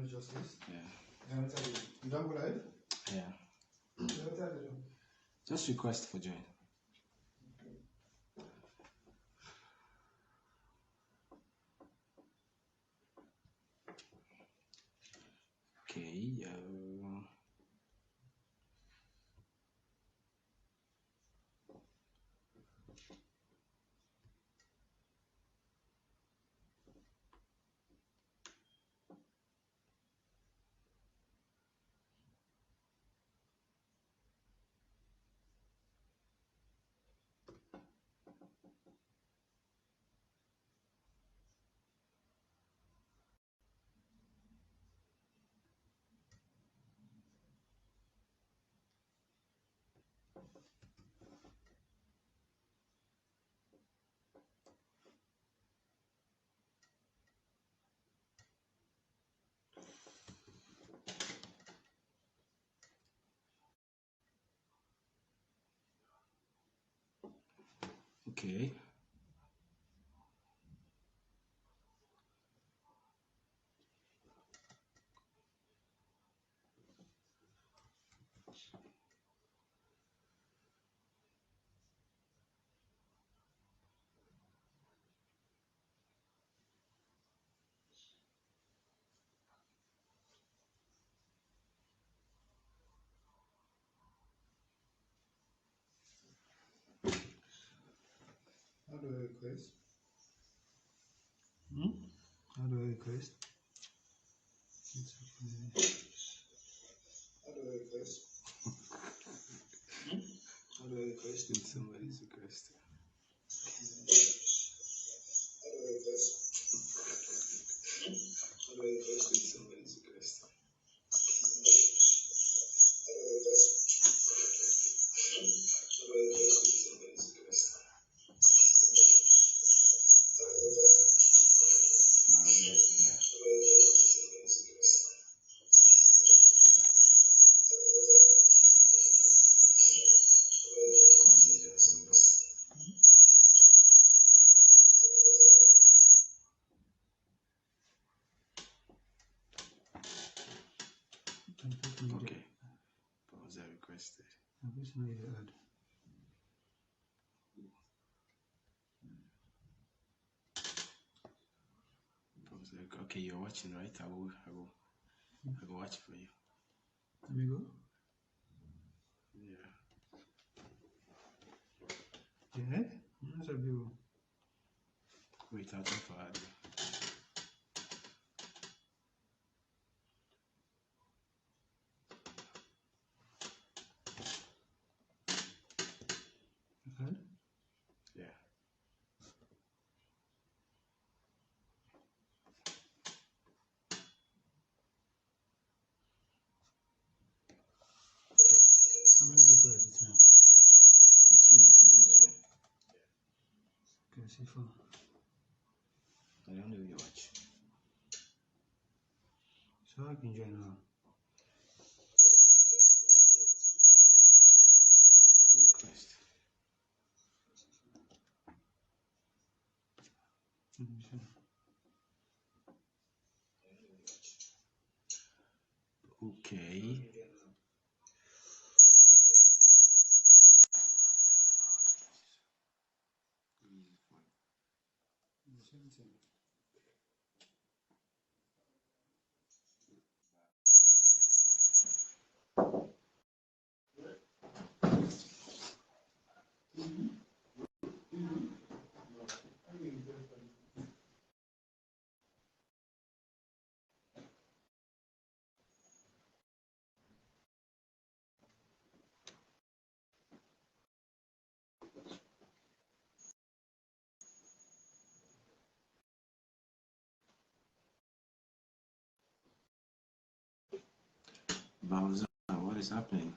justice. Yeah. You don't go live? Yeah. Just request for join. Okay. Okay. How do I request? How do I request? How do I request? How do I request? It's somebody's request. How do I request? How do I request? It's somebody's request. How do I request? How do I request? It's somebody's request. How do I request? My best, yeah. How do I request? Somebody's request. Go and use your phone. Okay. Pause requested. Okay, you're watching, right? I will watch for you. Let me go. Yeah. Yeah? That's a view. Wait, I'll talk for audio. Okay. Yeah. How many people at the time? 3, you can just join. Okay, see 4. I don't know you watch. So I can join now. Request. Okay. Bowser, what is happening?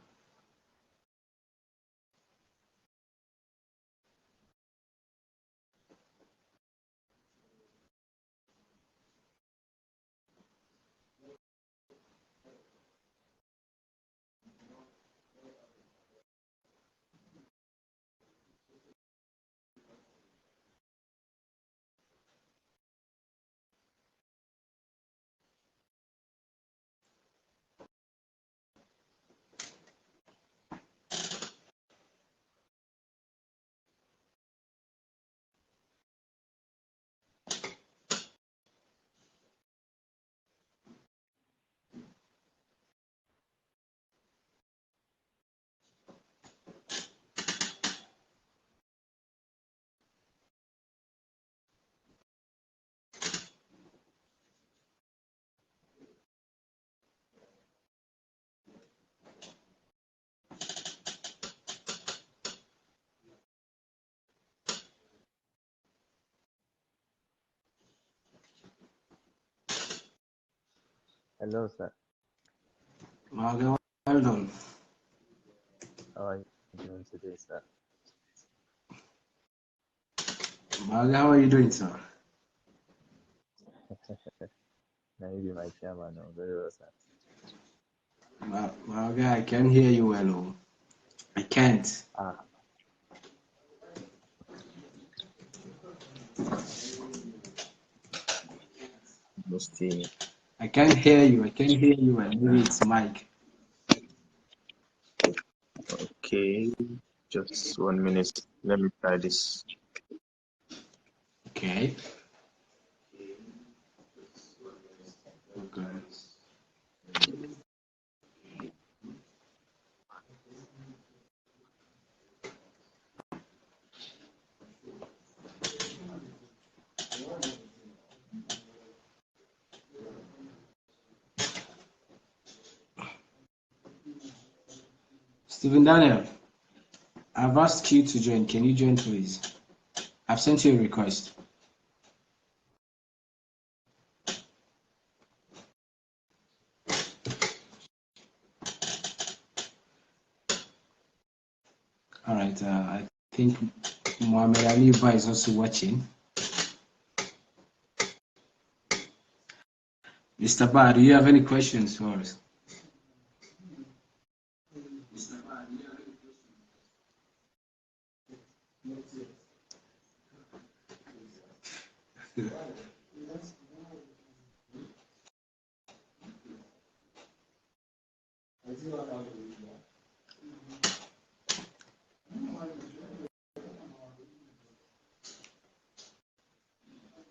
Hello, sir. Okay, well done. How are you doing today, sir? Okay, how are you doing, sir? Now you be my chairman. No, very well, sir. Okay, I can hear you well. Oh. I can't. Ah, Musty. I can't hear you. I can't hear you well. Maybe it's mic. Okay, just 1 minute. Let me try this. Okay. Okay. Stephen Daniel, I've asked you to join. Can you join, please? I've sent you a request. All right. I think Mohammed Ali Ba is also watching. Mr. Ba, do you have any questions for us?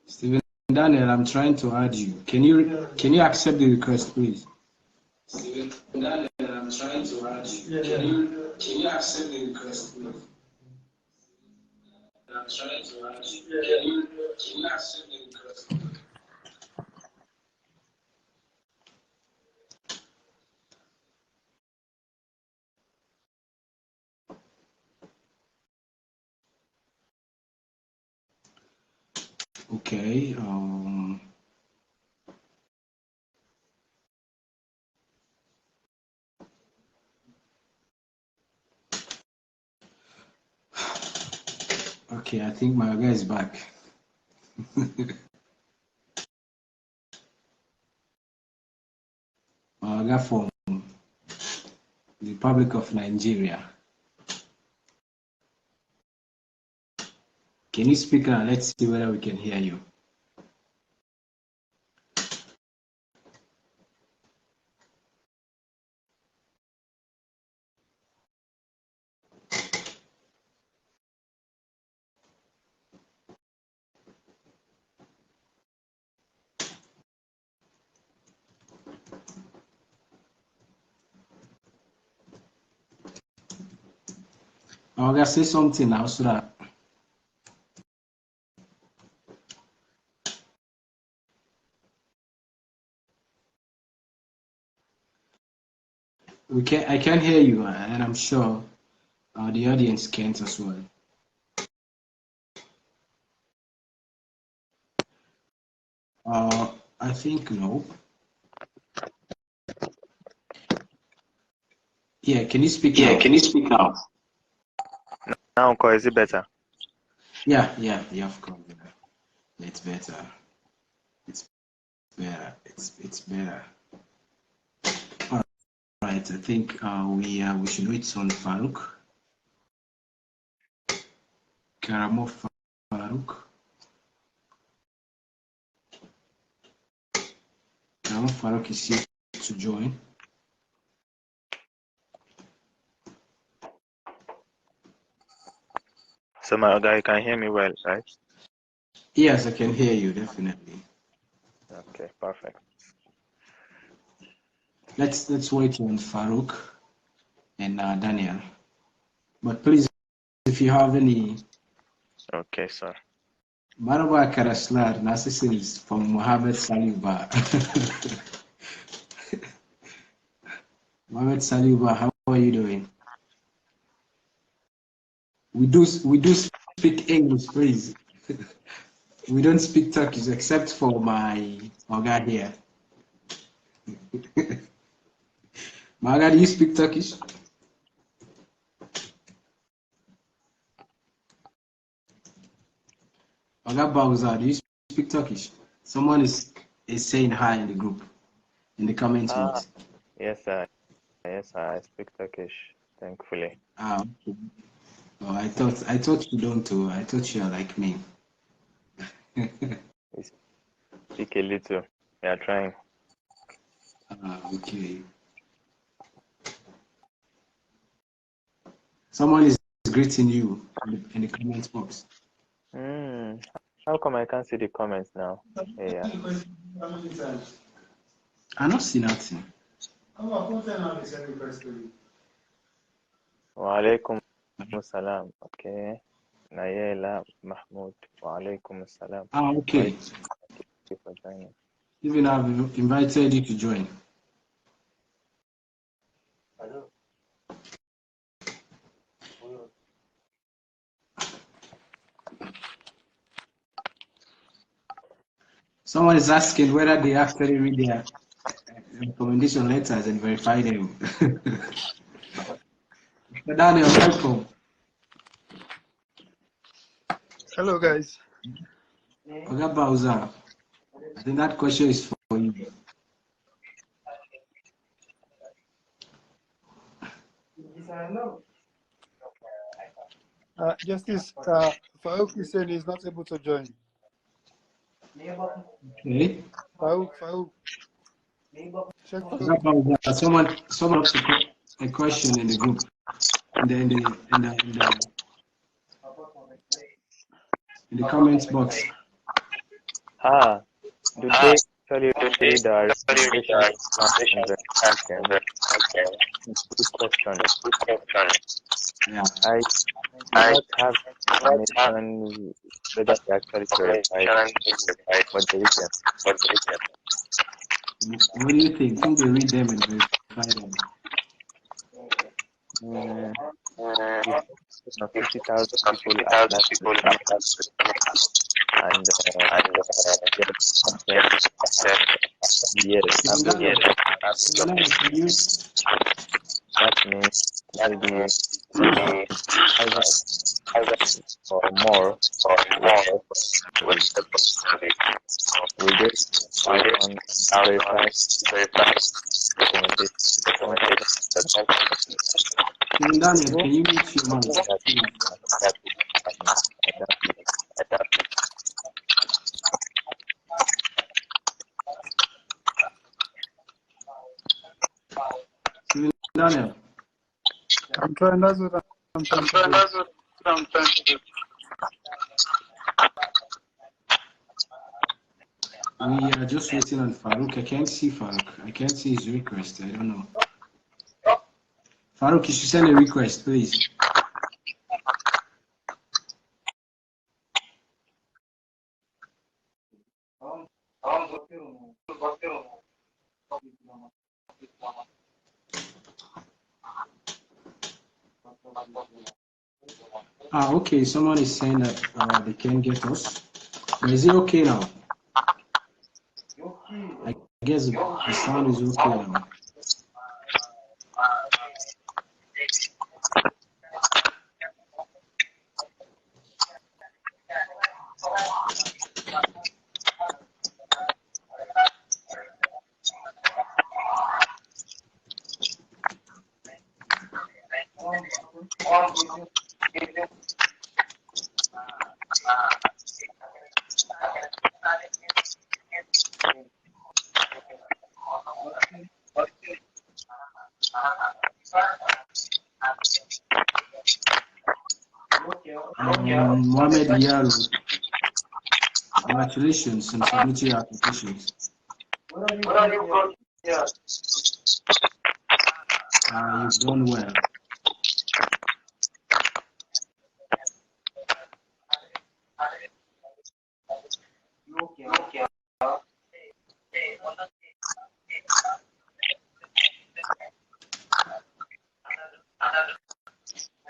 Stephen Daniel, I'm trying to add you. Can you accept the request, please? Stephen Daniel, I'm trying to add you. Can you accept the request, please? I'm trying to add you. Can you accept the request? Okay. Okay, I think my guy is back. My guy from the Republic of Nigeria. Can you speak now? Let's see whether we can hear you. I'm gonna say something now so that I can hear you, and I'm sure the audience can't as well. I think no. Yeah, can you speak now? Can you speak now? Now, Uncle, is it better? Yeah, of course. Yeah. It's better. It's better. All right, I think we should wait on Farouk. Karamo Farouk. Karamo Farouk is here to join. So, my guy, you can hear me well, right? Yes, I can hear you definitely. Okay, perfect. Let's wait on Farouk and Daniel. But please, if you have any. Okay, sir. Maraba Karaslar, Narcissus is from Mohammed Saliba. Mohammed Saliba, how are you doing? We do speak English, please. We don't speak Turkish except for my guy here. Maga, do you speak Turkish? Maga Bauza, do you speak Turkish? Someone is saying hi in the group, in the comments box. Yes, sir. Yes, sir. I speak Turkish, thankfully. Okay. Oh, I thought you don't too. I thought you are like me. We speak a little. We are trying. Okay. Someone is greeting you in the comments box. How come I can't see the comments now? Yeah. I don't see nothing. Wa alaikum salam. Okay. Nayela Mahmoud. Wa alaikum salam. Okay. Thank you for joining. Even I've invited you to join. Someone is asking whether they actually read their recommendation letters and verify them. Daniel, welcome. Hello, guys. Oga Bauza, I think that question is for you. Justice Farouk is saying he's not able to join. Okay. Farouk. Check Oga Bauza, someone asked a question in the group, in the comments box. Do they actually read our recommendation? Good question. Yeah. I do not have information whether they actually verified, but they read them. What do you think? Think they read them and verify them? 50,000 people are and that means maybe or more we just verify Daniel, can you mute your mic? Daniel. I'm trying. That's what I'm trying to do. We are just waiting on Farouk. I can't see Farouk. I can't see his request. I don't know. Farouk, you should send a request, please. Okay. Someone is saying that they can't get us. But is it okay now? I guess the sound is okay now. Mohamed Yaro, congratulations on submitting your applications. You've done well.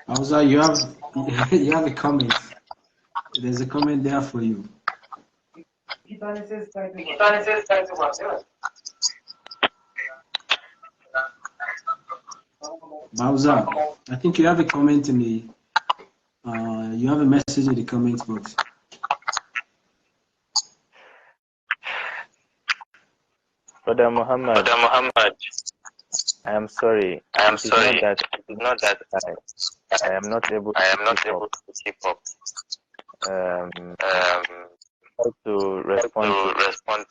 Also, you have a comment. There's a comment there for you. Bowser, I think you have a comment in the, you have a message in the comment box. Brother Muhammad, I am sorry. It is not that I am not able to keep up. How to respond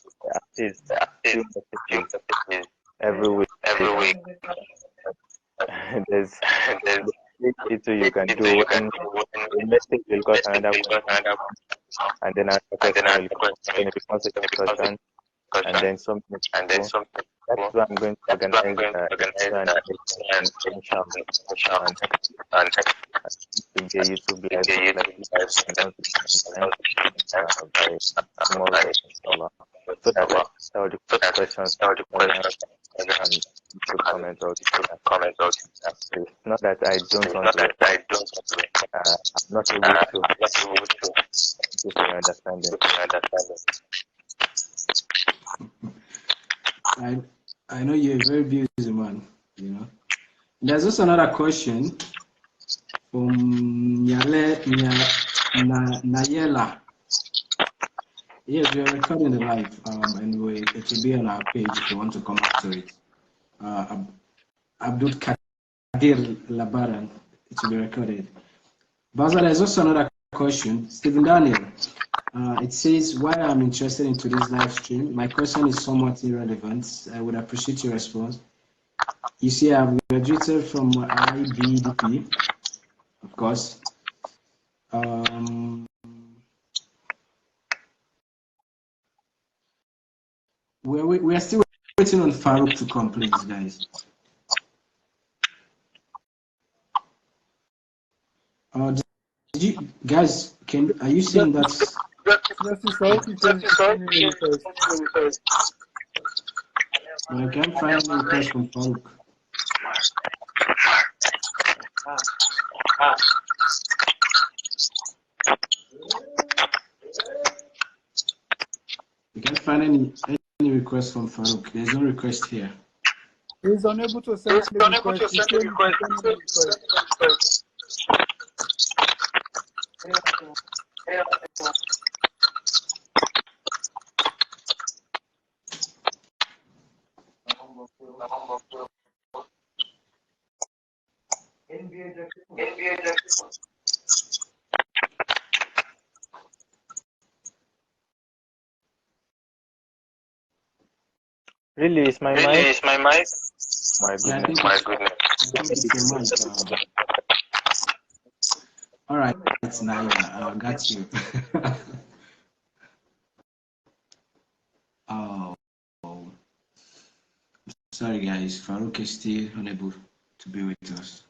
to at least few messages every week. There's little you can do when the message will got another question, and then another question will come, then it becomes a discussion, and then something to go. That's why I'm going to organize and to be a YouTube live by tomorrow, inshallah. So that I will put questions and to comment out. It's not that I don't want to. I'm not able to. If you understand it. I know you're a very busy man, you know. There's also another question from Nayela. Yes, we are recording the live, and it will be on our page if you want to come back to it. Abdul Kadir Labaran, it will be recorded. Baza, there's also another question. Stephen Daniel, it says, why I'm interested into this live stream. My question is somewhat irrelevant. I would appreciate your response. You see, I've graduated from IBDP, of course. We are still waiting on Farouk to complete, guys. Did you guys? Are you saying that? I can't find any request from Farouk. We can't find any request from Farouk. There's no request here. He's unable to send the request. Really, is my mic? My goodness. All right, it's Naya. I got you. Oh, sorry guys. Farouk is still unable to be with us.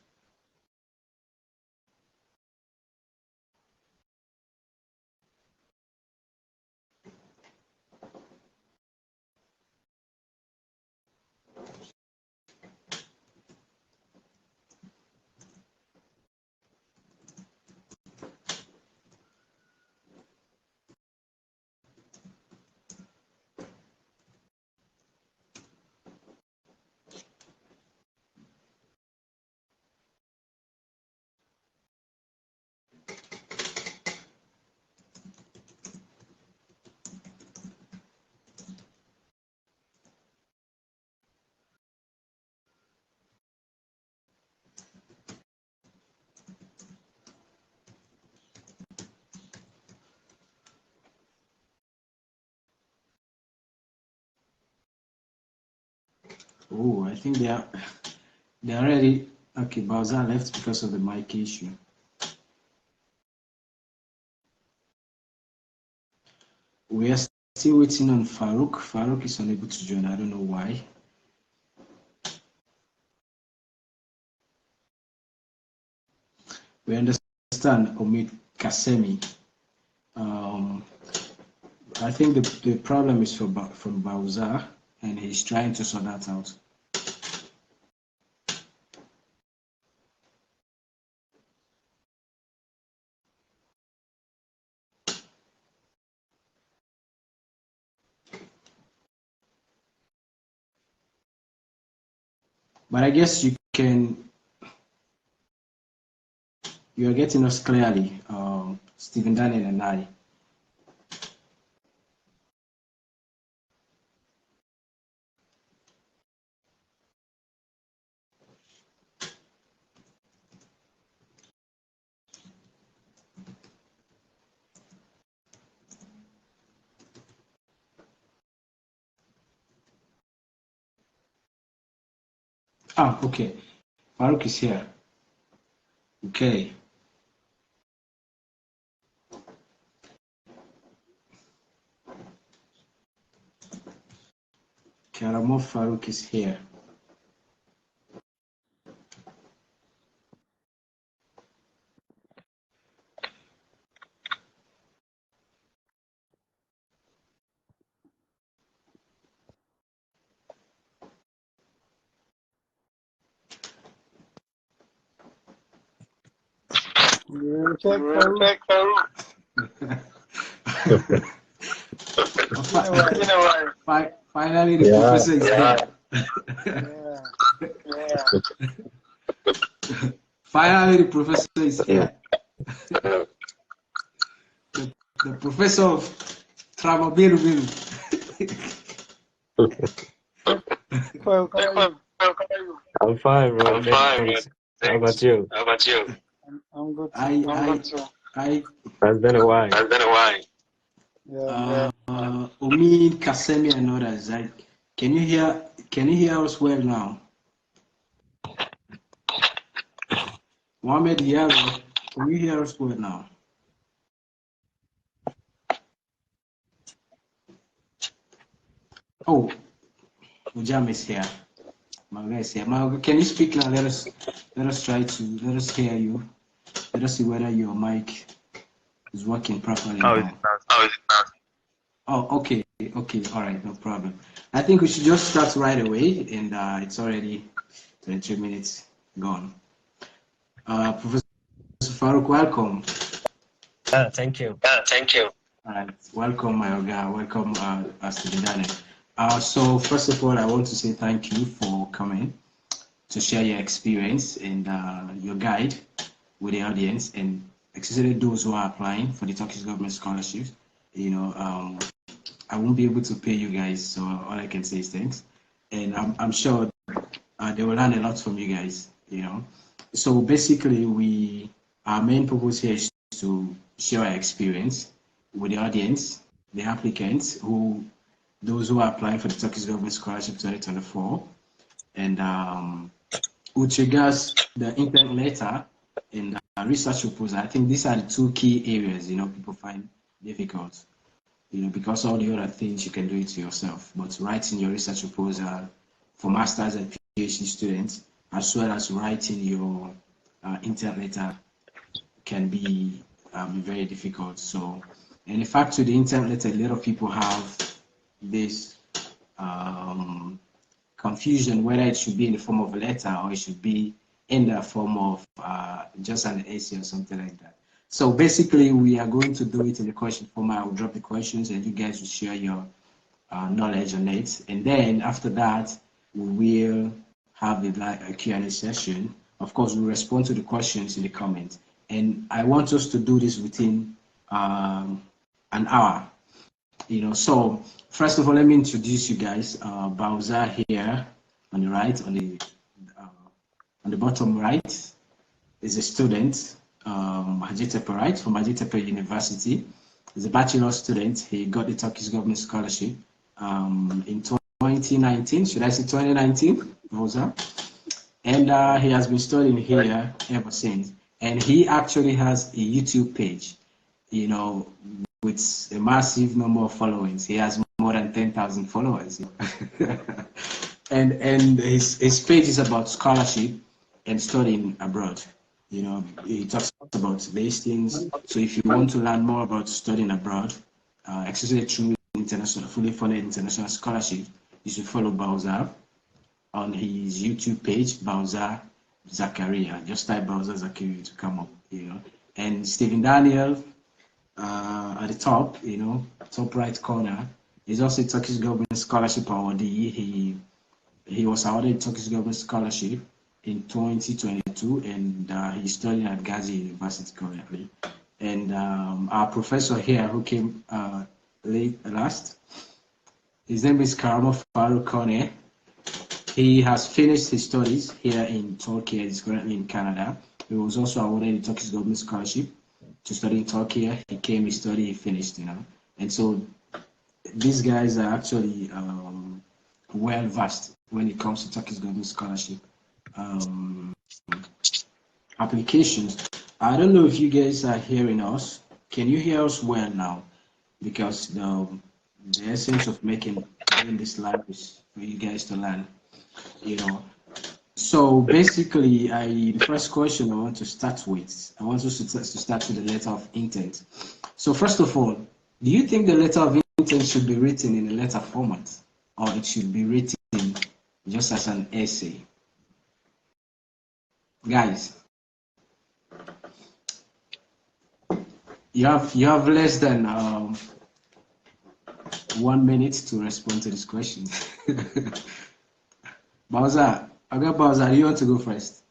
Oh, I think they're already okay. Bowser left because of the mic issue. We are still waiting on Farouk. Farouk is unable to join. I don't know why. We understand Omid Kasemi. I think the problem is from Bowser, and he's trying to sort that out. But I guess you can You are getting us clearly, Stephen Daniel and I. Ah, okay. Farouk is here. Okay. Karamo Farouk is here. You check Farouk. Finally, the professor is here. Finally, the professor is here. The professor of Travabiru. I'm fine, bro. Thanks. How about you? I'm good. It's been a while. Omi, Kasemi, and others. Can you hear us well now? Mohamed Diallo, can you hear us well now? Oh, Ujam is here. Maga is here. Maga, can you speak now? Let us hear you. Let us see whether your mic is working properly. Oh, okay, all right, no problem. I think we should just start right away, and it's already 23 minutes gone. Professor Farouk, welcome. Thank you. All right, welcome, my Oga. Welcome, Stephen Daniel. So first of all, I want to say thank you for coming to share your experience and your guide with the audience, and especially those who are applying for the Turkish government scholarships. You know, I won't be able to pay you guys, so all I can say is thanks. And I'm sure they will learn a lot from you guys. You know, so basically, our main purpose here is to share our experience with the audience, the applicants, those who are applying for the Turkish government scholarship 2024, and with regards the intent letter and research proposal. I think these are the two key areas, you know, people find difficult, you know, because all the other things you can do it yourself, but writing your research proposal for masters and PhD students, as well as writing your intent letter, can be very difficult. So, and in fact, to the intent letter, a lot of people have this confusion whether it should be in the form of a letter or it should be in the form of just an essay or something like that. So basically, we are going to do it in the question format. I will drop the questions and you guys will share your knowledge on it. And then after that, we will have a Q&A session. Of course, we'll respond to the questions in the comments. And I want us to do this within an hour. You know, so first of all, let me introduce you guys. Bowser here on the right, on the bottom right, is a student, Hajitepe, right, from Hajitepe University. He's a bachelor student. He got the Turkish government scholarship in 2019. Should I say 2019, Bowser? And he has been studying here ever since. And he actually has a YouTube page, you know, with a massive number of followings. He has more than 10,000 followers. and his page is about scholarship and studying abroad. You know, he talks about these things. So if you want to learn more about studying abroad, especially through international, fully funded international scholarship, you should follow Bowser on his YouTube page, Bowser Zakaria. Just type Bowser Zakaria to come up, you know. And Stephen Daniel, at the top, you know, top right corner, is also a Turkish government scholarship awardee. He was awarded Turkish government scholarship in 2022, and he's studying at Gazi University currently. And our professor here who came last, his name is Karamo Farukone. He has finished his studies here in Turkey. He's currently in Canada. He was also awarded the Turkish government scholarship to study in Turkey. He came, he studied, he finished, And so these guys are actually well versed when it comes to Turkish government scholarship applications. I don't know if you guys are hearing us. Can you hear us well now? Because the essence of doing this live is for you guys to learn, So basically, the first question I want to start with, I want us to start with the letter of intent. So first of all, do you think the letter of intent should be written in a letter format, or it should be written just as an essay? Guys, you have less than 1 minute to respond to this question. Bowser, Bowser, you want to go first?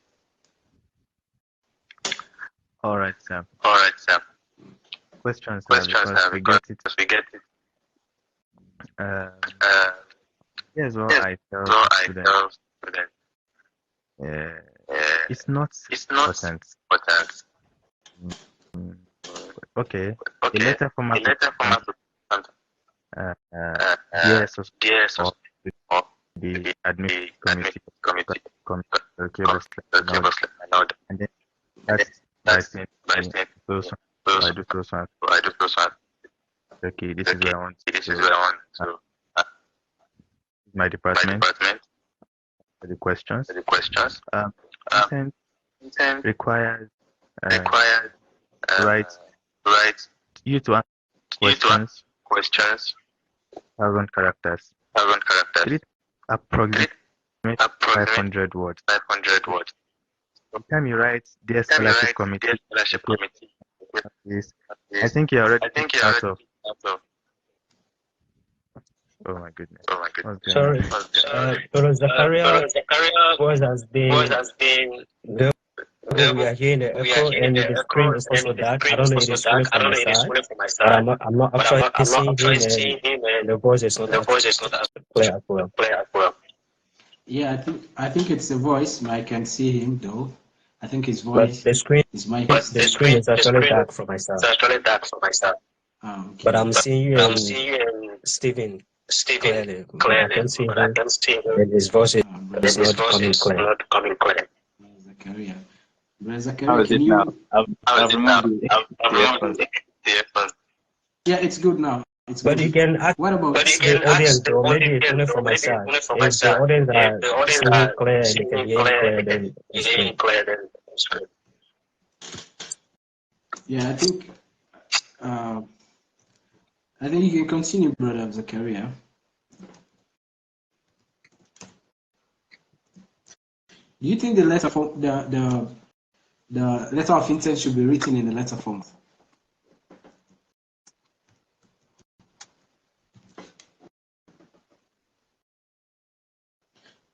All right, Sam. Questions, because we get it. Here's what I tell students. It's not important. Okay. The letter format. Or the admission committee. And then that's those I do those ones. Okay, this is where I want to. My department. The questions. Intent requires right you to answer questions. 1,000 characters. It approximately 500 words. By the time you write dear scholarship committee, I think you're already out of. Oh my goodness. Sorry, Zakaria voice has been we are hearing the echo, and the screen is also dark. I don't know if it's only from my side, but I'm not actually seeing him, and the voice is not clear as well. Yeah, I think it's the voice. I can see him though. I think his voice. But the screen is actually dark from my side. Okay. But I'm seeing you and Stephen clearly. I can see him, and his voice is not coming clear. Zakaria. Zakaria, can you? I've removed the earphones. Yeah, it's good now. It's But good. you can ask What about the audience, or maybe it's only from my side. If the audience are seeing clear and you can hear clear, then it's good. Yeah, I think you can continue, brother Zakaria. Do you think the letter form, the letter of intent should be written in the letter form?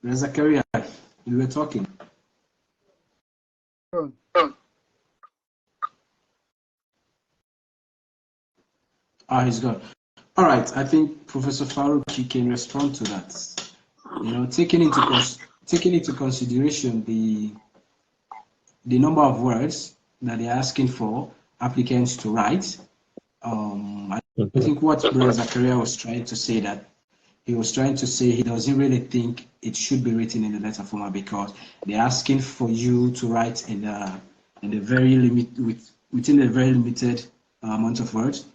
Zakaria, you were talking. He's gone. All right, I think Professor Farouk, you can respond to that. Taking into consideration the number of words that they're asking for applicants to write. I think what Brother Zakaria was trying to say, that he was trying to say he doesn't really think it should be written in the letter format, because they're asking for you to write within a very limited amount of words.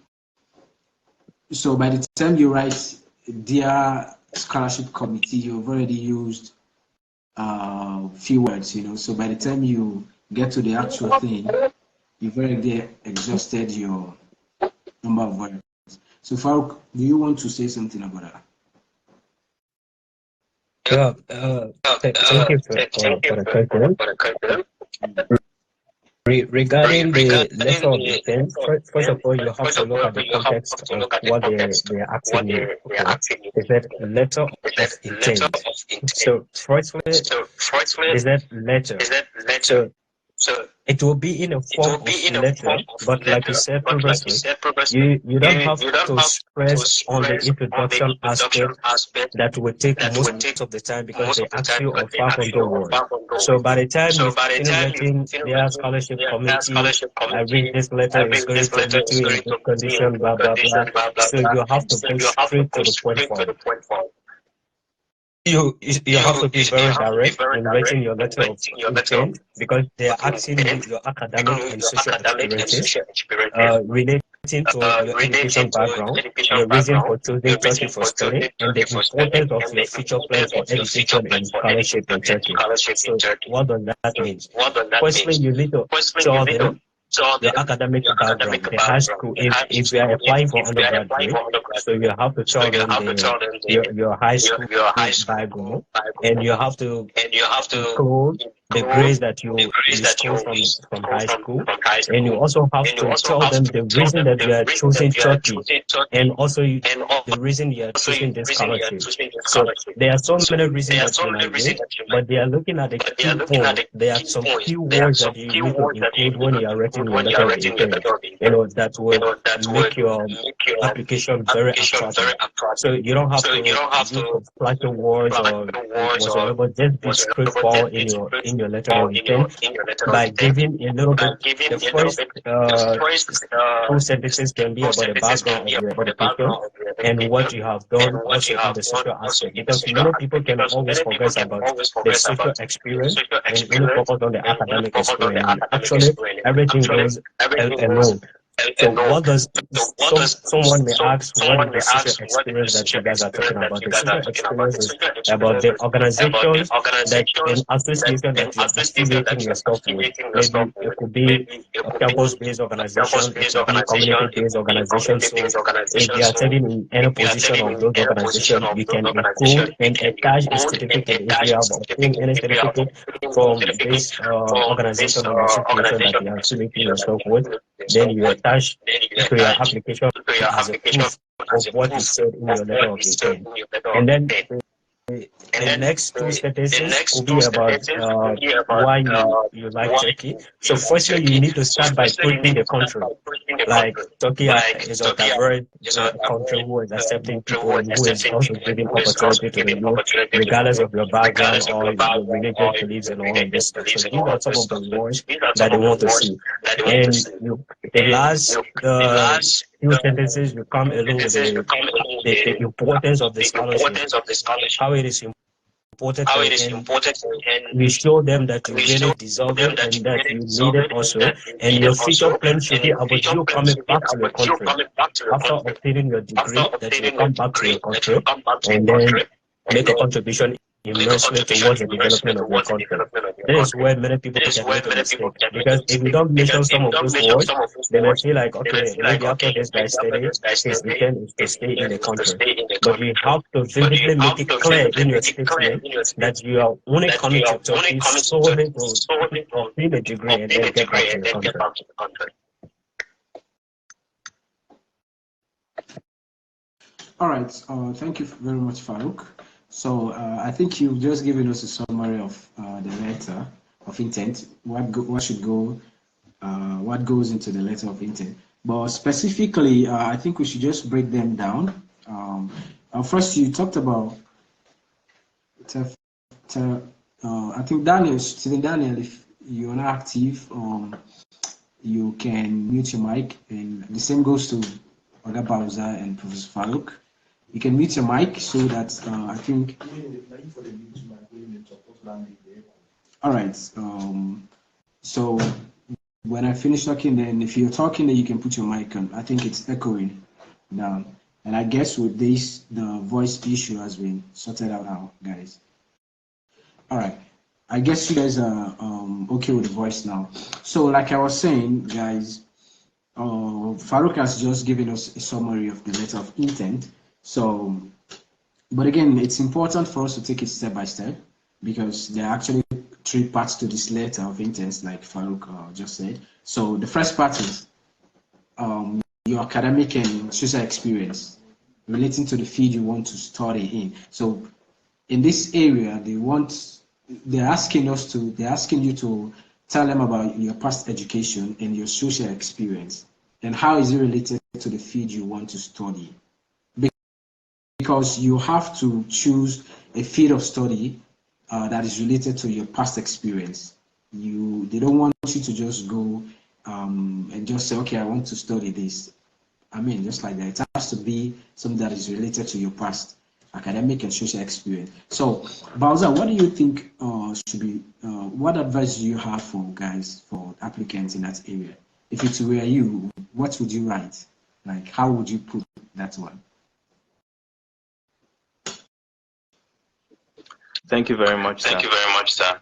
So by the time you write dear scholarship committee, you've already used few words, So by the time you get to the actual thing, you've already exhausted your number of words. So Farouk, do you want to say something about that? Thank you for the question. Regarding the letter of intent, first of all, you have to look at the context of what they're asking you. Okay, they said letter of intent. So firstly, they said letter. So it will be in a form of letter, but like you said previously, you don't have to stress on the introduction aspect that will take most of the time because they ask you on 500 words. So by the time you finish writing their scholarship committee, I read this letter is going to meet you in good condition, blah blah blah. So you have to go straight to the point form. You have to be very direct in writing your letter of intent because they are asking you your academic and social experiences relating to your education background, your reason for choosing Turkey for study, and the importance of your future plans for education and scholarship in Turkey. So what does that mean? Firstly, you need to tell them your academic background, the high school. If you are applying for undergraduate, so you have to tell them your high school background, and you have to include the grades that you score from high school, and you also have to tell them the reason that you are choosing Turkey, and also the reason you are choosing this scholarship. So there are so many reasons that you might give, but they are looking at the key point. There are some key words that you need to include when you are writing your letter of intent, that will make your application very attractive. So you don't have to use flashy words or whatsoever. Just be straightforward in your letter of intent by giving a little bit. The first two sentences can be about the background of your education and what you have done also in the social aspect, because many people can always forget about the social experience and only focus on the academic experience. And actually, everything goes alone. So what does someone may ask, what is the social experience that you guys are talking about? The social experience is about the organization that an association that you are affiliating yourself with. Maybe it could be a campus-based organization, it could be community-based organization. So if you are serving in any position of those organizations, you can include and attach a certificate if you have obtained any certificate from this organization or association that you are affiliating yourself with. Then you attach to your application as a proof of what you said in your letter of intent. And then the next two sentences could be about why you like Turkey. So firstly, you need to start by praising the country. Like Turkey is a diverse country who is accepting people and who is also giving opportunity to the youth, regardless of your background or your religious beliefs and all of this stuff. So these are some of the words that they want to see. And the last few sentences will come along with the importance of the scholarship, how it is important, and we show them that you really deserve it and that you need it also, and your future plan should be about you coming back to your country after obtaining your degree, that you come back to your country and then make a contribution immensely towards the development of your country. That is where many people can make a mistake, because if you don't mention some of those words, they may feel like, okay, maybe after this guy studied, his intent is to stay in the country. But you have to vividly make it clear in your statement that you are only coming to Turkey solely to obtain a degree and then get back to your country. All right. Thank you very much, Farouk. So I think you've just given us a summary of the letter of intent, what goes into the letter of intent. But specifically, I think we should just break them down. First, you talked about, I think Stephen Daniel, if you're not active, you can mute your mic, and the same goes to Oga Bauza and Professor Farouk. You can mute your mic so that I think. All right. So when I finish talking, then if you're talking, then you can put your mic on. I think it's echoing down. And I guess with this, the voice issue has been sorted out now, guys. All right. I guess you guys are okay with the voice now. So like I was saying, guys, Farouk has just given us a summary of the letter of intent. So, but again, it's important for us to take it step by step, because there are actually three parts to this letter of intent, like Farouk just said. So the first part is your academic and social experience relating to the field you want to study in. So in this area, they're asking you to tell them about your past education and your social experience and how is it related to the field you want to study. Because you have to choose a field of study that is related to your past experience. They don't want you to just go and just say, okay, I want to study this. I mean, just like that. It has to be something that is related to your past academic and social experience. So, Bowser, what do you think should be, what advice do you have for guys, for applicants in that area? If it were you, what would you write? Like, how would you put that one? Thank you very much, sir. Thank you very much, sir.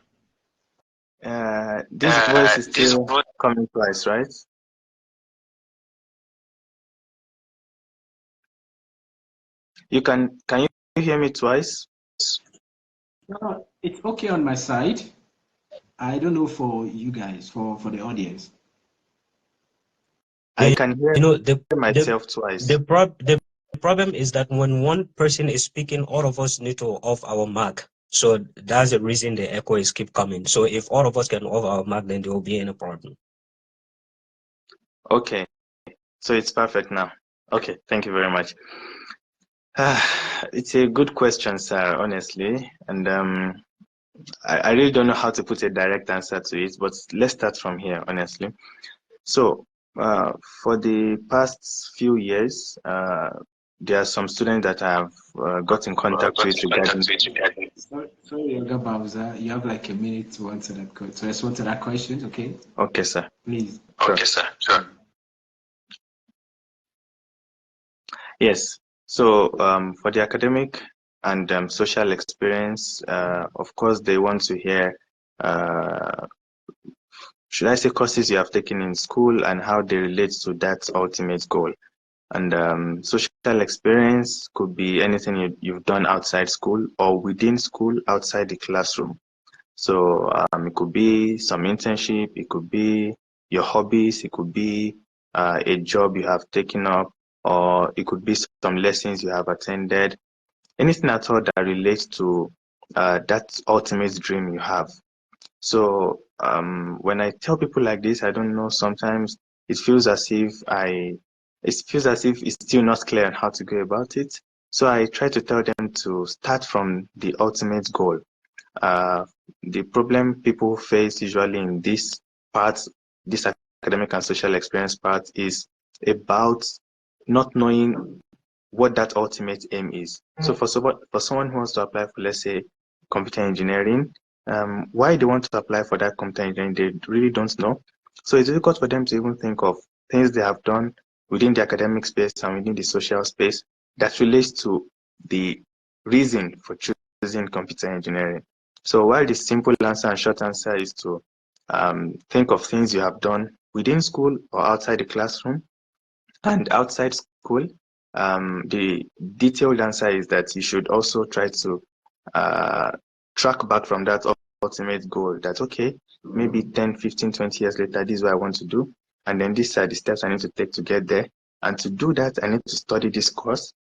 This voice is still coming twice, right? Can you hear me twice? No, it's okay on my side. I don't know for you guys, for the audience. I can hear myself twice. The problem is that when one person is speaking, all of us need to off our mic. So that's the reason the echo is keep coming. So if all of us can off our mic, then there will be any problem. Okay, so it's perfect now. Okay, thank you very much. It's a good question, sir, honestly, and I really don't know how to put a direct answer to it, but let's start from here, honestly. So for the past few years, there are some students that I have got in contact with regarding. Sorry, Yoga Bowser, you have like a minute to answer that question. To respond to that question, okay? Okay, sir. Please. Okay, sir. Sure. Yes. So for the academic and social experience, of course, they want to hear, should I say, courses you have taken in school and how they relate to that ultimate goal. And social experience could be anything you've done outside school or within school, outside the classroom. So it could be some internship, it could be your hobbies, it could be a job you have taken up, or it could be some lessons you have attended, anything at all that relates to that ultimate dream you have. So when I tell people like this, I don't know, sometimes it feels as if it's still not clear on how to go about it. So I try to tell them to start from the ultimate goal. The problem people face usually in this part, this academic and social experience part, is about not knowing what that ultimate aim is. So for someone who wants to apply for, let's say, computer engineering, why they want to apply for that computer engineering, they really don't know. So it's difficult for them to even think of things they have done within the academic space and within the social space that relates to the reason for choosing computer engineering. So while the simple answer and short answer is to think of things you have done within school or outside the classroom, and outside school, the detailed answer is that you should also try to track back from that ultimate goal, that okay, maybe 10, 15, 20 years later, this is what I want to do. And then these are the steps I need to take to get there. And to do that, I need to study this course.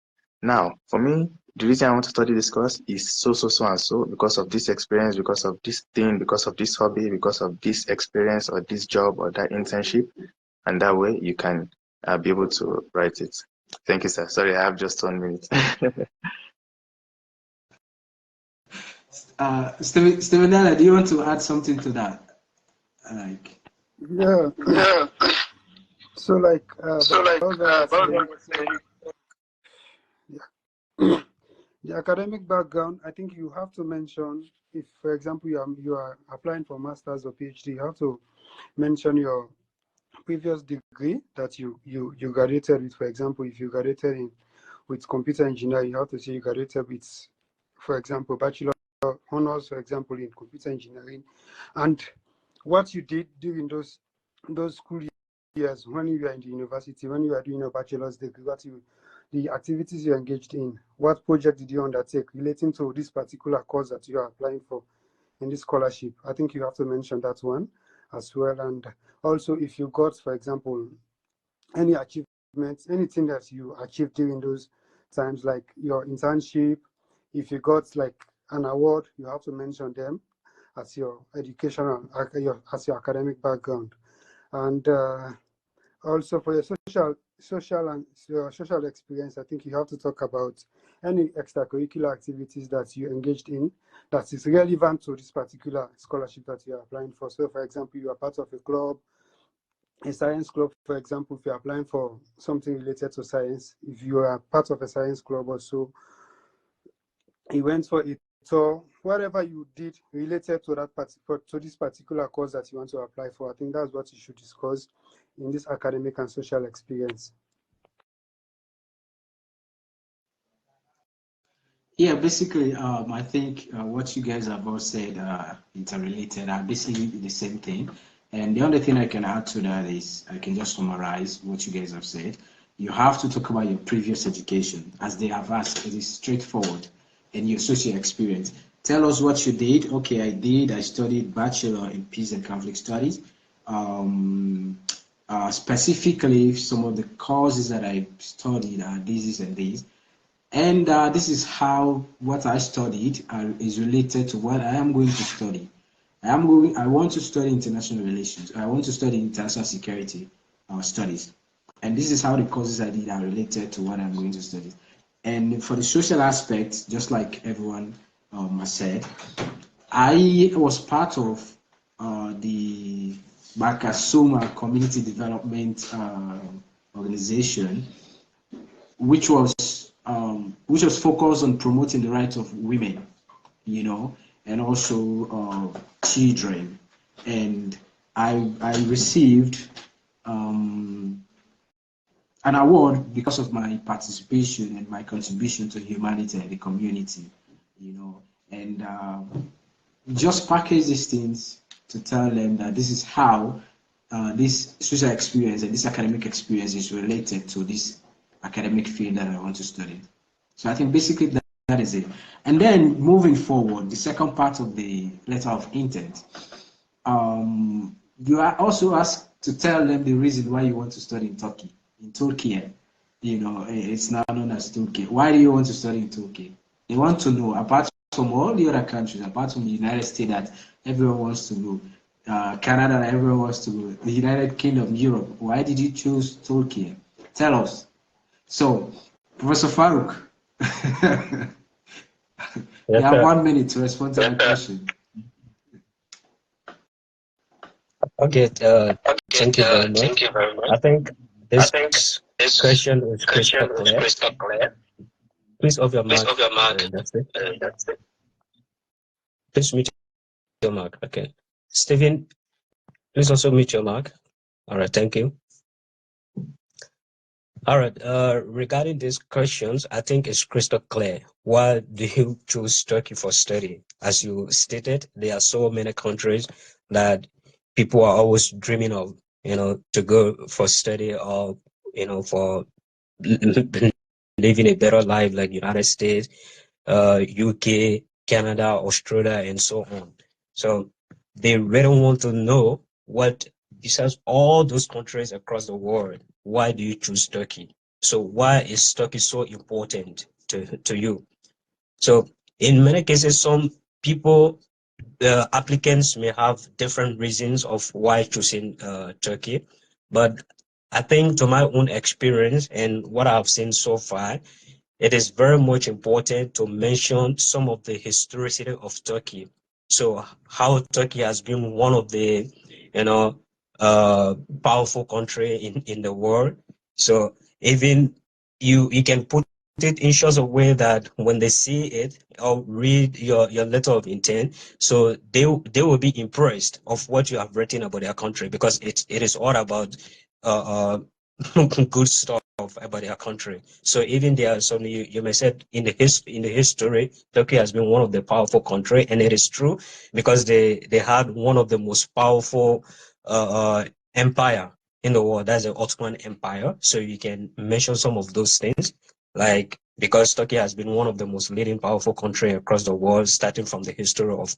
Now, for me, the reason I want to study this course is so and so, because of this experience, because of this thing, because of this hobby, because of this experience or this job or that internship. And that way you can be able to write it. Thank you, sir. Sorry, I have just 1 minute. Steven Dalla, do you want to add something to that? Yeah. So like, the academic background, I think you have to mention, if for example you are applying for master's or PhD, you have to mention your previous degree that you graduated with. For example, if you graduated with computer engineering, you have to say you graduated with, for example, bachelor honors, for example, in computer engineering, and what you did during those school years when you were in the university, when you are doing your bachelor's degree, the activities you engaged in, what project did you undertake relating to this particular course that you are applying for, in this scholarship. I think you have to mention that one as well. And also, if you got, for example, any achievements, anything that you achieved during those times, like your internship, if you got like an award, you have to mention them as your educational, as your academic background. And also for your social experience, I think you have to talk about any extracurricular activities that you engaged in that is relevant to this particular scholarship that you are applying for. So for example, you are part of a club, a science club, for example, if you're applying for something related to science, if you are part of a science club also, you went for it. So whatever you did related to that to this particular course that you want to apply for, I think that's what you should discuss in this academic and social experience. Yeah, basically, I think what you guys have all said interrelated are basically the same thing. And the only thing I can add to that is I can just summarize what you guys have said. You have to talk about your previous education, as they have asked. It is straightforward. And your social experience. Tell us what you did. Okay, I studied Bachelor in Peace and Conflict Studies. Specifically, some of the courses that I studied are these and these. And this is how what I studied is related to what I am going to study. I want to study international relations. I want to study international security studies. And this is how the courses I did are related to what I'm going to study. And for the social aspect, just like everyone has said, I was part of the Bakasuma Community Development Organization, which was focused on promoting the rights of women, and also children. And I received an award because of my participation and my contribution to humanity and the community, and just package these things to tell them that this is how this social experience and this academic experience is related to this academic field that I want to study. So I think basically that is it. And then moving forward, the second part of the letter of intent, you are also asked to tell them the reason why you want to study in Turkey. In Turkey, it's now known as Turkey. Why do you want to study in Turkey? They want to know, apart from all the other countries, apart from the United States that everyone wants to go, Canada that everyone wants to go, the United Kingdom, Europe, why did you choose Turkey? Tell us. So, Professor Farouk, you have 1 minute to respond to that question. Okay, thank you very much. I think this question is crystal clear. Please off your mic. That's it. Please mute your mic. Okay. Stephen, please also mute your mic. All right, thank you. All right, regarding these questions, I think it's crystal clear. Why do you choose Turkey for study? As you stated, there are so many countries that people are always dreaming of, to go for study or, for living a better life like United States, UK, Canada, Australia, and so on. So they really want to know what, besides all those countries across the world, why do you choose Turkey? So why is Turkey so important to you? So in many cases, some people, applicants may have different reasons of why choosing Turkey, but I think to my own experience and what I've seen so far, it is very much important to mention some of the historicity of Turkey. So how Turkey has been one of the, powerful country in the world. So even you can put it in such a way that when they see it or read your letter of intent, so they will be impressed of what you have written about their country, because it is all about good stuff about their country. So even there are some, you may say in the history, Turkey has been one of the powerful country, and it is true, because they had one of the most powerful empire in the world. That's the Ottoman Empire. So you can mention some of those things, like because Turkey has been one of the most leading powerful countries across the world, starting from the history of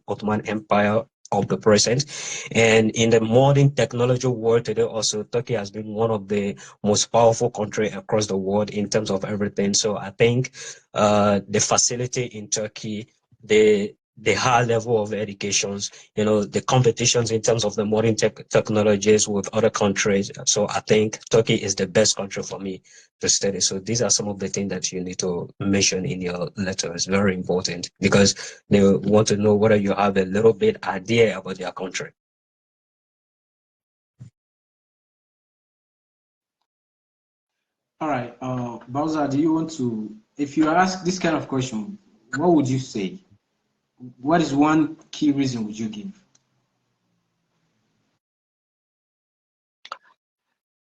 Ottoman Empire of the present. And in the modern technology world today also, Turkey has been one of the most powerful countries across the world in terms of everything. So I think the facility in Turkey, the high level of educations, the competitions in terms of the modern technologies with other countries. So I think Turkey is the best country for me to study. So these are some of the things that you need to mention in your letter. It's very important because they want to know whether you have a little bit idea about their country. All right, Bowser, do you want to, if you ask this kind of question, what would you say? What is one key reason would you give?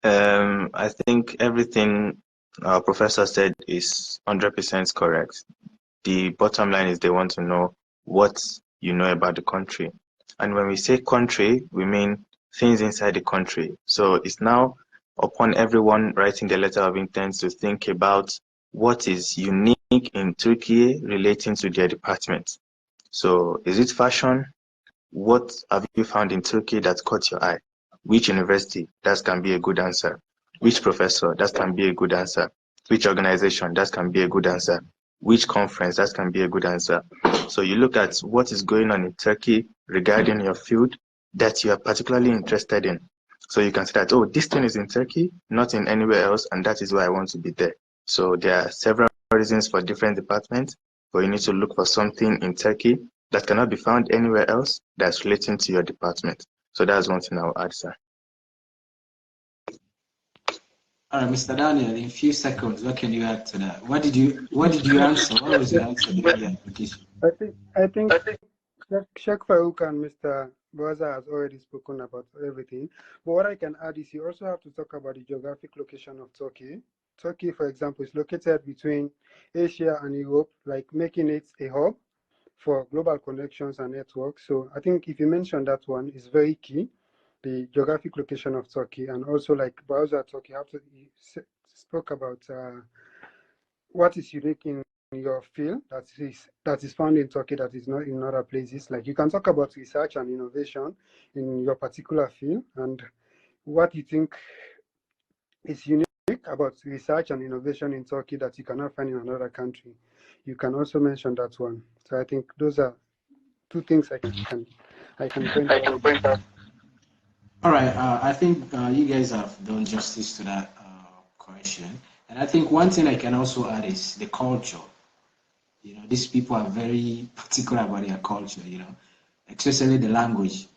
I think everything our professor said is 100% correct. The bottom line is they want to know what you know about the country. And when we say country, we mean things inside the country. So it's now upon everyone writing the letter of intent to think about what is unique in Turkey relating to their department. So is it fashion? What have you found in Turkey that caught your eye? Which university? That can be a good answer. Which professor? That can be a good answer. Which organization? That can be a good answer. Which conference? That can be a good answer. So you look at what is going on in Turkey regarding your field that you are particularly interested in. So you can say that, oh, this thing is in Turkey, not in anywhere else, and that is why I want to be there. So there are several reasons for different departments, but you need to look for something in Turkey that cannot be found anywhere else that's relating to your department. So that's one thing I'll add, sir. All right, Mr. Daniel, in a few seconds, what can you add to that? What did you answer? What was your answer to the application? I think Sheikh Farouk and Mr. Baza has already spoken about everything. But what I can add is you also have to talk about the geographic location of Turkey. Turkey, for example, is located between Asia and Europe, like making it a hub for global connections and networks. So I think if you mention that one, is very key, the geographic location of Turkey. And also like Baza Turkey, you spoke about what is unique in your field that is found in Turkey that is not in other places. Like you can talk about research and innovation in your particular field and what you think is unique about research and innovation in Turkey that you cannot find in another country. You can also mention that one. So I think those are two things I can point out. All right, I think you guys have done justice to that question. And I think one thing I can also add is the culture. These people are very particular about their culture, especially the language.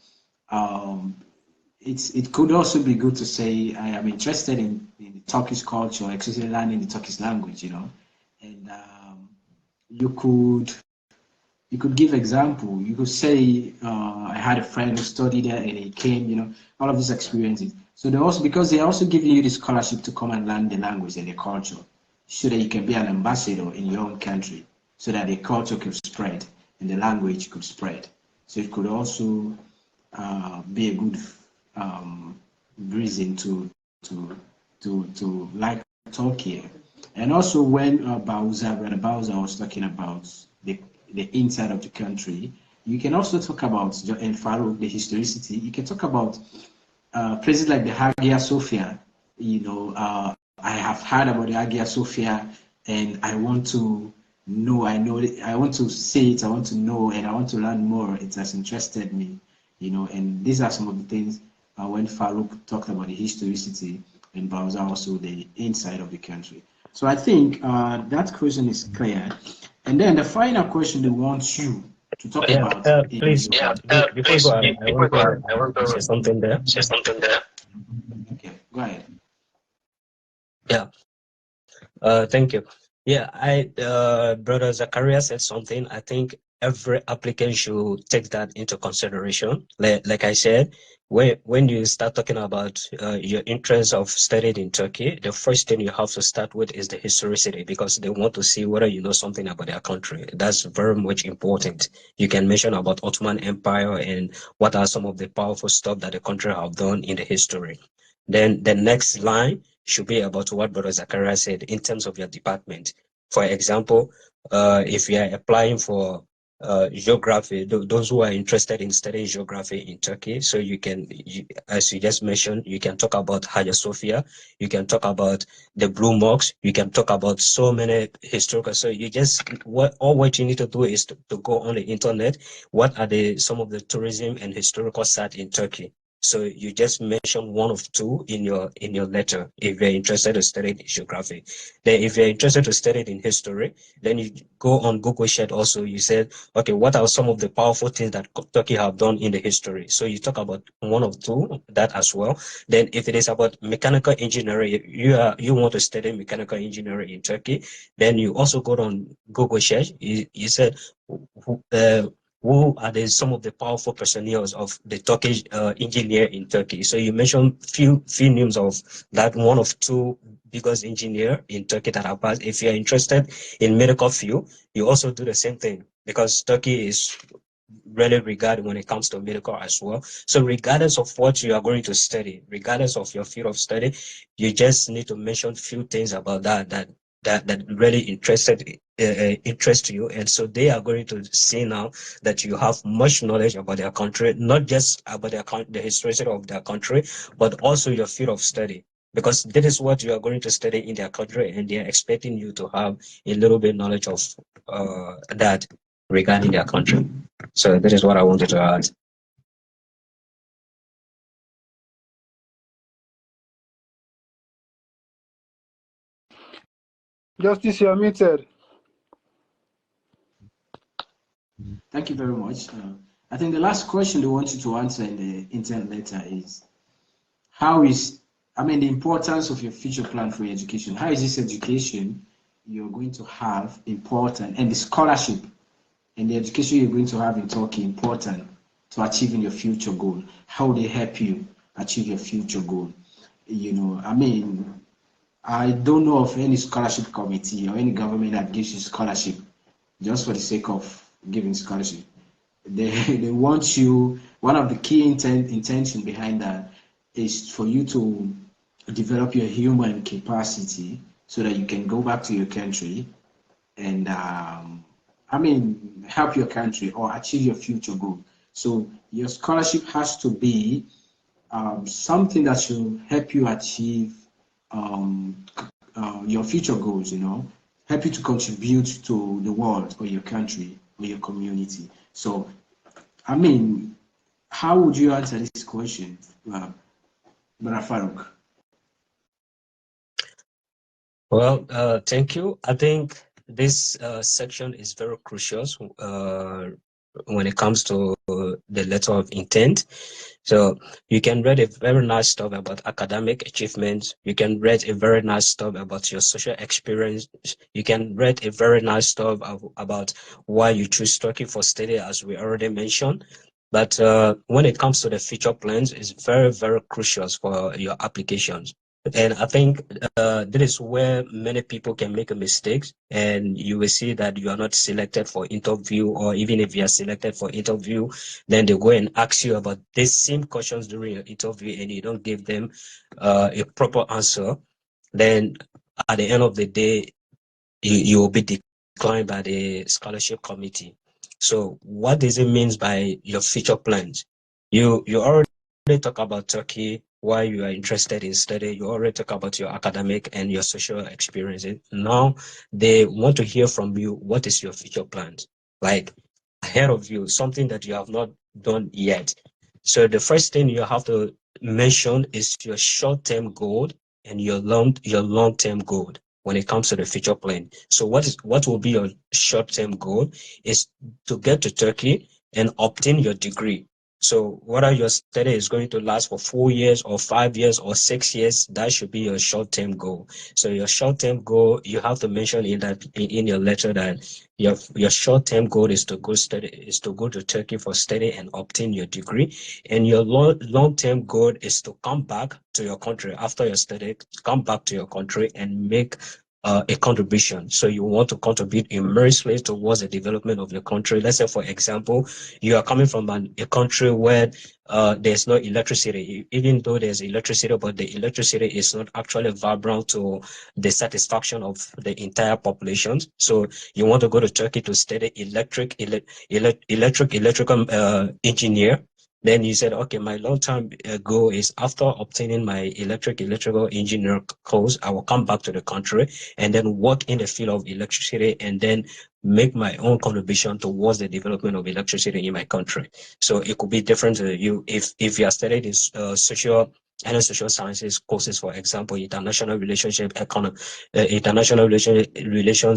It could also be good to say I am interested in the Turkish culture, especially learning the Turkish language, and you could give example. You could say I had a friend who studied there and he came, all of these experiences. So because they're also giving you the scholarship to come and learn the language and the culture, so that you can be an ambassador in your own country, so that the culture could spread and the language could spread. So it could also be a good reason to like Turkey. And also when Brother Bowser was talking about the inside of the country, you can also talk about, and Farouk, the historicity. You can talk about places like the Hagia Sophia. I have heard about the Hagia Sophia, and I want to know. I want to see it. I want to know, and I want to learn more. It has interested me, And these are some of the things when Farouk talked about the historicity, and Bowser also the inside of the country. So I think that question is clear. And then the final question they want you to talk about please, before you go, I want to say something there. Okay, go ahead. Yeah. Thank you. Yeah, Brother Zachariah said something. I think every applicant should take that into consideration. Like I said, when you start talking about your interest of studying in Turkey, the first thing you have to start with is the historicity, because they want to see whether you know something about their country. That's very much important. You can mention about Ottoman Empire and what are some of the powerful stuff that the country have done in the history. Then the next line should be about what Brother Zachariah said in terms of your department. For example, if you are applying for geography, those who are interested in studying geography in Turkey, so you can, as you just mentioned, you can talk about Hagia Sophia, you can talk about the Blue Mosque, you can talk about so many historical. So you just, what you need to do is to go on the internet. What are some of the tourism and historical sites in Turkey? So you just mention one of two in your letter if you're interested to study geography. Then if you're interested to study in history, then you go on Google Sheet also. You said, okay, what are some of the powerful things that Turkey have done in the history? So you talk about one of two, that as well. Then if it is about mechanical engineering, you want to study mechanical engineering in Turkey, then you also go on Google Sheet. You said, who are some of the powerful personnel of the Turkish engineer in Turkey? So you mentioned few names of that, one of two biggest engineer in Turkey that have passed. If you're interested in medical field, you also do the same thing, because Turkey is really regarded when it comes to medical as well. So regardless of what you are going to study, regardless of your field of study, you just need to mention few things about that really interest you. And so they are going to see now that you have much knowledge about their country, not just about the history of their country, but also your field of study, because that is what you are going to study in their country, and they are expecting you to have a little bit knowledge of that regarding their country. So that is what I wanted to add. Justice, you are muted. Thank you very much. I think the last question they want you to answer in the intent letter is, the importance of your future plan for your education. How is this education you're going to have important, and the scholarship and the education you're going to have in Turkey important to achieving your future goal? How will they help you achieve your future goal? I don't know of any scholarship committee or any government that gives you scholarship just for the sake of giving scholarship. They want you, one of the key intention behind that is for you to develop your human capacity so that you can go back to your country and help your country or achieve your future goal. So your scholarship has to be something that should help you achieve your future goals, help you to contribute to the world or your country or your community. So, how would you answer this question, Brother Farouk? Well, thank you. I think this section is very crucial when it comes to the letter of intent. So you can read a very nice stuff about academic achievements. You can read a very nice stuff about your social experience. You can read a very nice stuff about why you choose Turkey for study, as we already mentioned. But when it comes to the future plans, it's very, very crucial for your applications. And I think that is where many people can make a mistake, and you will see that you are not selected for interview, or even if you are selected for interview, then they go and ask you about these same questions during your interview, and you don't give them a proper answer. Then at the end of the day, you will be declined by the scholarship committee. So what does it mean by your future plans? You already talk about Turkey, why you are interested in study. You already talk about your academic and your social experiences. Now they want to hear from you, what is your future plans? Like ahead of you, something that you have not done yet. So the first thing you have to mention is your short-term goal and your long-term goal when it comes to the future plan. So what will be your short-term goal is to get to Turkey and obtain your degree. So whether your study is going to last for 4 years or 5 years or 6 years, that should be your short-term goal. So your short-term goal, you have to mention in your letter that your short-term goal is to go to Turkey for study and obtain your degree, and your long-term goal is to come back to your country after your study, come back to your country and make a contribution. So you want to contribute immensely towards the development of your country. Let's say, for example, you are coming from a country where there's no electricity, even though there's electricity, but the electricity is not actually vibrant to the satisfaction of the entire population. So you want to go to Turkey to study electrical engineer. Then you said, okay, my long-term goal is after obtaining my electrical engineer course, I will come back to the country and then work in the field of electricity and then make my own contribution towards the development of electricity in my country. So it could be different to you if you are studying this social sciences courses, for example, international relations,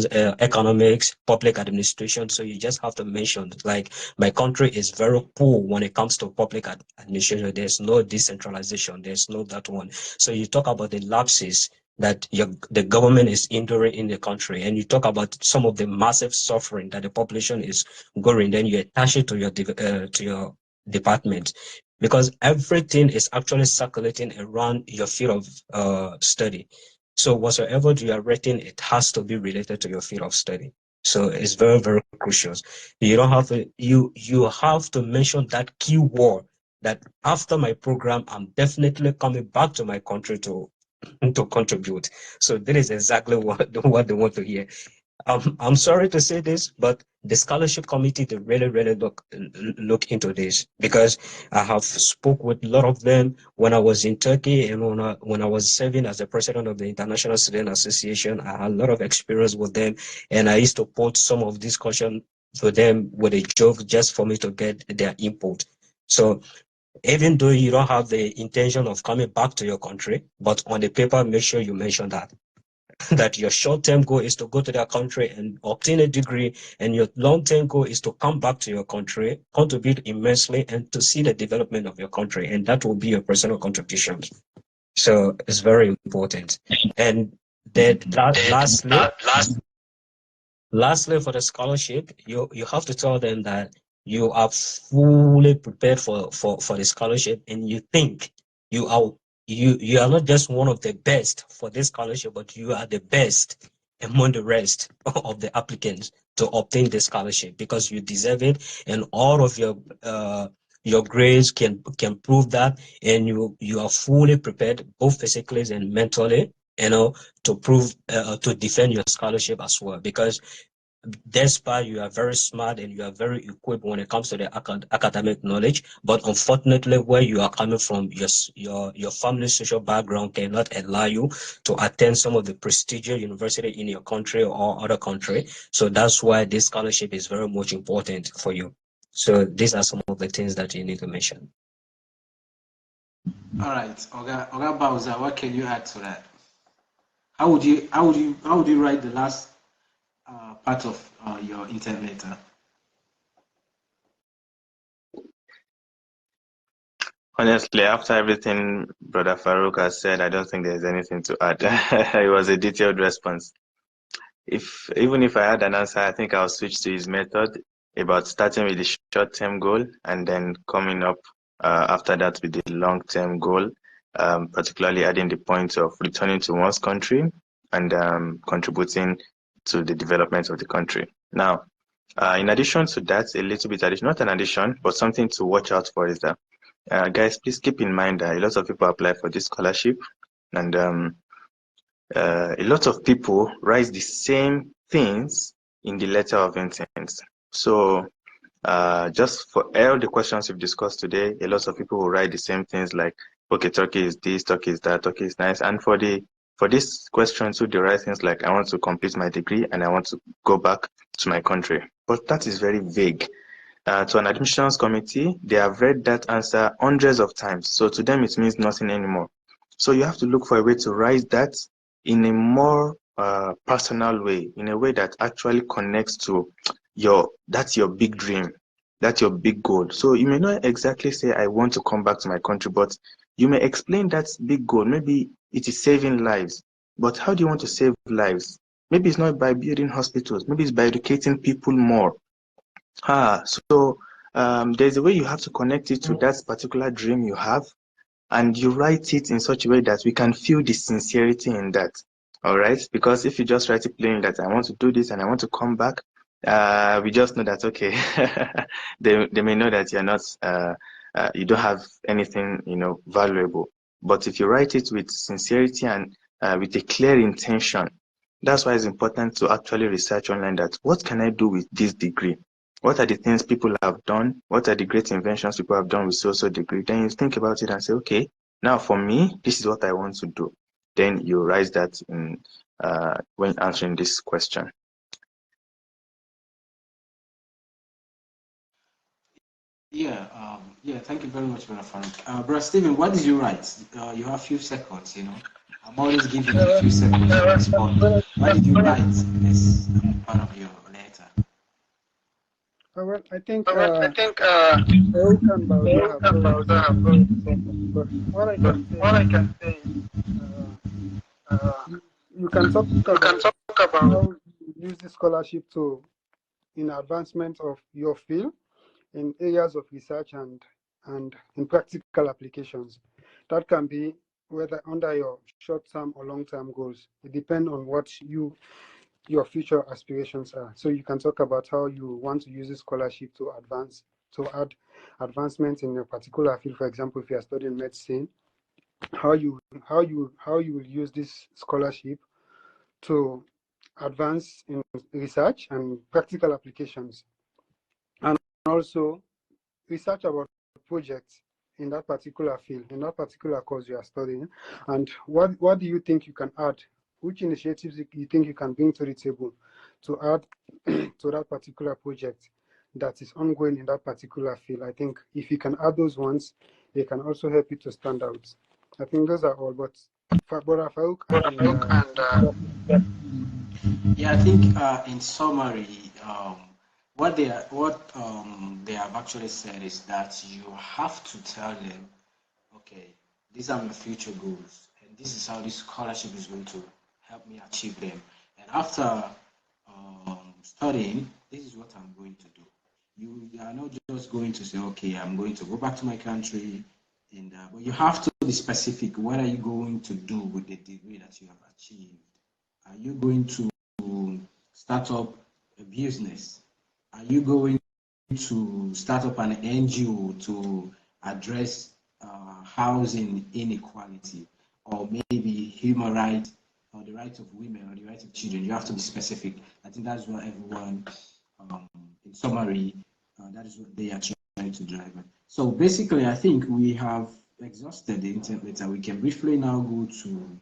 economics, public administration. So you just have to mention, like, my country is very poor when it comes to public administration. There's no decentralization. There's no that one. So you talk about the lapses that the government is enduring in the country, and you talk about some of the massive suffering that the population is going, then you attach it to your department, because everything is actually circulating around your field of study. So whatsoever you are writing, it has to be related to your field of study. So it's very, very crucial. You don't have to, you have to mention that key word that after my program, I'm definitely coming back to my country to contribute. So that is exactly what they want to hear. I'm sorry to say this, but the scholarship committee, they really look into this, because I have spoke with a lot of them when I was in Turkey, and when I was serving as the president of the International Student Association. I had a lot of experience with them, and I used to put some of this question to them with a joke just for me to get their input. So even though you don't have the intention of coming back to your country, but on the paper, make sure you mention that that your short-term goal is to go to that country and obtain a degree, and your long-term goal is to come back to your country, contribute immensely, and to see the development of your country, and that will be your personal contribution. So it's very important. And then lastly, for the scholarship, you have to tell them that you are fully prepared for the scholarship, and you think you are not just one of the best for this scholarship, but you are the best among the rest of the applicants to obtain the scholarship, because you deserve it, and all of your grades can prove that, and you are fully prepared, both physically and mentally, to prove to defend your scholarship as well. Because despite you are very smart and you are very equipped when it comes to the academic knowledge, but unfortunately, where you are coming from, your family social background cannot allow you to attend some of the prestigious university in your country or other country. So that's why this scholarship is very much important for you. So these are some of the things that you need to mention. All right, Oga Bowser, what can you add to that? How would you write the last part of your intern letter? Honestly, after everything Brother Farouk has said, I don't think there's anything to add. It was a detailed response. Even if I had an answer, I think I'll switch to his method about starting with the short-term goal and then coming up after that with the long-term goal, particularly adding the point of returning to one's country and contributing to the development of the country. Now, in addition to that, a little bit addition, not an addition, but something to watch out for is that, guys, please keep in mind that a lot of people apply for this scholarship, and a lot of people write the same things in the letter of intent. So just for all the questions we've discussed today, a lot of people will write the same things like, okay, Turkey is this, Turkey is that, Turkey is nice. And for this question too, they write things like, I want to complete my degree and I want to go back to my country. But that is very vague. To an admissions committee, they have read that answer hundreds of times. So to them, it means nothing anymore. So you have to look for a way to write that in a more personal way, in a way that actually connects to that's your big dream, that's your big goal. So you may not exactly say, I want to come back to my country, but you may explain that big goal. Maybe it is saving lives, but how do you want to save lives? Maybe it's not by building hospitals, maybe it's by educating people more. So there's a way you have to connect it to that particular dream you have, and you write it in such a way that we can feel the sincerity in that. All right, because if you just write it plain that I want to do this and I want to come back, we just know that okay, they may know that you're not you don't have anything valuable. But if you write it with sincerity and with a clear intention, that's why it's important to actually research online that what can I do with this degree? What are the things people have done? What are the great inventions people have done with so degree? Then you think about it and say, okay, now for me, this is what I want to do. Then you write that in when answering this question. Yeah, thank you very much, Brother Farouk. Brother Stephen, what did you write? You have a few seconds, I'm always giving you a few seconds to respond. What did you write as part of your letter? Well, I think Farouk and Bauza have already spoken, but what I can say you can talk about how you use the scholarship in advancement of your field in areas of research and in practical applications. That can be whether under your short-term or long-term goals. It depends on what your future aspirations are. So you can talk about how you want to use the scholarship to add advancement in a particular field. For example, if you are studying medicine, how you will use this scholarship to advance in research and practical applications, and also research about projects in that particular field, in that particular course you are studying, and what do you think you can add? Which initiatives you think you can bring to the table to add to that particular project that is ongoing in that particular field? I think if you can add those ones, they can also help you to stand out. I think those are all, but for Brother Farouk Yeah, I think in summary, what they have actually said is that you have to tell them, okay, these are my future goals, and this is how this scholarship is going to help me achieve them. And after studying, this is what I'm going to do. You are not just going to say, okay, I'm going to go back to my country, but you have to be specific. What are you going to do with the degree that you have achieved? Are you going to start up a business? Are you going to start up an NGO to address housing inequality, or maybe human rights, or the rights of women, or the rights of children? You have to be specific. I think that's what everyone, in summary, that is what they are trying to drive at. So basically, I think we have exhausted the intent letter. We can briefly now go to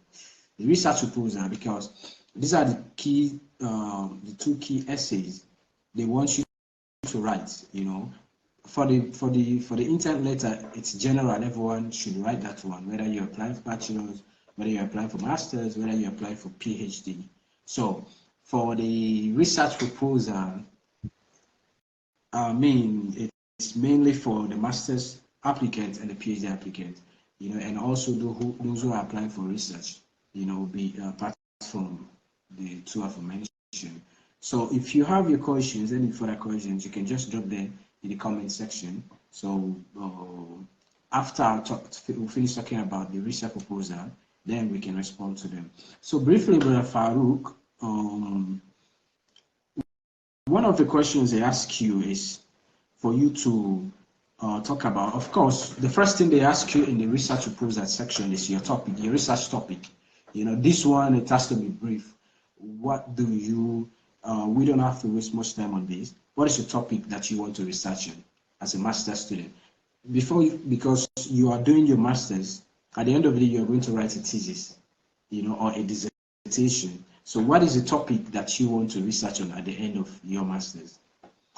the research proposal, because these are the key, the two key essays they want you to write. For the intent letter, it's general. Everyone should write that one, whether you're applying for bachelor's, whether you're applying for master's, whether you're applying for PhD. So for the research proposal, it's mainly for the master's applicant and the PhD applicant, and also those who are applying for research, be apart from the two aforementioned. So if you have your questions, any further questions, you can just drop them in the comment section. So after we finish talking about the research proposal, then we can respond to them. So briefly, Brother Farouk, one of the questions they ask you is for you to talk about. Of course, the first thing they ask you in the research proposal section is your topic, your research topic. This one, it has to be brief. What do you, we don't have to waste much time on this. What is your topic that you want to research on as a master's student? Because you are doing your master's, at the end of the day, you're going to write a thesis, or a dissertation. So what is the topic that you want to research on at the end of your master's?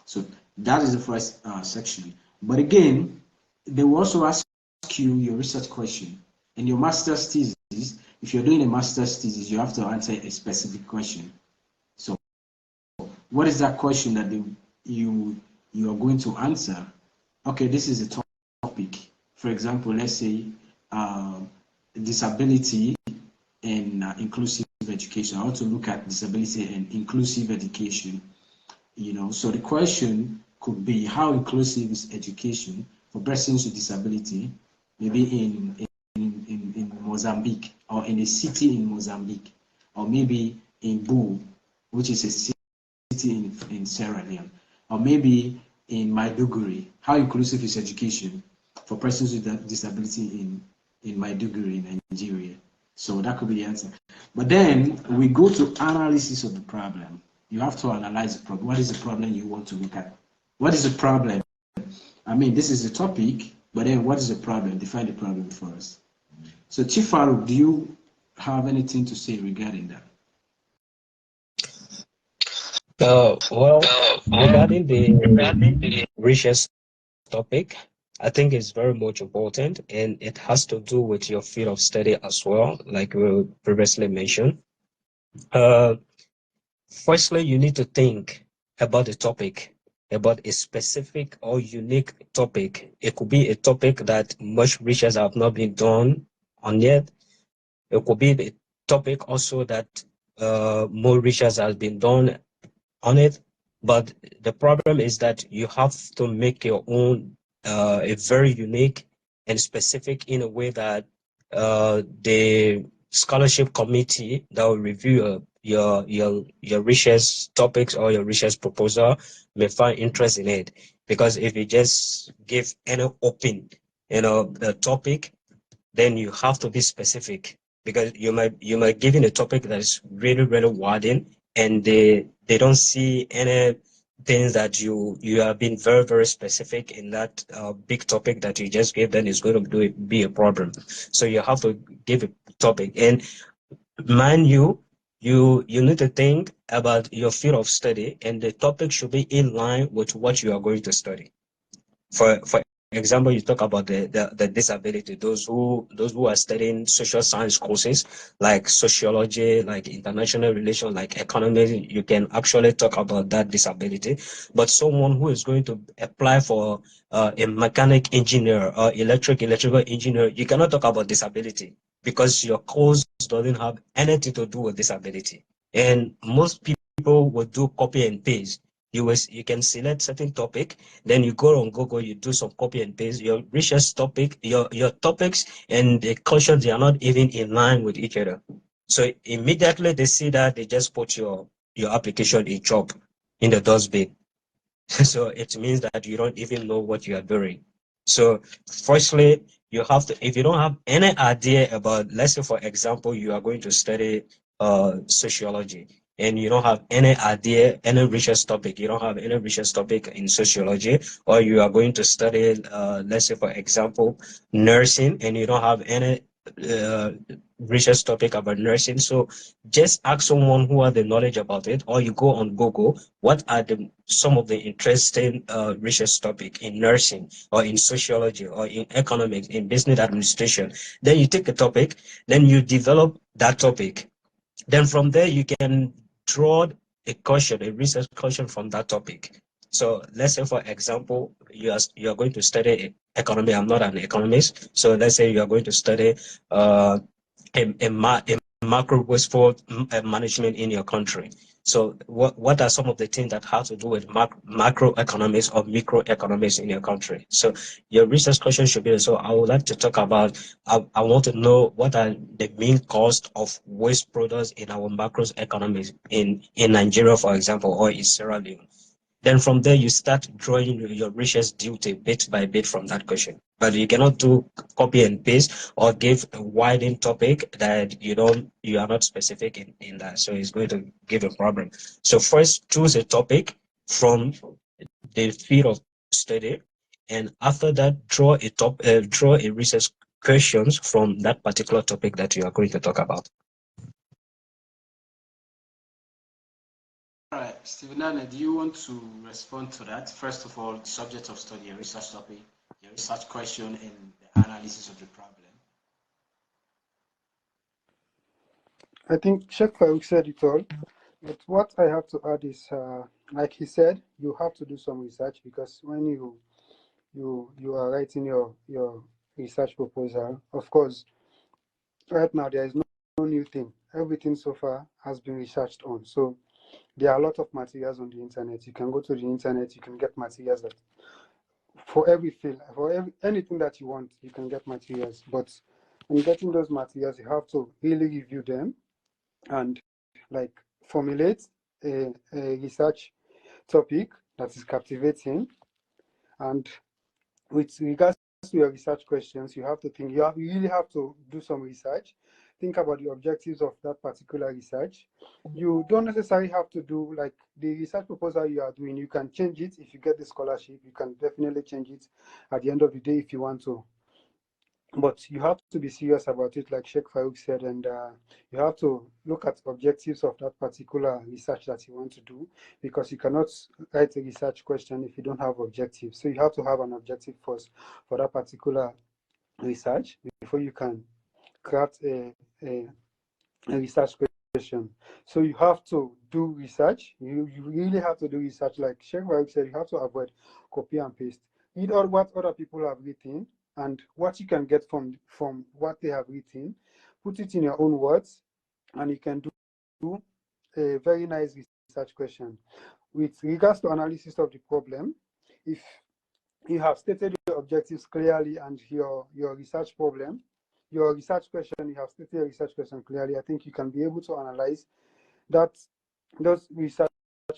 So that is the first section. But again, they will also ask you your research question. In your master's thesis, if you're doing a master's thesis, you have to answer a specific question. So what is that question that you are going to answer? Okay, this is a topic. For example, let's say disability and inclusive education. I want to look at disability and inclusive education. So the question could be, how inclusive is education for persons with disability, maybe in Mozambique, or in a city in Mozambique? or maybe in Boo, which is a city in Sierra Leone, or maybe in Maiduguri. How inclusive is education for persons with disability in Maiduguri, in Nigeria? So that could be the answer. But then we go to analysis of the problem. You have to analyze the problem. What is the problem you want to look at? What is the problem? I mean, this is the topic, but then what is the problem? Define the problem for us. So Chief Farouk, do you have anything to say regarding that? Well, regarding the richest topic, I think it's very much important, and it has to do with your field of study as well, like we previously mentioned. Firstly, you need to think about the topic, about a specific or unique topic. It could be a topic that much research have not been done on yet. It could be a topic also that more research has been done on it. But the problem is that you have to make your own a very unique and specific in a way that the scholarship committee that will review your research topics or your research proposal may find interest in it. Because if you just give any open, the topic, then you have to be specific, because you might give in a topic that is really, really widening, and they don't see any things that you have been very, very specific in that big topic that you just gave, then it's going to be a problem. So you have to give a topic, and mind you need to think about your field of study, and the topic should be in line with what you are going to study. For example, you talk about the disability, those who are studying social science courses like sociology, like international relations, like economy, you can actually talk about that disability. But someone who is going to apply for a mechanic engineer or electrical engineer, you cannot talk about disability, because your course doesn't have anything to do with disability. And most people will do copy and paste. You can select certain topic, then you go on Google, you do some copy and paste. Your research topic, your topics and the questions, they are not even in line with each other. So immediately they see that, they just put your application in job in the dustbin. So it means that you don't even know what you are doing. So firstly, you have to, if you don't have any idea about, let's say for example, you are going to study sociology, and you don't have any idea, any research topic, you don't have any research topic in sociology, or you are going to study, let's say for example, nursing, and you don't have any research topic about nursing. So just ask someone who has the knowledge about it, or you go on Google, what are some of the interesting research topic in nursing or in sociology or in economics, in business administration. Then you take a topic, then you develop that topic. Then from there, you can draw a research question from that topic. So let's say, for example, you are going to study economy. I'm not an economist. So let's say you are going to study a macro wasteful management in your country. So what are some of the things that have to do with macroeconomics or microeconomics in your country? So your research question should be, so I would like to talk about, I want to know what are the main cost of waste products in our macroeconomics in Nigeria, for example, or in Sierra Leone. Then from there, you start drawing your research duty bit by bit from that question. But you cannot do copy and paste or give a widened topic that you are not specific in that. So it's going to give a problem. So first, choose a topic from the field of study, and after that, draw a research questions from that particular topic that you are going to talk about. All right, Stephen Nana, do you want to respond to that? First of all, subject of study, your research topic, your research question, and the analysis of the problem. I think Sheikh Farouk said it all. But what I have to add is, like he said, you have to do some research, because when you are writing your research proposal, of course, right now there is no new thing. Everything so far has been researched on. So there are a lot of materials on the internet. You can go to the internet, you can get materials that for every field, for anything that you want, you can get materials. But in getting those materials, you have to really review them and like formulate a research topic that is captivating, and with regards to your research questions, you have to think, you really have to do some research, think about the objectives of that particular research. You don't necessarily have to do like the research proposal you are doing, you can change it if you get the scholarship, you can definitely change it at the end of the day if you want to. But you have to be serious about it, like Sheikh Farouk said, and you have to look at objectives of that particular research that you want to do, because you cannot write a research question if you don't have objectives. So you have to have an objective first for that particular research before you can craft a research question. So you have to do research. You really have to do research. Like Sheikh Farouk said, you have to avoid copy and paste. Read all what other people have written and what you can get from what they have written, put it in your own words, and you can do a very nice research question. With regards to analysis of the problem, if you have stated your objectives clearly and your research problem, your research question, you have stated your research question clearly, I think you can be able to analyze those research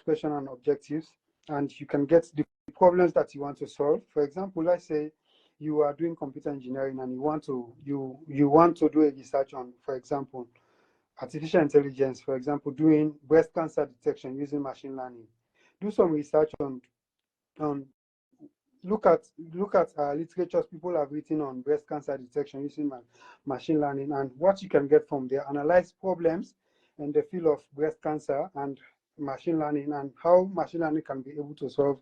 question and objectives, and you can get the problems that you want to solve. For example, let's say you are doing computer engineering and you want to do a research on, for example, artificial intelligence, for example, doing breast cancer detection using machine learning. Do some research on look at literatures people have written on breast cancer detection using machine learning, and what you can get from there. Analyze problems in the field of breast cancer and machine learning, and how machine learning can be able to solve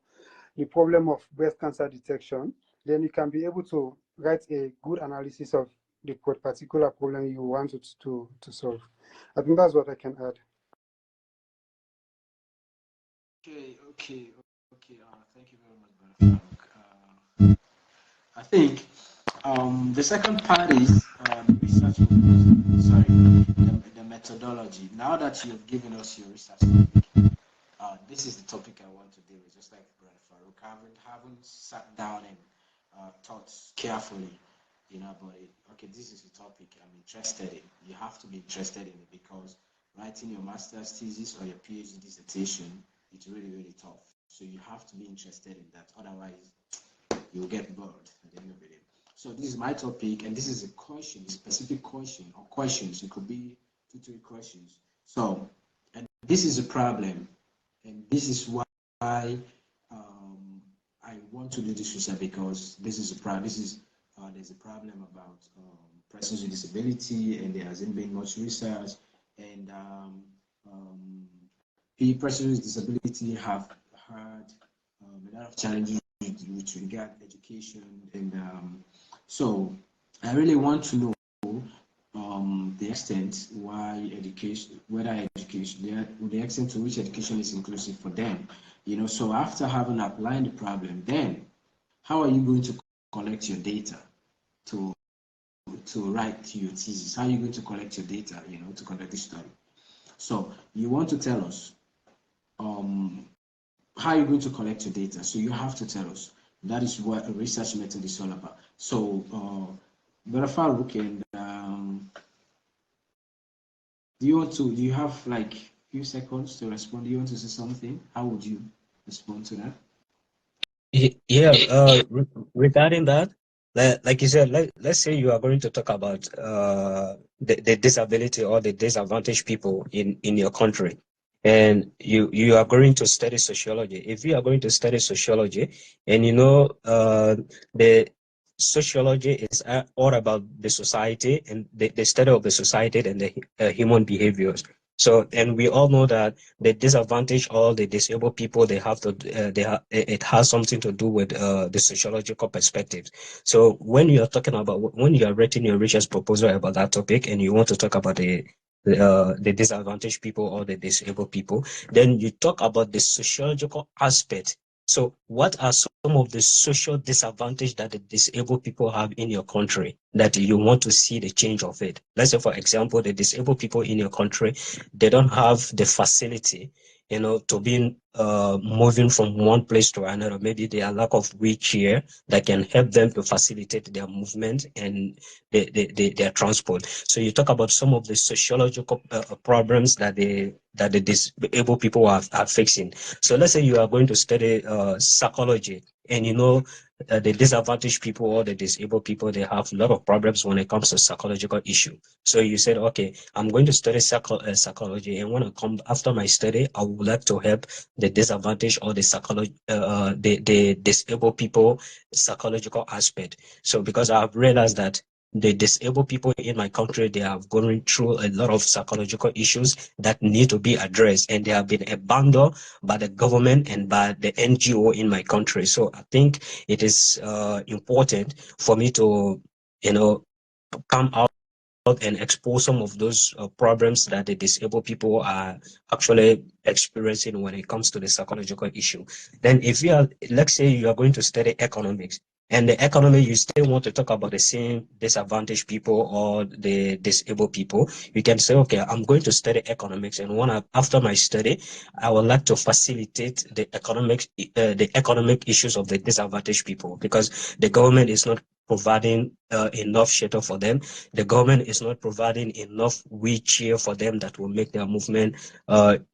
the problem of breast cancer detection. Then you can be able to write a good analysis of the particular problem you want to solve. I think that's what I can add. Okay. Thank you very much, Brother Farooq. I think the second part is research. Sorry, the methodology. Now that you have given us your research topic, this is the topic I want to deal with. Just like Brother Farooq, haven't sat down and thought carefully, about it. Okay, this is the topic I'm interested in. You have to be interested in it, because writing your master's thesis or your PhD dissertation, it's really, really tough. So you have to be interested in that. Otherwise, you'll get bored at the end of the day. So this is my topic, and this is a question, a specific question, or questions. It could be 2-3 questions. So, and this is a problem, and this is why I want to do this research, because this is a problem. There's a problem about persons with disability, and there hasn't been much research, and persons with disability have had a lot of challenges with regard education, and so I really want to know the extent why education, the extent to which education is inclusive for them. So after having applied the problem, then how are you going to collect your data to write your thesis? How are you going to collect your data, to conduct this study? So you want to tell us how are you going to collect your data? So you have to tell us. That is what a research method is all about. So, Brother Farooq, and do you have like a few seconds to respond? Do you want to say something? How would you respond to that? Yeah, regarding that, like you said, let's say you are going to talk about the disability or the disadvantaged people in your country, and you are going to study sociology. If you are going to study sociology, and the sociology is all about the society and the study of the society and the human behaviors. So, and we all know that the disadvantaged or the disabled people, it has something to do with the sociological perspectives. So when you are writing your research proposal about that topic, and you want to talk about the disadvantaged people or the disabled people, then you talk about the sociological aspect. So what are some of the social disadvantage that the disabled people have in your country that you want to see the change of it? Let's say, for example, the disabled people in your country, they don't have the facility, to being moving from one place to another. Maybe they are lack of wheelchair that can help them to facilitate their movement and their transport. So you talk about some of the sociological problems that the disabled people are facing. So let's say you are going to study psychology, and the disadvantaged people or the disabled people, they have a lot of problems when it comes to psychological issue. So you said, okay, I'm going to study psychology, and when I come after my study, I would like to help the disadvantaged or the disabled people psychological aspect. So because I've realized that the disabled people in my country, they are going through a lot of psychological issues that need to be addressed, and they have been abandoned by the government and by the NGO in my country. So I think it is important for me to, come out and expose some of those problems that the disabled people are actually experiencing when it comes to the psychological issue. Then if you are, let's say you are going to study economics, and the economy, you still want to talk about the same disadvantaged people or the disabled people, you can say, okay, I'm going to study economics, and after my study, I would like to facilitate the economic issues of the disadvantaged people, because the government is not providing enough shelter for them. The government is not providing enough wheelchair for them that will make their movement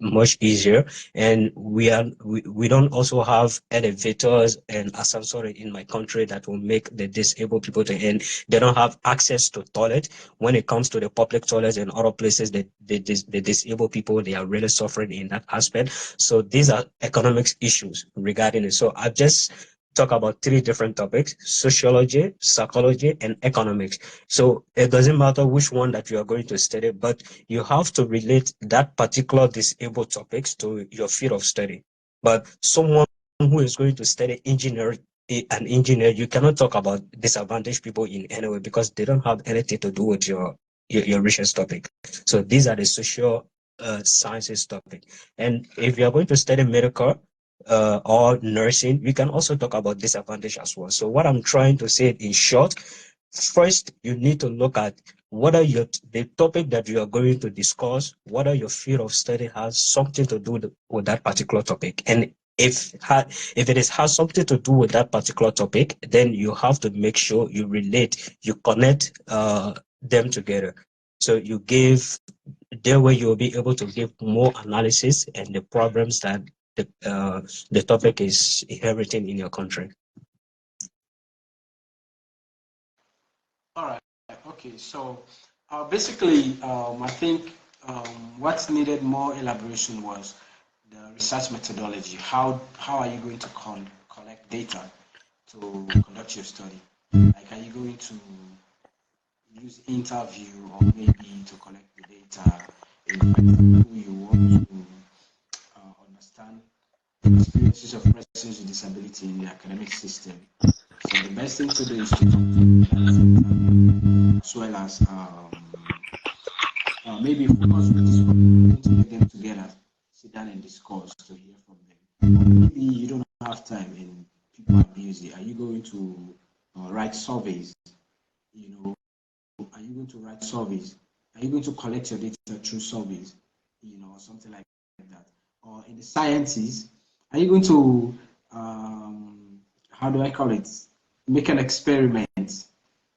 much easier. And we don't also have elevators and ascensors in my country that will make the disabled people to end. They don't have access to toilet. When it comes to the public toilets and other places, the disabled people, they are really suffering in that aspect. So these are economics issues regarding it. So I've just talk about three different topics: sociology, psychology, and economics. So it doesn't matter which one that you are going to study, but you have to relate that particular disabled topics to your field of study. But someone who is going to study an engineer, you cannot talk about disadvantaged people in any way, because they don't have anything to do with your research topic. So these are the social sciences topic. And if you are going to study medical or nursing, we can also talk about disadvantage as well. So what I'm trying to say in short, first you need to look at whether the topic that you are going to discuss, whether your field of study has something to do with that particular topic. And if it has something to do with that particular topic, then you have to make sure you connect them together. So you give, there way you'll be able to give more analysis and the problems that the topic is inheriting in your country. All right. Okay. So basically, I think what's needed more elaboration was the research methodology. How are you going to collect data to conduct your study? Like, are you going to use interview, or maybe to collect the data in who you want to understand the experiences of persons with disability in the academic system? So the best thing to do is to talk to them, as well as maybe focus on discuss, to get them together, sit down and discuss to hear from them. Maybe you don't have time and people are busy. Are you going to write surveys? Are you going to write surveys? Are you going to collect your data through surveys? Something like that. Or in the sciences, are you going to how do I call it? Make an experiment.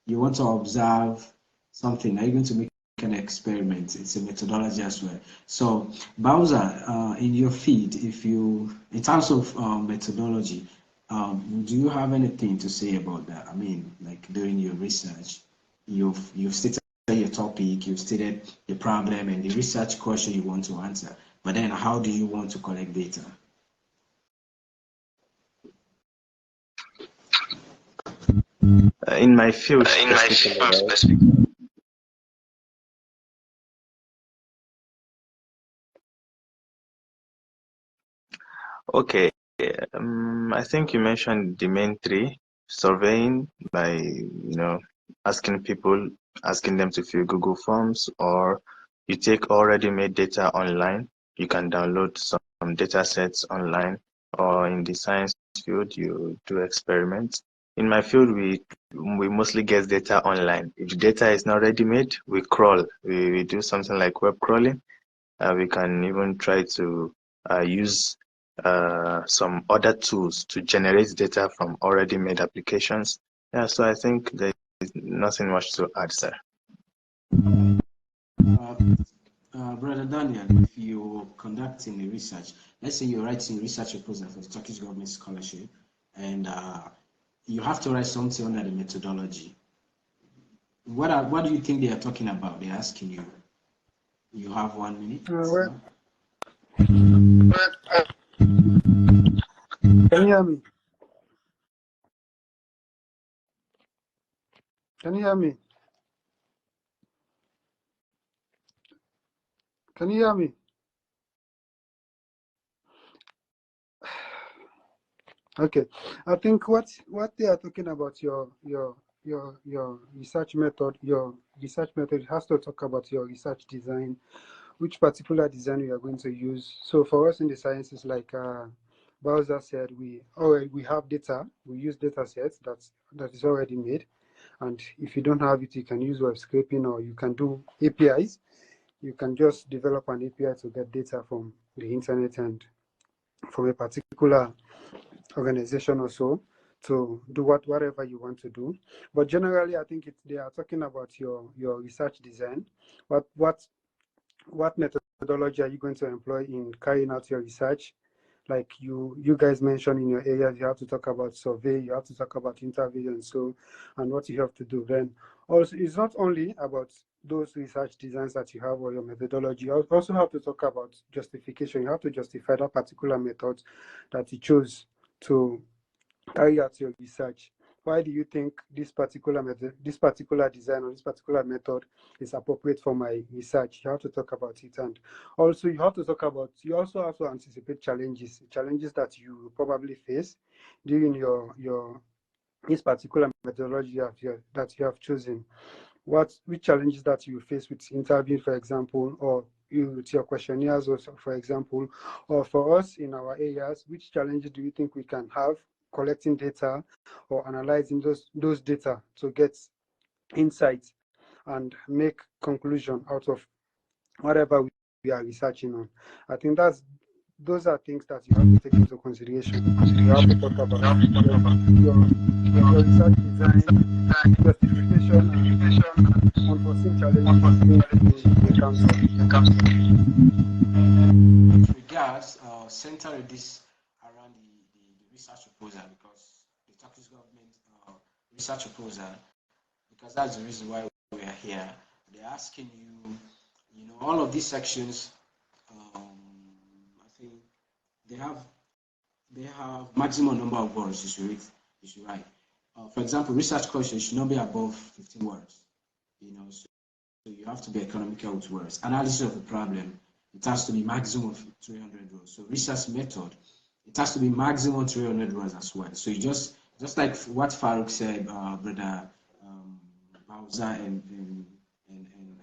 You want to observe something. Are you going to make an experiment? It's a methodology as well. So, Bowser, in your feed, in terms of methodology, do you have anything to say about that? I mean, like during your research, you've stated your topic, you've stated the problem and the research question you want to answer. But then, how do you want to collect data? In my field specifically, okay. I think you mentioned the main three: surveying by asking people, asking them to fill Google Forms, or you take already made data online. You can download some data sets online, or in the science field, you do experiments. In my field, we mostly get data online. If the data is not ready made, we crawl. We do something like web crawling. We can even try to use some other tools to generate data from already made applications. Yeah, so I think there is nothing much to add, sir. Brother Daniel, if you're conducting a research, let's say you're writing a research proposal for the Turkish government scholarship, and you have to write something under the methodology. What do you think they are talking about? They're asking you. You have 1 minute. Can you hear me? Can you hear me? Can you hear me? Okay, I think what they are talking about your research method. Your research method has to talk about your research design, which particular design we are going to use. So for us in the sciences, like Bowser said, we have data. We use data sets that is already made, and if you don't have it, you can use web scraping, or you can do APIs. You can just develop an API to get data from the internet and from a particular organization or so to do whatever you want to do. But generally, I think they are talking about your research design. What methodology are you going to employ in carrying out your research? Like you guys mentioned in your areas, you have to talk about survey, you have to talk about interview and what you have to do. Then also, it's not only about those research designs that you have or your methodology. You also have to talk about justification. You have to justify that particular method that you chose to carry out your research. Why do you think this particular method, this particular design, or this particular method is appropriate for my research? You have to talk about it, and also you also have to anticipate challenges that you probably face during your this particular methodology that you have chosen. Which challenges that you face with interviewing, for example, or with your questionnaires, also, for example, or for us in our areas, which challenges do you think we can have collecting data or analyzing those data to get insights and make conclusion out of whatever we are researching on? I think those are things that you have to take into consideration. You have to talk about your research design, justification, and unforeseen challenges you encounter. With regards, center this around the research proposal, because the Turkish government research proposal, because that's the reason why we are here. They're asking you know, all of these sections. I think they have maximum number of words you should write. For example, research questions should not be above 15 words. You know, so you have to be economical with words. Analysis of a problem, it has to be maximum of 300 words. So research method, it has to be maximum 300 words as well. So you just like what Farouk said, brother Bowser and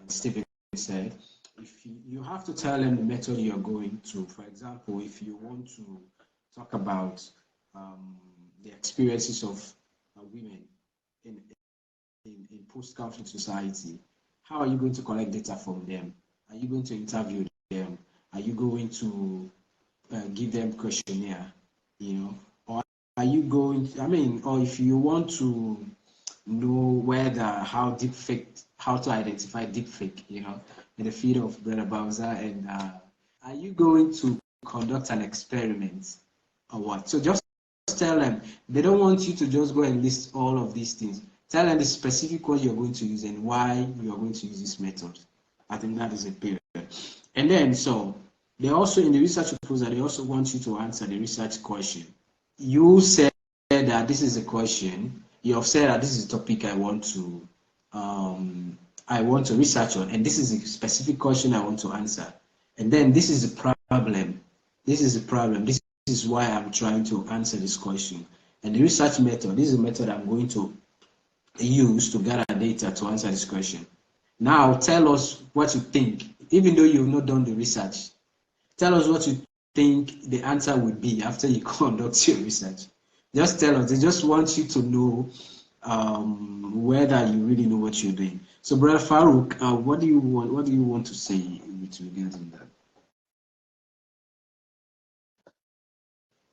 Stephen said, if you have to tell them the method you're going to. For example, if you want to talk about the experiences of women in post-conflict society, how are you going to collect data from them? Are you going to interview them? Are you going to give them questionnaire? You know, or are you going? Or if you want to know how to identify deepfake, you know, in the field of Brother Bowser, and are you going to conduct an experiment or what? So just tell them. They don't want you to just go and list all of these things. Tell them the specific one you're going to use and why you're going to use this method. I think that is a period. And then, so they also, in the research proposal, they also want you to answer the research question. You said that this is a question. You have said that this is a topic I want to research on, and this is a specific question I want to answer. And then this is the problem. This is the problem. This is why I'm trying to answer this question. And the research method, this is the method I'm going to use to gather data to answer this question. Now tell us what you think, even though you've not done the research. Tell us what you think the answer would be after you conduct your research. Just tell us. They just want you to know whether you really know what you're doing. So, Brother Farouk, what do you want to say with regards to that?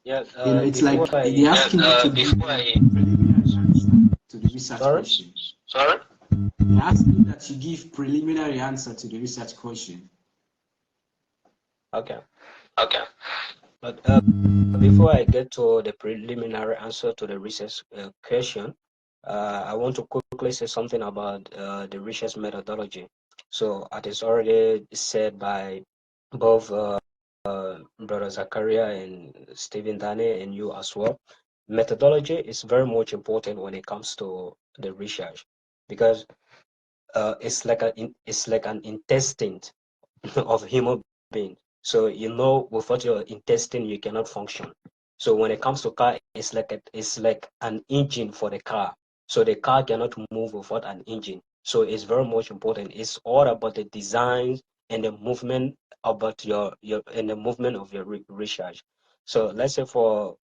Yeah, It's before like I, they're asking you to give before I, preliminary answer to the research sorry? question. sorry? They're asking that you give preliminary answer to the research question. Okay. Okay. But before I get to the preliminary answer to the research question, I want to quickly say something about the research methodology. So it is already said by both Brother Zakaria and Stephen Dane and you as well. Methodology is very much important when it comes to the research because it's like an intestine of human being. So you know, without your intestine, you cannot function. So when it comes to car, it's like an engine for the car. So the car cannot move without an engine. So it's very much important. It's all about the design and the movement about your and the movement of your research. So let's say for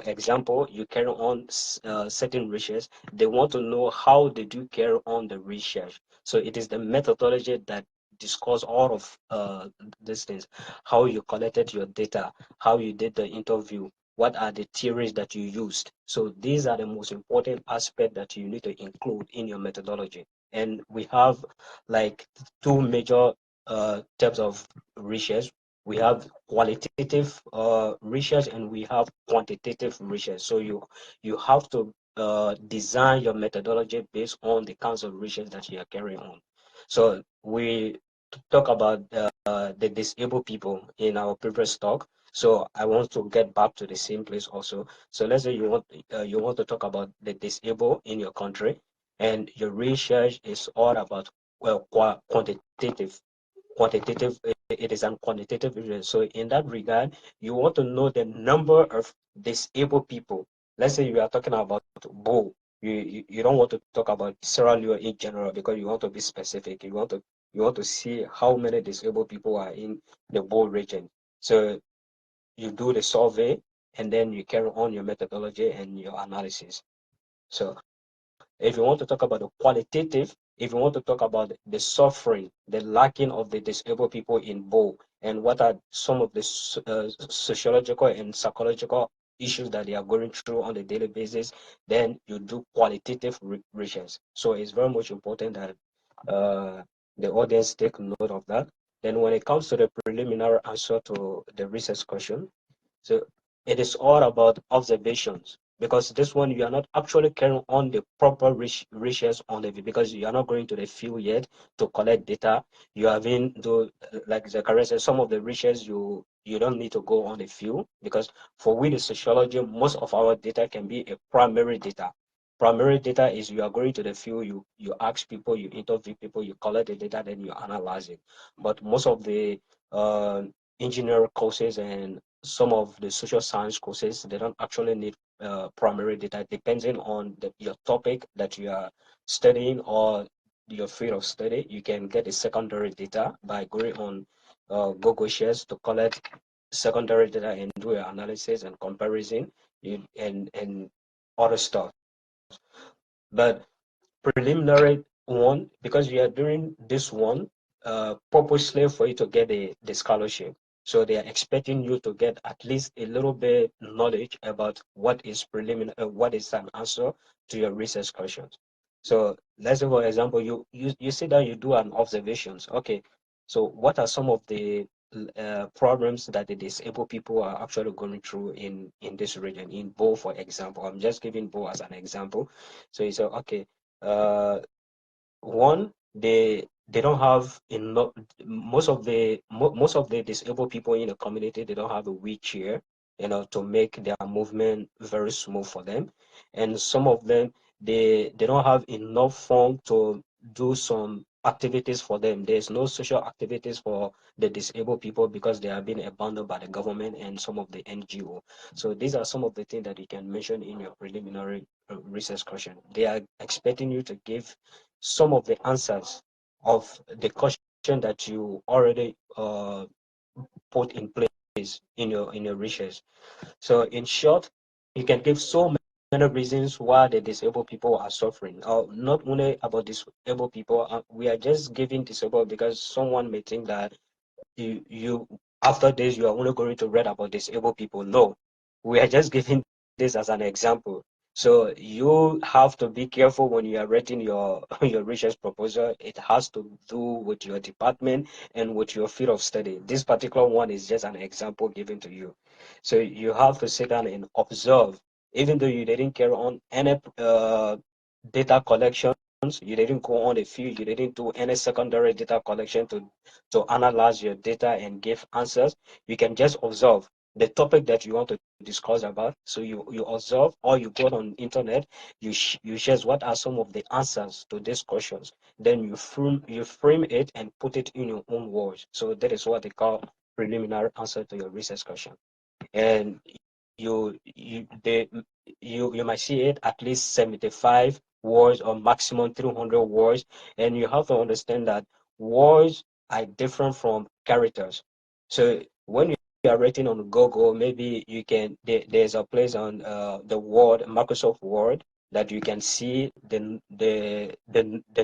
example, you carry on certain research. They want to know how did you carry on the research. So it is the methodology that discuss all of these things, how you collected your data, how you did the interview, what are the theories that you used. So these are the most important aspects that you need to include in your methodology. And we have like two major types of research. We have qualitative research and we have quantitative research. So you have to design your methodology based on the kinds of research that you are carrying on. So we talk about the disabled people in our previous talk. So I want to get back to the same place also. So let's say you want to talk about the disabled in your country, and your research is all about well quantitative. It is a quantitative research. So in that regard, you want to know the number of disabled people. Let's say you are talking about Bo. You don't want to talk about Sierra Leone in general because you want to be specific. You want to see how many disabled people are in the Bo region. So you do the survey and then you carry on your methodology and your analysis. So if you want to talk about the qualitative, if you want to talk about the suffering, the lacking of the disabled people in Bo, and what are some of the sociological and psychological issues that they are going through on a daily basis, then you do qualitative research. So it's very much important that the audience take note of that. Then when it comes to the preliminary answer to the research question, so it is all about observations because this one you are not actually carrying on the proper research on it because you are not going to the field yet to collect data. You have been do like Zachariah said, some of the research you don't need to go on the field because for we the sociology, most of our data can be a primary data. Primary data is you are going to the field, you ask people, you interview people, you collect the data, then you analyze it. But most of the engineering courses and some of the social science courses, they don't actually need primary data depending on your topic that you are studying or your field of study. You can get the secondary data by going on Google Shares to collect secondary data and do your analysis and comparison and other stuff. But preliminary one, because you are doing this one purposely for you to get the scholarship. So they are expecting you to get at least a little bit knowledge about what is preliminary, what is an answer to your research questions. So let's say, for example, you sit down, you do an observations. Okay, so what are some of the problems that the disabled people are actually going through in this region, in Bo, for example? I'm just giving Bo as an example. So you say, okay, uh, one, they don't have enough. Most of the disabled people in the community, they don't have a wheelchair, to make their movement very smooth for them, and some of them they don't have enough fund to do some activities for them. There's no social activities for the disabled people because they are being abandoned by the government and some of the NGO. So these are some of the things that you can mention in your preliminary research question. They are expecting you to give some of the answers of the question that you already put in place in your research. So in short, you can give so many reasons why the disabled people are suffering. Not only about disabled people, we are just giving disabled because someone may think that you after this you are only going to read about disabled people. No, We are just giving this as an example. So you have to be careful when you are writing your your research proposal. It has to do with your department and with your field of study. This particular one is just an example given to you. So you have to sit down and observe, even though you didn't carry on any data collection, you didn't go on the field, you didn't do any secondary data collection to analyze your data and give answers. You can just observe the topic that you want to discuss about. So you observe, or you go on internet, you share what are some of the answers to these questions. Then you frame it and put it in your own words. So that is what they call preliminary answer to your research question. And you might see it at least 75 words or maximum 300 words. And you have to understand that words are different from characters. So when you are writing on Google, maybe you can there's a place on the Word, Microsoft Word, that you can see the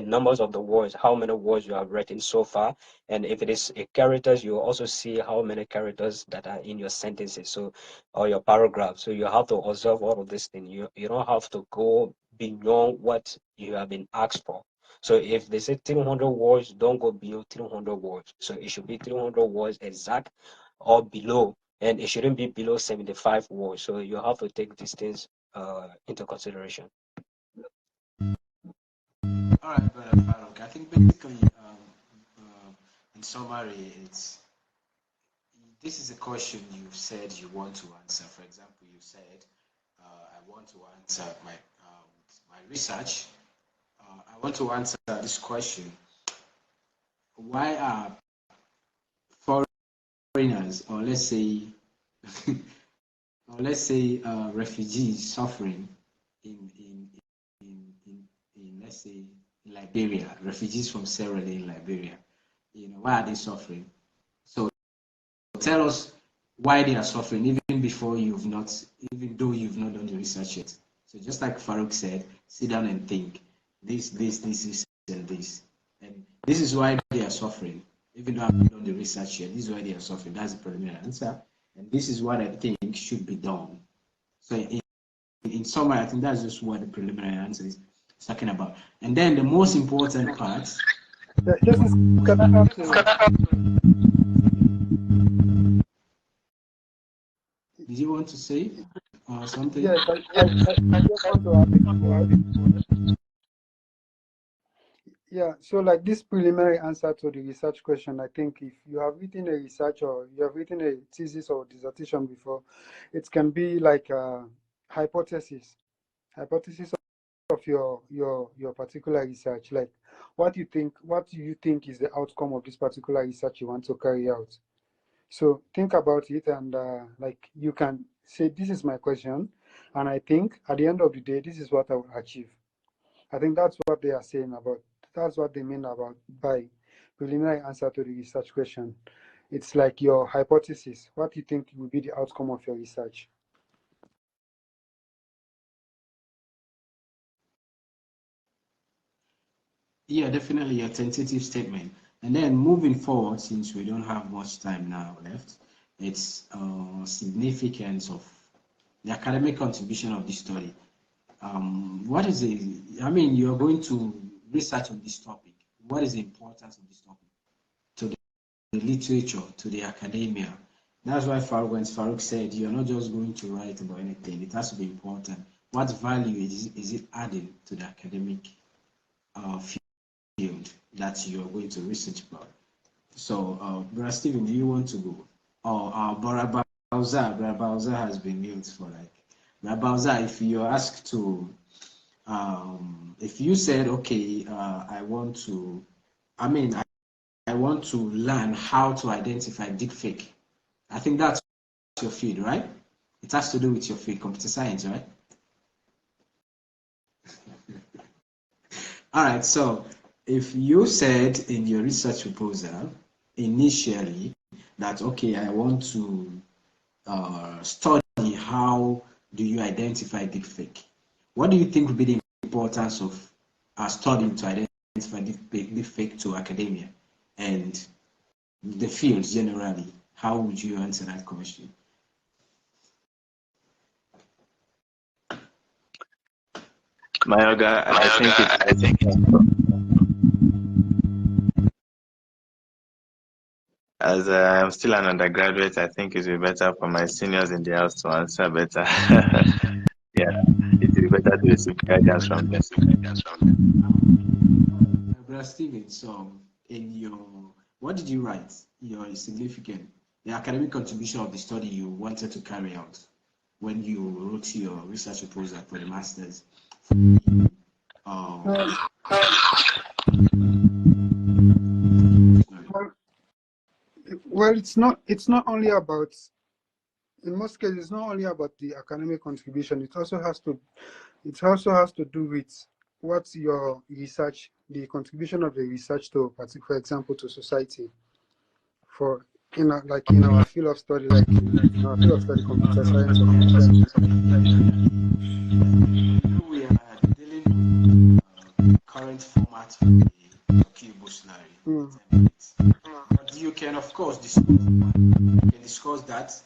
numbers of the words, how many words you have written so far. And if it is a characters, you also see how many characters that are in your sentences. So, or your paragraph. So you have to observe all of this thing. You don't have to go beyond what you have been asked for. So if they say 300 words, don't go beyond 300 words. So it should be 300 words exact or below, and it shouldn't be below 75 words. So you have to take these things into consideration. All right, Brother Farouk. I think basically, in summary, this is a question you said you want to answer. For example, you said, I want to answer my research. I want to answer this question: why are foreigners, or let's say, refugees suffering in let's say Liberia, refugees from Sierra Leone, Liberia? Why are they suffering? So tell us why they are suffering, even though you've not done the research yet. So just like Farouk said, sit down and think this, and this. And this is why they are suffering. Even though I've not done the research yet, this is why they are suffering. That's the preliminary answer. And this is what I think should be done. So in summary, I think that's just what the preliminary answer is talking about. And then the most important part. Justice, can I have to? Did you want to say something? Yes, I just want to add a word. Yeah, so like this preliminary answer to the research question, I think if you have written a research or you have written a thesis or dissertation before, it can be like a hypothesis of your particular research. Like what do you think is the outcome of this particular research you want to carry out? So think about it, and like you can say, this is my question, and I think at the end of the day, this is what I will achieve. I think that's what they are saying about. That's what they mean about by preliminary answer to the research question. It's like your hypothesis. What you think will be the outcome of your research. Yeah, definitely a tentative statement. And then moving forward, since we don't have much time now left, it's significance of the academic contribution of this study. What is it? I mean, you're going to research on this topic. What is the importance of this topic to the literature, to the academia? That's why Farouk said, you're not just going to write about anything. It has to be important. What value is it adding to the academic field that you are going to research about? So, Brother Stephen, do you want to go? Or Brother Bauza has been mute for like. Brother Bauza, if you're asked to, if you said, okay, I want to learn how to identify deepfake. I think that's your field, right? It has to do with your field, computer science, right? All right, so if you said in your research proposal initially that, okay, I want to study how do you identify deepfake, what do you think would be the importance of studying to identify deepfake to academia and the field generally? How would you answer that question? My Oga, I think as I'm still an undergraduate, I think it will be better for my seniors in the house to answer better. Yeah, it will be better to receive guidance from them. Brother Steven, so in your, what did you write? Your significant, the academic contribution of the study you wanted to carry out when you wrote your research proposal for the master's. Um, well, it's not only about, in most cases, it's not only about the academic contribution. It also has to do with what's your research, the contribution of the research to, for example, to society. For like in our field of study, like in our field of study, computer science or computer engineering. We are dealing with current format for the Burslari. But you can, of course, discuss that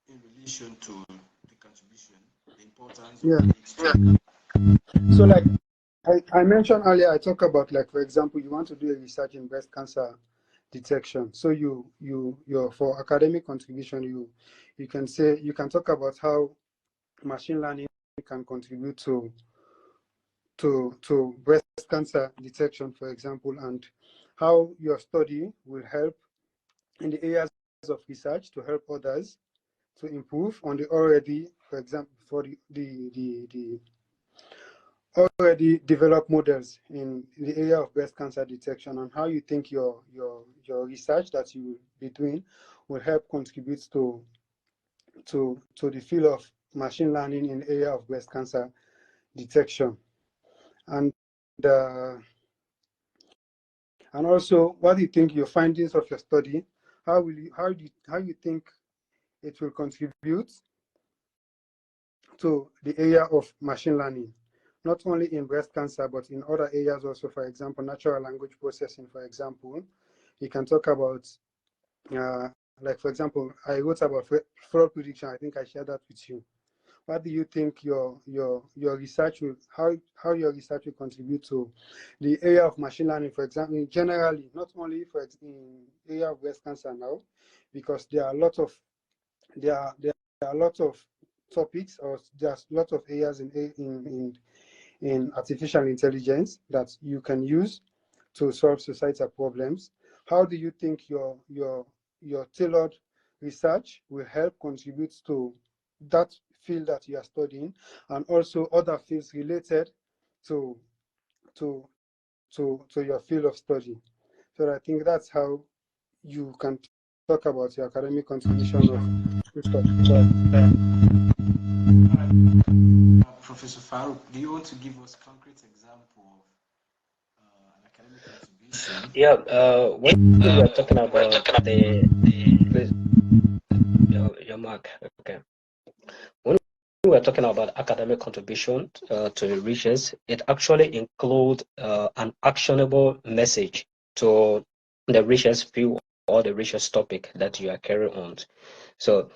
in relation to the contribution, the importance of So, like I mentioned earlier, I talk about, like, for example, you want to do a research in breast cancer detection. So you're for academic contribution, you can talk about how machine learning can contribute to breast cancer detection, for example, and how your study will help in the areas of research to help others to improve on the already, for example, for the already developed models in the area of breast cancer detection, and how you think your research that you will be doing will help contribute to the field of machine learning in the area of breast cancer detection. And and also, what do you think your findings of your study, how you think it will contribute to the area of machine learning, not only in breast cancer, but in other areas also. For example, natural language processing, for example. You can talk about, like, for example, I wrote about fraud prediction. I think I shared that with you. What do you think your research will, how your research will contribute to the area of machine learning, for example, generally, not only for in area of breast cancer now, because there are a lot of topics, or there's a lot of areas in artificial intelligence that you can use to solve societal problems. How do you think your tailored research will help contribute to that field that you are studying, and also other fields related to your field of study? So I think that's how you can talk about your academic contribution of research. Professor Farouk, do you want to give us concrete example of an academic contribution? Yeah, when we are talking about please, your mark, okay. When we are talking about academic contribution to the research, it actually includes an actionable message to the research field or the research topic that you are carrying on. So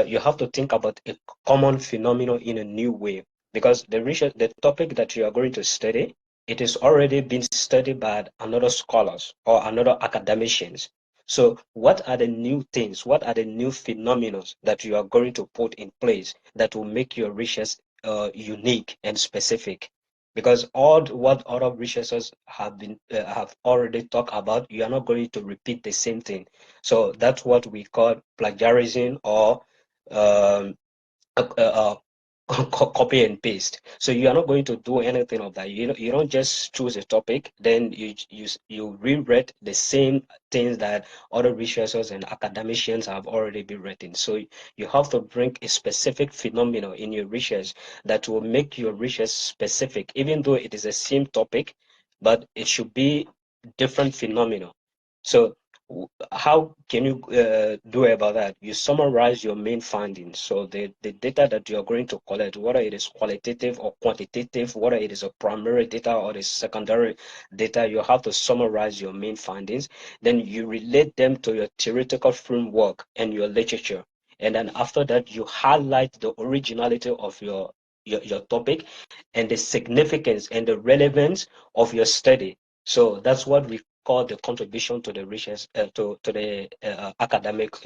you have to think about a common phenomenon in a new way, because the topic that you are going to study, it is already been studied by another scholars or another academicians. So what are the new things? What are the new phenomena that you are going to put in place that will make your research unique and specific? Because all what other researchers have already talked about, you are not going to repeat the same thing. So that's what we call plagiarism, or um, copy and paste. So you are not going to do anything of that. You don't just choose a topic, then you reread the same things that other researchers and academicians have already been written. So you have to bring a specific phenomenon in your research that will make your research specific, even though it is the same topic, but it should be different phenomena. So how can you do about that? You summarize your main findings. So the data that you're going to collect, whether it is qualitative or quantitative, whether it is a primary data or the secondary data, you have to summarize your main findings. Then you relate them to your theoretical framework and your literature. And then after that, you highlight the originality of your your topic and the significance and the relevance of your study. So that's what we call the contribution to the research, to the academic.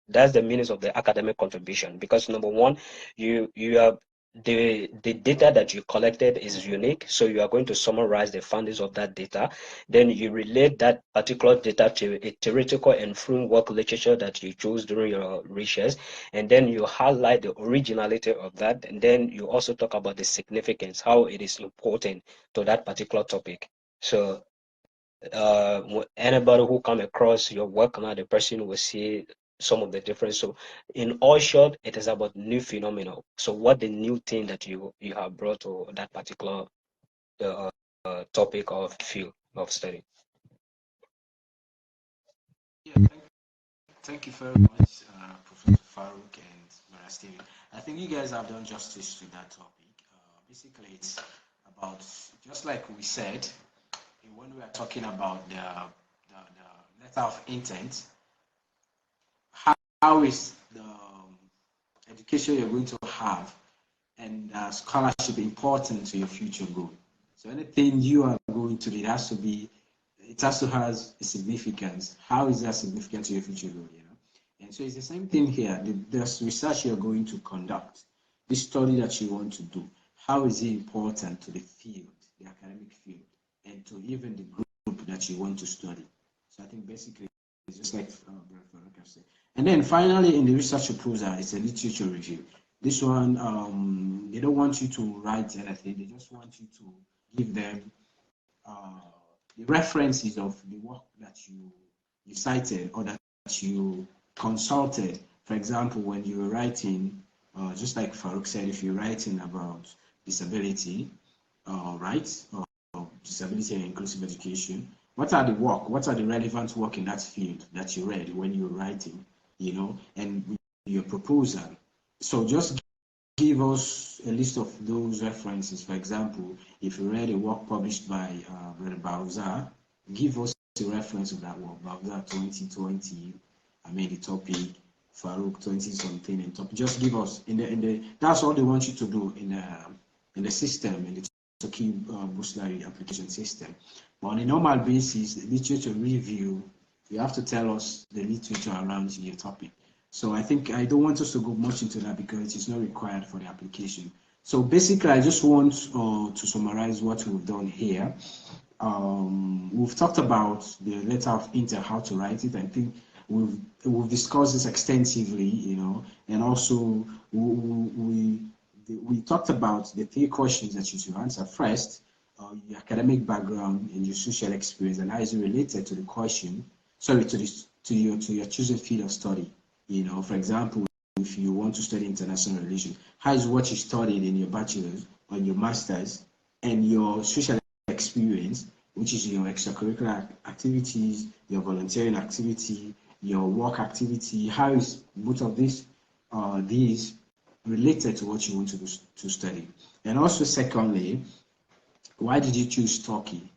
That's the meaning of the academic contribution, because number one, you have the data that you collected is unique, so you are going to summarize the findings of that data. Then you relate that particular data to a theoretical and framework literature that you chose during your research, and then you highlight the originality of that, and then you also talk about the significance, how it is important to that particular topic. So anybody who come across your work now, the person will see some of the difference. So in all short, it is about new phenomena. So what the new thing that you have brought to that particular topic of field of study. Yeah, thank you very much, Professor Farouk and Mara Steven. I think you guys have done justice to that topic. Basically, it's about, just like we said, when we are talking about the letter of intent, how is the education you're going to have and scholarship important to your future goal? So anything you are going to do, it has to have a significance. How is that significant to your future goal? And so it's the same thing here. There's research you're going to conduct, this study that you want to do. How is it important to the field, the academic field, and to even the group that you want to study? So I think basically it's just like Farooq said. And then finally, in the research proposal, it's a literature review. This one, they don't want you to write anything. They just want you to give them the references of the work that you cited or that you consulted. For example, when you were writing, just like Farooq said, if you're writing about disability, rights, or disability and inclusive education, what are the relevant work in that field that you read when you were writing, and your proposal? So just give us a list of those references. For example, if you read a work published by Bauza, give us a reference of that work. Bauza 2020, the topic, Farouk 20 something, and top. Just give us in the that's all they want you to do in the system, in the Turkey Burslari application system. But on a normal basis, the literature review, you have to tell us the literature around your topic. So I think I don't want us to go much into that because it's not required for the application. So basically, I just want to summarize what we've done here. We've talked about the letter of intent, how to write it. I think we've discussed this extensively, and also we talked about the 3 questions that you should answer. First, your academic background and your social experience, and how is it related to the question, to your chosen field of study. For example, if you want to study international relations, how is what you studied in your bachelor's or your master's and your social experience, which is your extracurricular activities, your volunteering activity, your work activity, how is both of these related to what you want to study? And also, secondly, why did you choose Turkey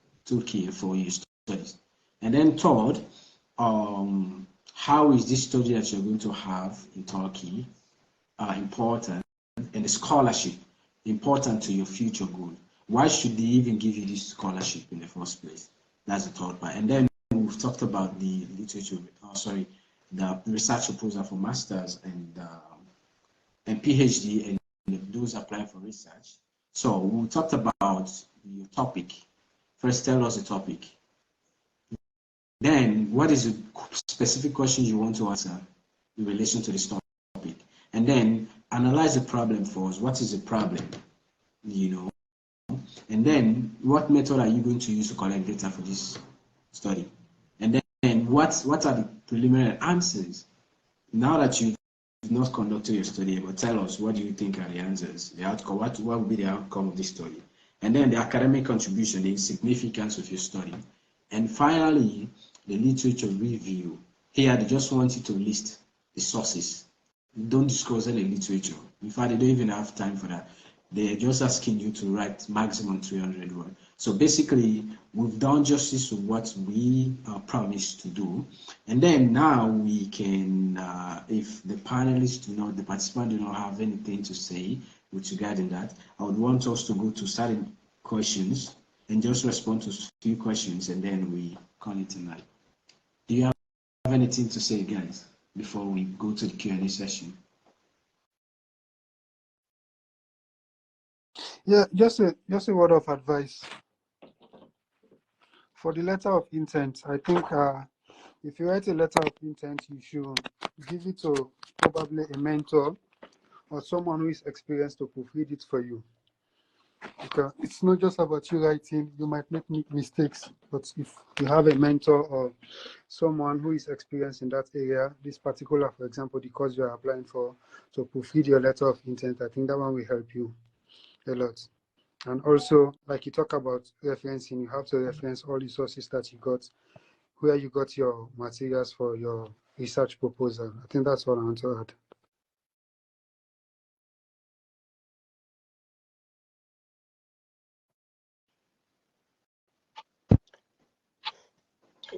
for your studies? And then third, how is this study that you're going to have in Turkey important, and the scholarship important to your future goal? Why should they even give you this scholarship in the first place? That's the third part. And then we've talked about the literature, the research proposal for masters and PhD and those applying for research. So we talked about your topic. First, tell us the topic. Then, what is the specific question you want to answer in relation to this topic? And then, analyze the problem for us. What is the problem? And then, what method are you going to use to collect data for this study? And then, what are the preliminary answers? Now that you've not conducted your study, but tell us, what do you think are the answers? The outcome, what will be the outcome of this study? And then the academic contribution, the significance of your study. And finally, the literature review. Here, they just want you to list the sources. Don't discuss any literature. In fact, they don't even have time for that. They're just asking you to write maximum 300 words. So basically, we've done justice to what we promised to do. And then now we can, if the panelists the participants do not have anything to say, with regarding that. I would want us to go to certain questions and just respond to a few questions, and then we call it a night. Do you have anything to say, guys, before we go to the Q&A session? Yeah, just a word of advice. For the letter of intent, I think if you write a letter of intent, you should give it to probably a mentor or someone who is experienced to proofread it for you. Because it's not just about you writing, you might make mistakes, but if you have a mentor or someone who is experienced in that area, this particular, for example, the course you are applying for, to proofread your letter of intent, I think that one will help you a lot. And also, like you talk about referencing, you have to reference all the sources that you got, where you got your materials for your research proposal. I think that's what I want to add.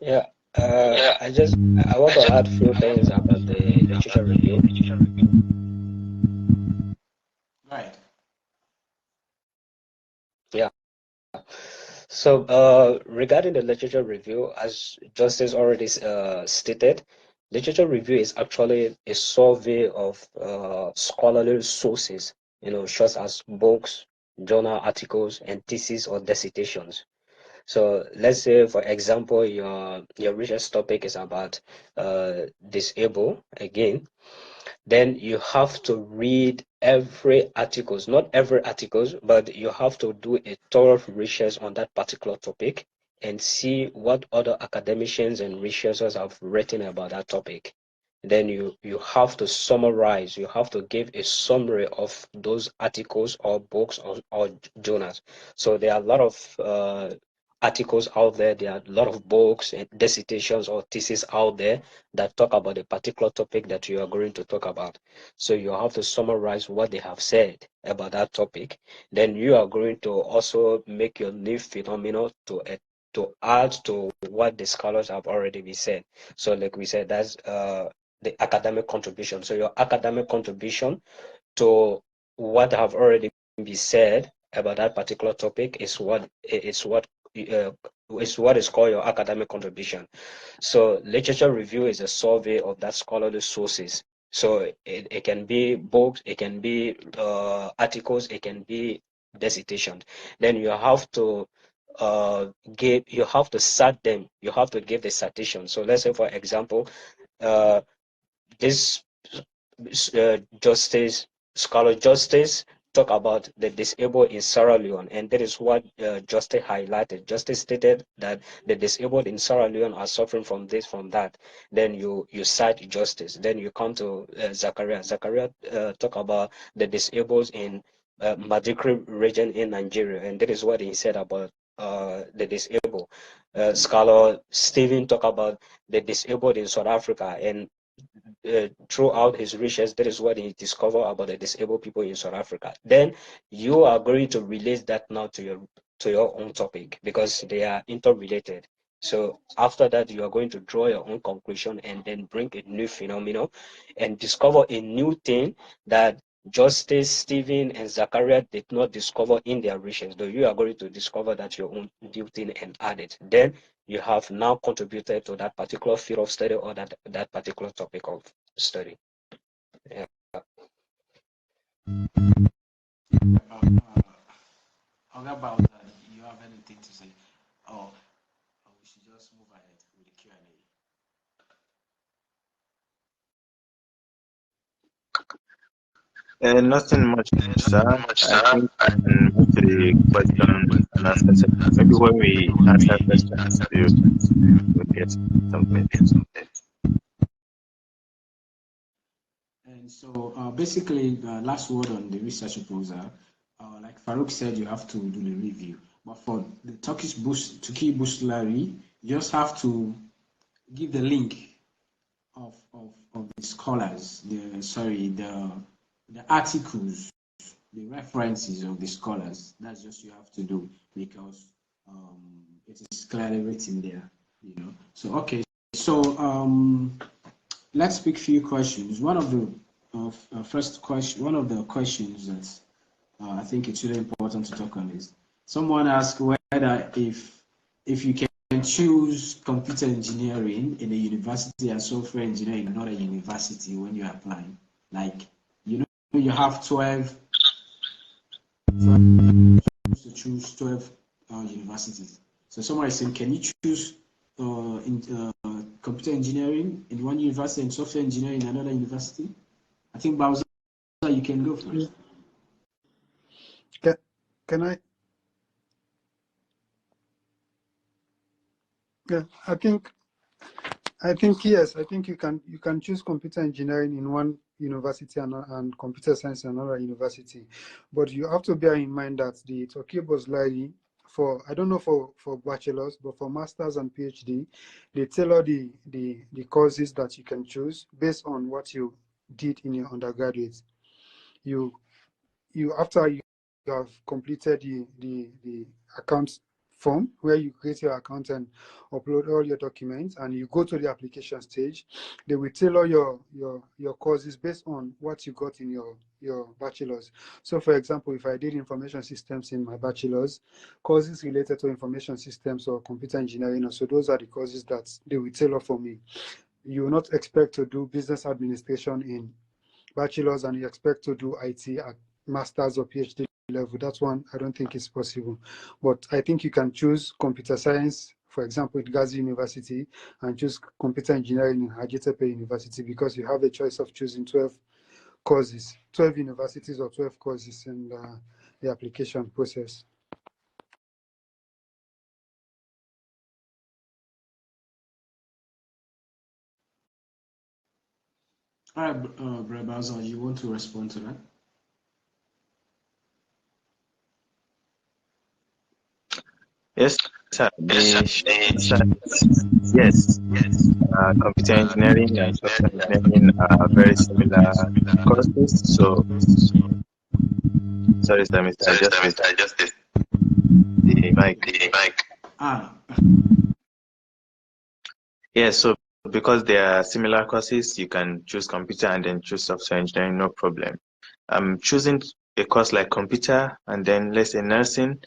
Yeah. I want to add a few things about the literature review. Right. Yeah. So, regarding the literature review, as Justice already stated, literature review is actually a survey of scholarly sources, such as books, journal articles, and theses or dissertations. So let's say, for example, your research topic is about disabled again. Then you have to read every articles, not every articles, but you have to do a thorough research on that particular topic and see what other academicians and researchers have written about that topic. Then you have to summarize, you have to give a summary of those articles or books or journals. So there are a lot of articles out there, there are a lot of books and dissertations or theses out there that talk about a particular topic that you are going to talk about. So you have to summarize what they have said about that topic. Then you are going to also make your new phenomenon to add to what the scholars have already been said. So like we said, that's the academic contribution. So your academic contribution to what have already been said about that particular topic is what is called your academic contribution. So literature review is a survey of that scholarly sources. So it can be books, it can be articles, it can be dissertations. Then you have to cite them. You have to give the citation. So let's say, for example, this scholar Justice talk about the disabled in Sierra Leone, and that is what Justice highlighted. Justice stated that the disabled in Sierra Leone are suffering from this, from that. Then you cite Justice. Then you come to Zachariah. Zachariah talk about the disabled in Madikri region in Nigeria, and that is what he said about the disabled. Scholar Stephen talk about the disabled in South Africa, and throughout his research, that is what he discovered about the disabled people in South Africa. Then you are going to relate that now to your own topic because they are interrelated. So after that, you are going to draw your own conclusion and then bring a new phenomenon and discover a new thing that Justice, Stephen, and Zachariah did not discover in their research. Though you are going to discover that your own new thing and add it. Then you have now contributed to that particular field of study or that particular topic of study. Yeah. How about that? You have anything to say? Or we should just move ahead with the Q&A. Nothing much, sir. I think we can move to the question and answer section. Maybe when we answer questions, we'll get something. And so basically, the last word on the research proposal, like Farouk said, you have to do the review. But for the Turkey Burslari, you just have to give the link of the scholars, the articles, the references of the scholars. That's just you have to do because it is clearly written there, So okay, so let's pick a few questions. One of the questions that I think it's really important to talk on this. Someone asked whether if you can choose computer engineering in a university and software engineering in another university when you're applying. Like, you have 12 to choose 12 universities. So someone is saying, can you choose computer engineering in one university and software engineering in another university? I think Bowser, you can go first. Can I? Yeah, I think yes. I think you can choose computer engineering in one university and computer science in another university, but you have to bear in mind that the Turkey Burslari for, I don't know for bachelors, but for masters and PhD, they tailor the courses that you can choose based on what you did in your undergraduate. You after you have completed the account form where you create your account and upload all your documents, and you go to the application stage, they will tailor your courses based on what you got in your bachelor's. So for example, if I did information systems in my bachelor's, courses related to information systems or computer engineering, so those are the courses that they will tailor for me. You will not expect to do business administration in bachelor's and you expect to do IT at master's or PhD level. That one I don't think is possible. But I think you can choose computer science, for example, at Gazi University, and choose computer engineering in Hajitepe University, because you have a choice of choosing 12 courses, 12 universities or 12 courses in the application process. All right, Brother Bowser, you want to respond to that? Yes, sir. Yes. Computer engineering and software engineering are very similar courses. So, sorry, sir, Mr. I just the mic. Yes, so because they are similar courses, you can choose computer and then choose software engineering, no problem. Choosing a course like computer and then let's say nursing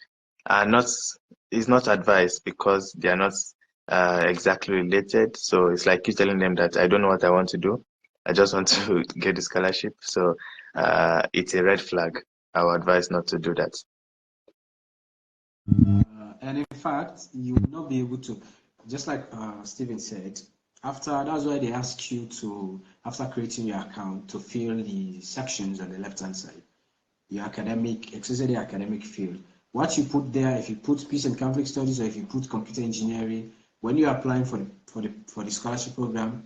is not advised because they are not exactly related. So it's like you telling them that I don't know what I want to do. I just want to get the scholarship. So it's a red flag. I would advise not to do that. And in fact, you will not be able to, just like Stephen said, that's why they ask you to, after creating your account, to fill the sections on the left-hand side, your academic, especially the academic field. What you put there, if you put peace and conflict studies or if you put computer engineering, when you're applying for the scholarship program,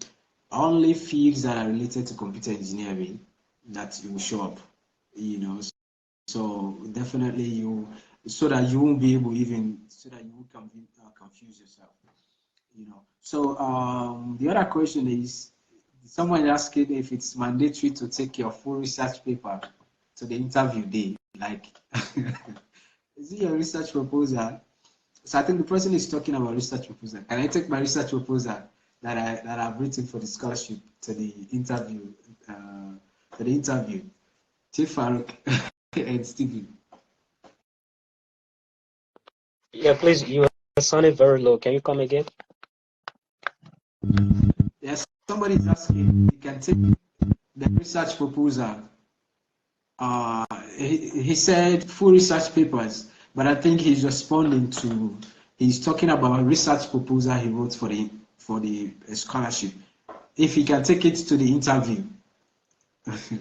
only fields that are related to computer engineering that will show up, So definitely so that you won't be able so that you won't confuse yourself, So the other question is, someone asking if it's mandatory to take your full research paper to the interview day. Like, is it your research proposal? So I think the person is talking about research proposal. Can I take my research proposal that I've written for the scholarship to the interview? Chief Farouk and Stephen. Yeah, please, you are sounding very low. Can you come again? Yes, somebody is asking, you can take the research proposal. He said full research papers, but I think he's talking about a research proposal he wrote for the scholarship. If he can take it to the interview,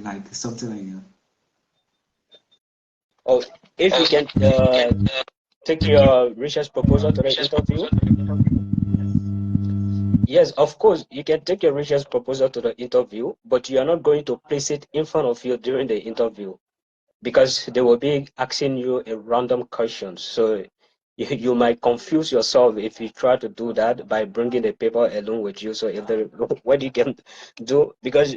like something like that. Oh, if you can take your research proposal to the interview. Yes, of course, you can take your research proposal to the interview, but you are not going to place it in front of you during the interview because they will be asking you a random question. So you might confuse yourself if you try to do that by bringing the paper along with you. So if what you can do, because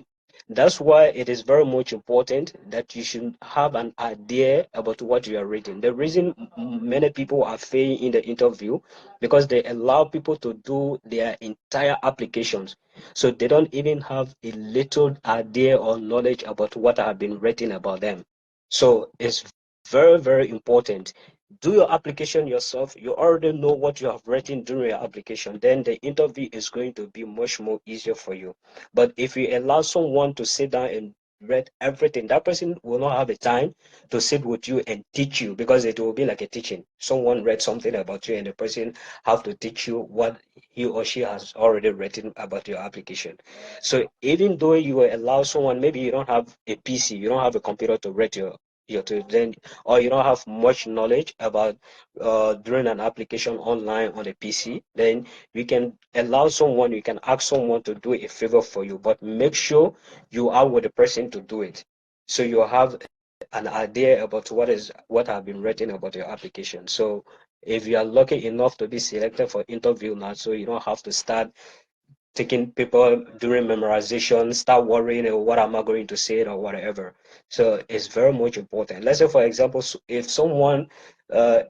that's why it is very much important that you should have an idea about what you are reading. The reason many people are failing in the interview because they allow people to do their entire applications. So they don't even have a little idea or knowledge about what have been written about them. So it's very, very important. Do your application yourself. You already know what you have written during your application. Then the interview is going to be much more easier for you. But if you allow someone to sit down and read everything, that person will not have the time to sit with you and teach you, because it will be like a teaching. Someone read something about you and the person have to teach you what he or she has already written about your application. So even though you will allow someone, maybe you don't have a PC, you don't have a computer to read your then, or you don't have much knowledge about doing an application online on a PC, then you can allow someone, you can ask someone to do a favor for you, but make sure you are with the person to do it, so you have an idea about what have been written about your application. So if you are lucky enough to be selected for interview now, so you don't have to start taking people during memorization, start worrying, what am I going to say or whatever. So it's very much important. Let's say, for example, if someone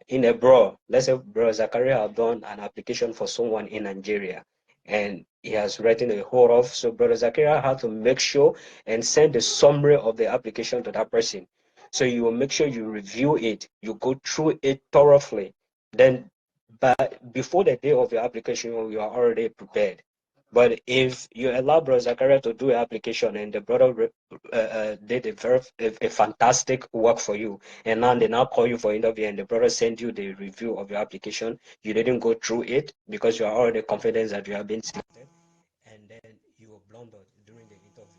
in abroad, let's say Bro Zakaria have done an application for someone in Nigeria and he has written a whole of, so Brother Zakaria had to make sure and send a summary of the application to that person. So you will make sure you review it, you go through it thoroughly. Then before the day of your application, you are already prepared. But if you allow Brother Zakaria to do an application and the brother did a fantastic work for you, and now they now call you for interview and the brother send you the review of your application, you didn't go through it because you are already confident that you have been selected, and then you were blundered during the interview.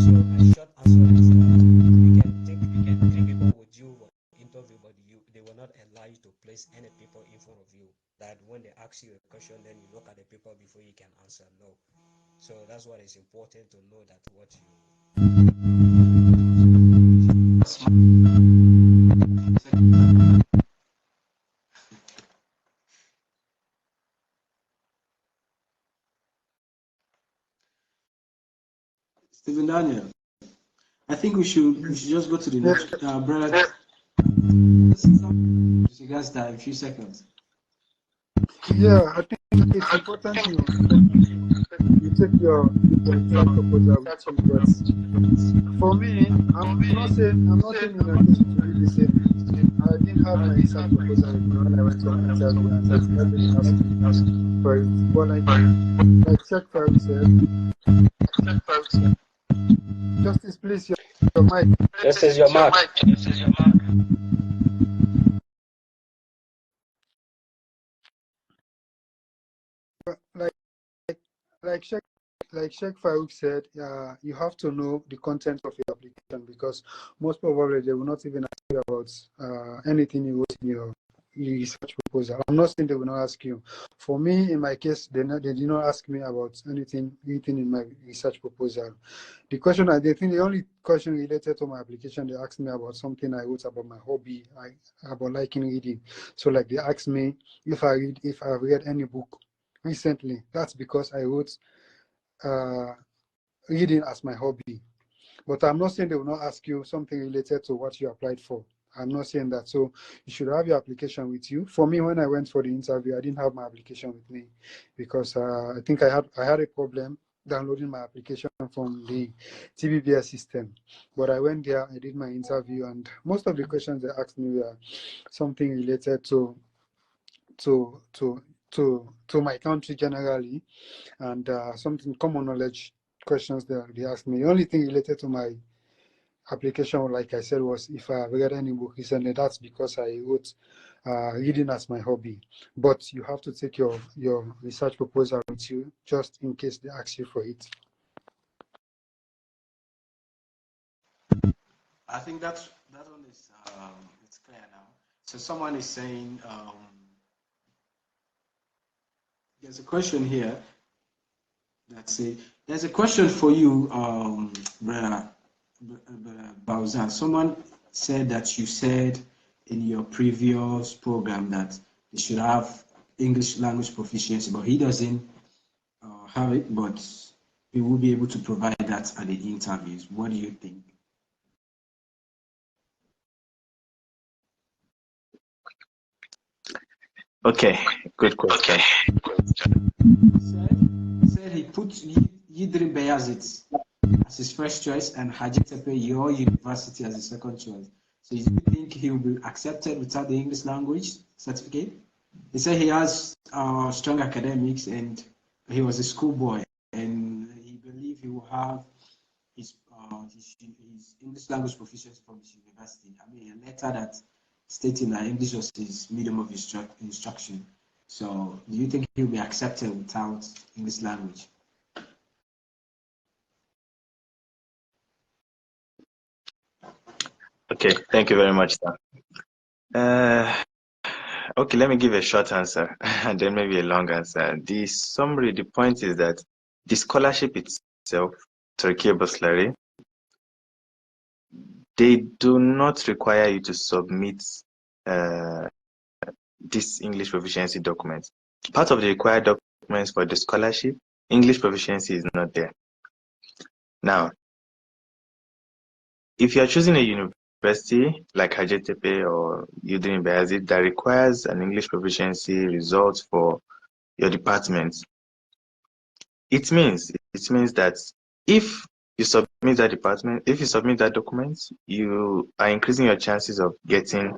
So a short answer is that you can take 3 people with you for interview, but they will not allow you to place any people in front of you. That when they ask you a question, then you look at the paper before you can answer. No. So that's what is important to know, that what you. Stephen Daniel, I think we should just go to the next brother. You guys that in a few seconds. Yeah, I think it's important you take your research proposal with you, but for me, I'm not saying in your case to be the same. I didn't have my research proposal with me when I went for the interview, and everybody asked me for it. But like Sheikh Farouk said, Justice, please, your mic. Justice, your mark. Like Sheikh Farouk said, you have to know the content of your application, because most probably they will not even ask you about anything you wrote in your research proposal. I'm not saying they will not ask you. For me, in my case, they did not ask me about anything in my research proposal. The only question related to my application, they asked me about something I wrote about my hobby, about liking reading. So like they asked me if I've read any book recently. That's because I wrote reading as my hobby. But I'm not saying they will not ask you something related to what you applied for. I'm not saying that. So you should have your application with you. For me, when I went for the interview, I didn't have my application with me because I think I had a problem downloading my application from the TBBS system. But I went there, I did my interview, and most of the questions they asked me were something related to my country generally, and something common knowledge questions that they asked me. The only thing related to my application, like I said, was if I read any book recently. That's because I wrote reading as my hobby. But you have to take your research proposal with you just in case they ask you for it. I think that one is it's clear now. So someone is saying there's a question here. There's a question for you, Bowser. Someone said that you said in your previous program that you should have English language proficiency, but he doesn't have it, but he will be able to provide that at the interviews. What do you think? Okay, good question. He said he put Yidrin Beyazit as his first choice and Hajitepe, your university, as his second choice. So do you think he will be accepted without the English language certificate? He said he has strong academics and he was a schoolboy and he believed he will have his English language proficiency from his university. I mean, a letter that stating that English was his medium of instruction. So, do you think he'll be accepted without English language? Okay, thank you very much, sir. Okay, let me give a short answer and then maybe a long answer. The summary, the point is that the scholarship itself, Turkey Burslari, they do not require you to submit this English proficiency document. Part of the required documents for the scholarship, English proficiency is not there. Now, if you are choosing a university like Hacettepe or Udine Bayazid that requires an English proficiency result for your department, it means that if you submit that department, if you submit that document, you are increasing your chances of getting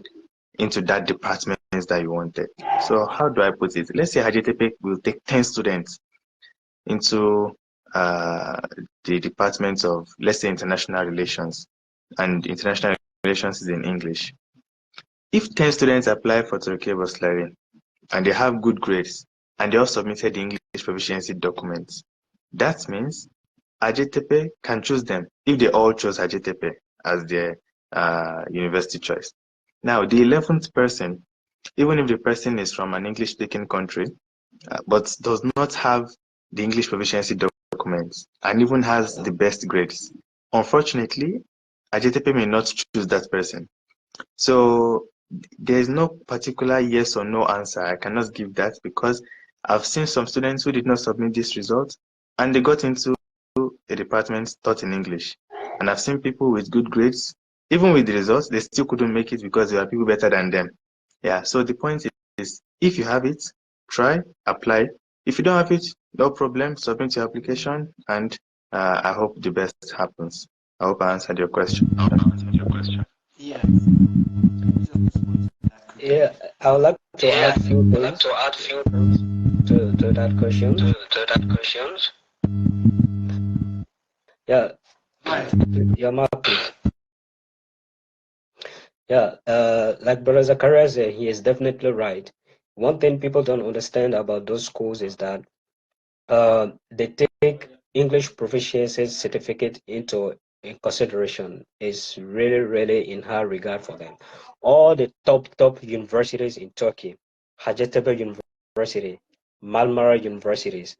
into that department that you wanted. So how do I put it? Let's say Hacettepe will take 10 students into the department of, let's say, international relations, and international relations is in English. If 10 students apply for Turkey Burslari and they have good grades and they all submitted the English proficiency documents, that means Hacettepe can choose them if they all chose Hacettepe as their university choice. Now, the 11th person, even if the person is from an English-speaking country, but does not have the English proficiency documents and even has the best grades, unfortunately, Hacettepe may not choose that person. So there is no particular yes or no answer. I cannot give that because I've seen some students who did not submit this result and they got into a department taught in English. And I've seen people with good grades, even with the results, they still couldn't make it because there are people better than them. Yeah, so the point is, if you have it, try, apply. If you don't have it, no problem, submit your application, and I hope the best happens. I hope I answered your question. Yeah. Yeah, I would like to add few things to that question. Yeah, your mouth, please. Yeah, like Brother Zakaria said, he is definitely right. One thing people don't understand about those schools is that they take English proficiency certificate into in consideration. Is really, really in high regard for them. All the top universities in Turkey, Hacettepe University, Marmara Universities,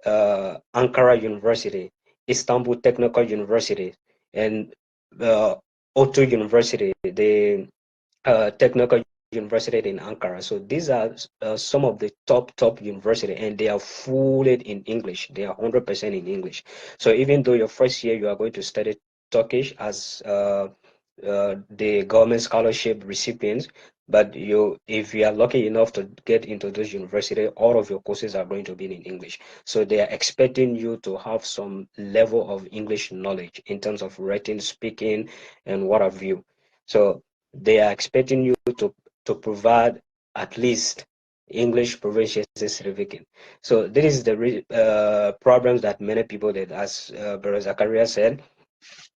Ankara University, Istanbul Technical University, and OTU University, the technical university in Ankara. So these are some of the top university, and they are fully in English. They are 100% in English. So even though your first year you are going to study Turkish as the government scholarship recipients, but if you are lucky enough to get into those university, all of your courses are going to be in English. So they are expecting you to have some level of English knowledge in terms of writing, speaking, and what have you. So they are expecting you to provide at least English proficiency certificate. So this is the problems that many people did, as Brother Zakaria said.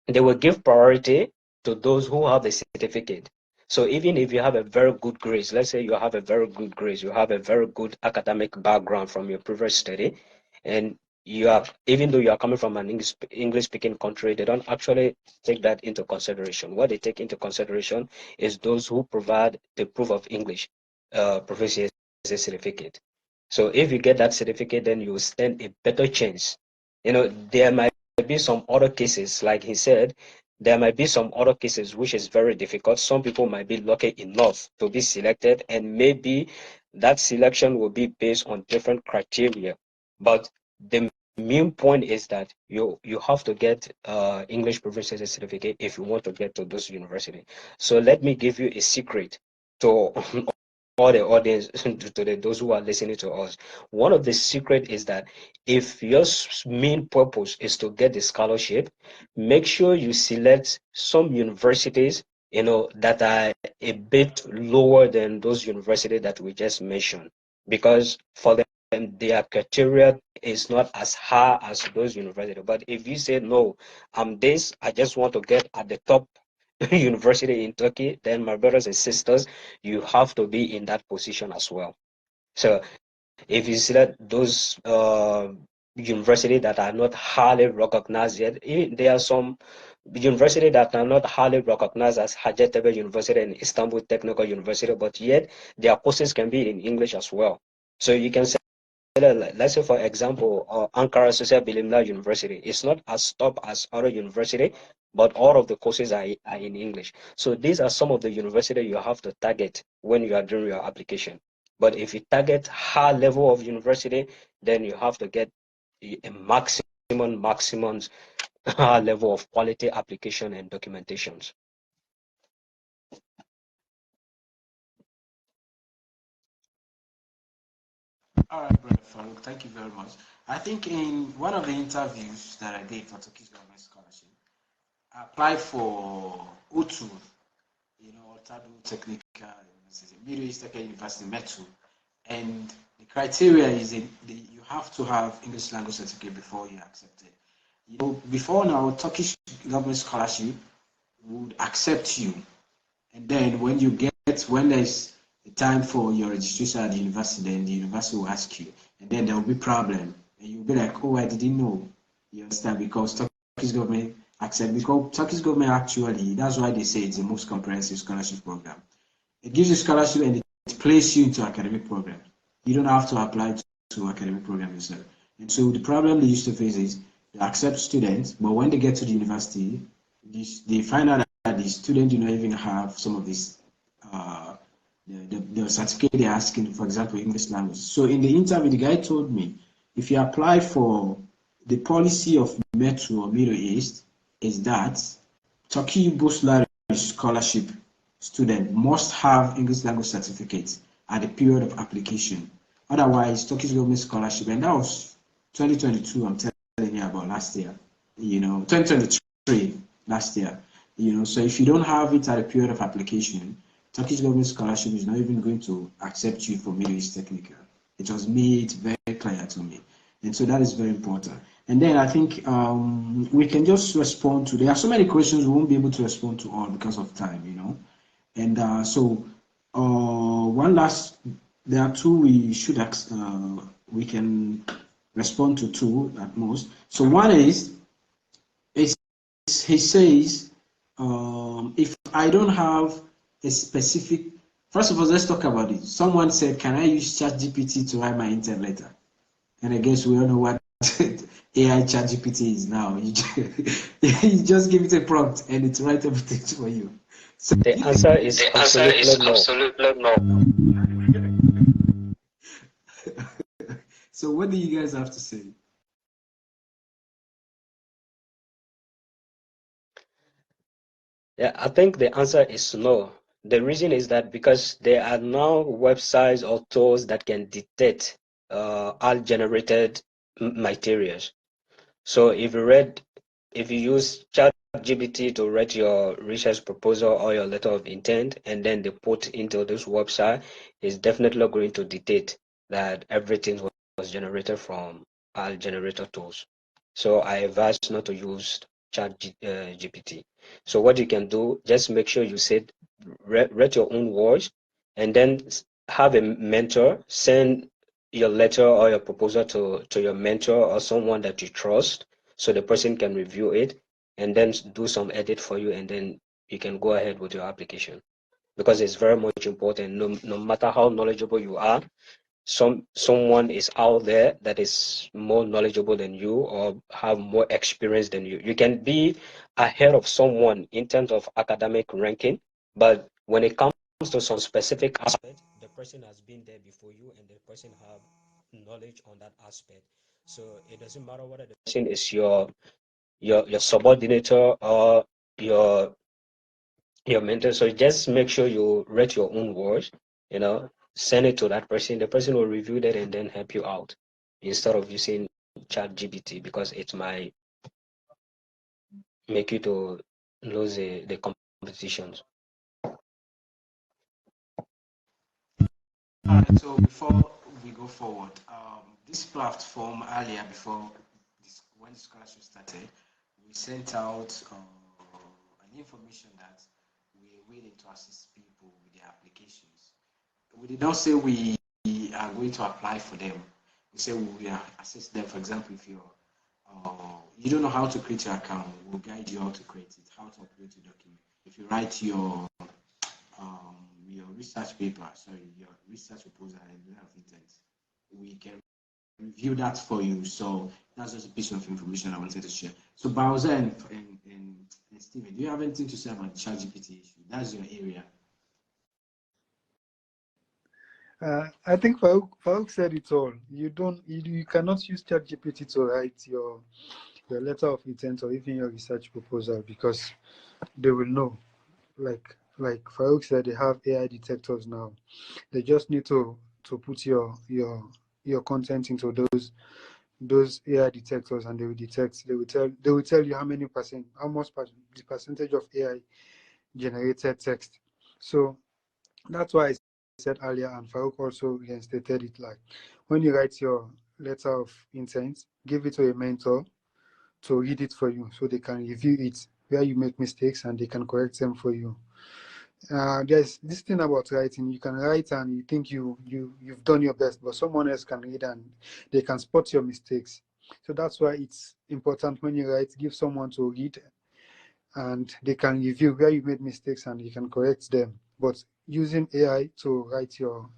They will give priority to those who have the certificate. So even if you have a very good grades, let's say you have a very good grades, you have a very good academic background from your previous study, and you are, even though you are coming from an English speaking country, they don't actually take that into consideration. What they take into consideration is those who provide the proof of English proficiency certificate. So if you get that certificate, then you stand a better chance. There might be some other cases, like he said, there might be some other cases which is very difficult. Some people might be lucky enough to be selected, and maybe that selection will be based on different criteria. But the main point is that you have to get English proficiency certificate if you want to get to those university. So let me give you a secret to all the audience, to those who are listening to us. One of the secret is that if your main purpose is to get the scholarship, make sure you select some universities that are a bit lower than those universities that we just mentioned, because for them, their criteria is not as high as those universities. But if you say, no, I just want to get at the top university in Turkey, then my brothers and sisters, you have to be in that position as well. So if you see that those universities that are not highly recognized yet, there are some universities that are not highly recognized as Hacettepe University and Istanbul Technical University, but yet their courses can be in English as well. So you can say that, let's say for example, Ankara Social Bilimler University is not as top as other university, but all of the courses are in English. So these are some of the universities you have to target when you are doing your application. But if you target high level of university, then you have to get a maximum high level of quality application and documentations. All right, brother Farouk, thank you very much. I think in one of the interviews that I did for Turkish Government Scholarship, I applied for UTU, Otadu Technical University, Middle East Technical University, METU, and the criteria is you have to have English language certificate before you're accepted. Before now, Turkish Government Scholarship would accept you, and then when there's a time for your registration at the university, then the university will ask you, and then there will be problem, and you'll be like, oh, I didn't know. You understand? Because Turkish government because Turkish government actually, that's why they say it's the most comprehensive scholarship program. It gives you scholarship and it places you into academic program. You don't have to apply to academic program yourself. And so the problem they used to face is they accept students, but when they get to the university, they find out that the student do not even have some of these the certificate they're asking, for example, English language. So in the interview, the guy told me, if you apply for the policy of Metro or Middle East, is that Turkey Burslari scholarship student must have English language certificates at the period of application. Otherwise, Turkish government scholarship, and that was 2022, I'm telling you about last year, 2023, last year, so if you don't have it at the period of application, Turkish government scholarship is not even going to accept you for Middle East Technical. It was made very clear to me. And so that is very important. And then I think we can just respond to, there are so many questions we won't be able to respond to all because of time, And so one last, there are two we should, we can respond to two at most. So one is he says, if I don't have a specific, first of all, let's talk about it. Someone said, can I use ChatGPT to write my intern letter? And I guess we all know what AI ChatGPT is now. You just give it a prompt and it writes everything for you. So The answer is absolutely no. So what do you guys have to say? Yeah, I think the answer is no. The reason is that because there are now websites or tools that can detect all generated materials. So if you use ChatGPT to write your research proposal or your letter of intent, and then they put into this website, it's definitely going to detect that everything was generated from all generator tools. So I advise not to use ChatGPT. So what you can do, just make sure you read your own words, and then have a mentor send your letter or your proposal to your mentor or someone that you trust, so the person can review it and then do some edit for you, and then you can go ahead with your application. Because it's very much important, no matter how knowledgeable you are, someone is out there that is more knowledgeable than you or have more experience than you. You can be ahead of someone in terms of academic ranking, but when it comes to some specific aspect, the person has been there before you and the person have knowledge on that aspect. So it doesn't matter whether the person is your subordinator or your your mentor. So just make sure you read your own words, send it to that person. The person will review that and then help you out instead of using ChatGPT, because it might make you to lose the competitions. Alright, so before we go forward, this platform earlier, before this, when the scholarship started, we sent out an information that we're willing to assist people with their applications. We did not say we are going to apply for them. We say we will assist them. For example, if you don't know how to create your account, we'll guide you how to create it, how to upload your document. If you write your research paper, your research proposal and letter of intent, we can review that for you. So that's just a piece of information I wanted to share. So Bowser and Steven, do you have anything to say about the ChatGPT issue? That's your area. I think Farouk said it all. You cannot use ChatGPT to write your letter of intent or even your research proposal, because they will know. Like Farouk said, they have AI detectors now. They just need to put your content into those AI detectors, and they will detect. They will tell you how much the percentage of AI generated text. So that's why I said earlier, and Farouk also reinstated it, like when you write your letter of intent, give it to a mentor to read it for you, so they can review it where you make mistakes and they can correct them for you. There's this thing about writing. You can write and you think you've done your best, but someone else can read and they can spot your mistakes. So that's why it's important when you write, give someone to read and they can review where you made mistakes and you can correct them. But using AI to write your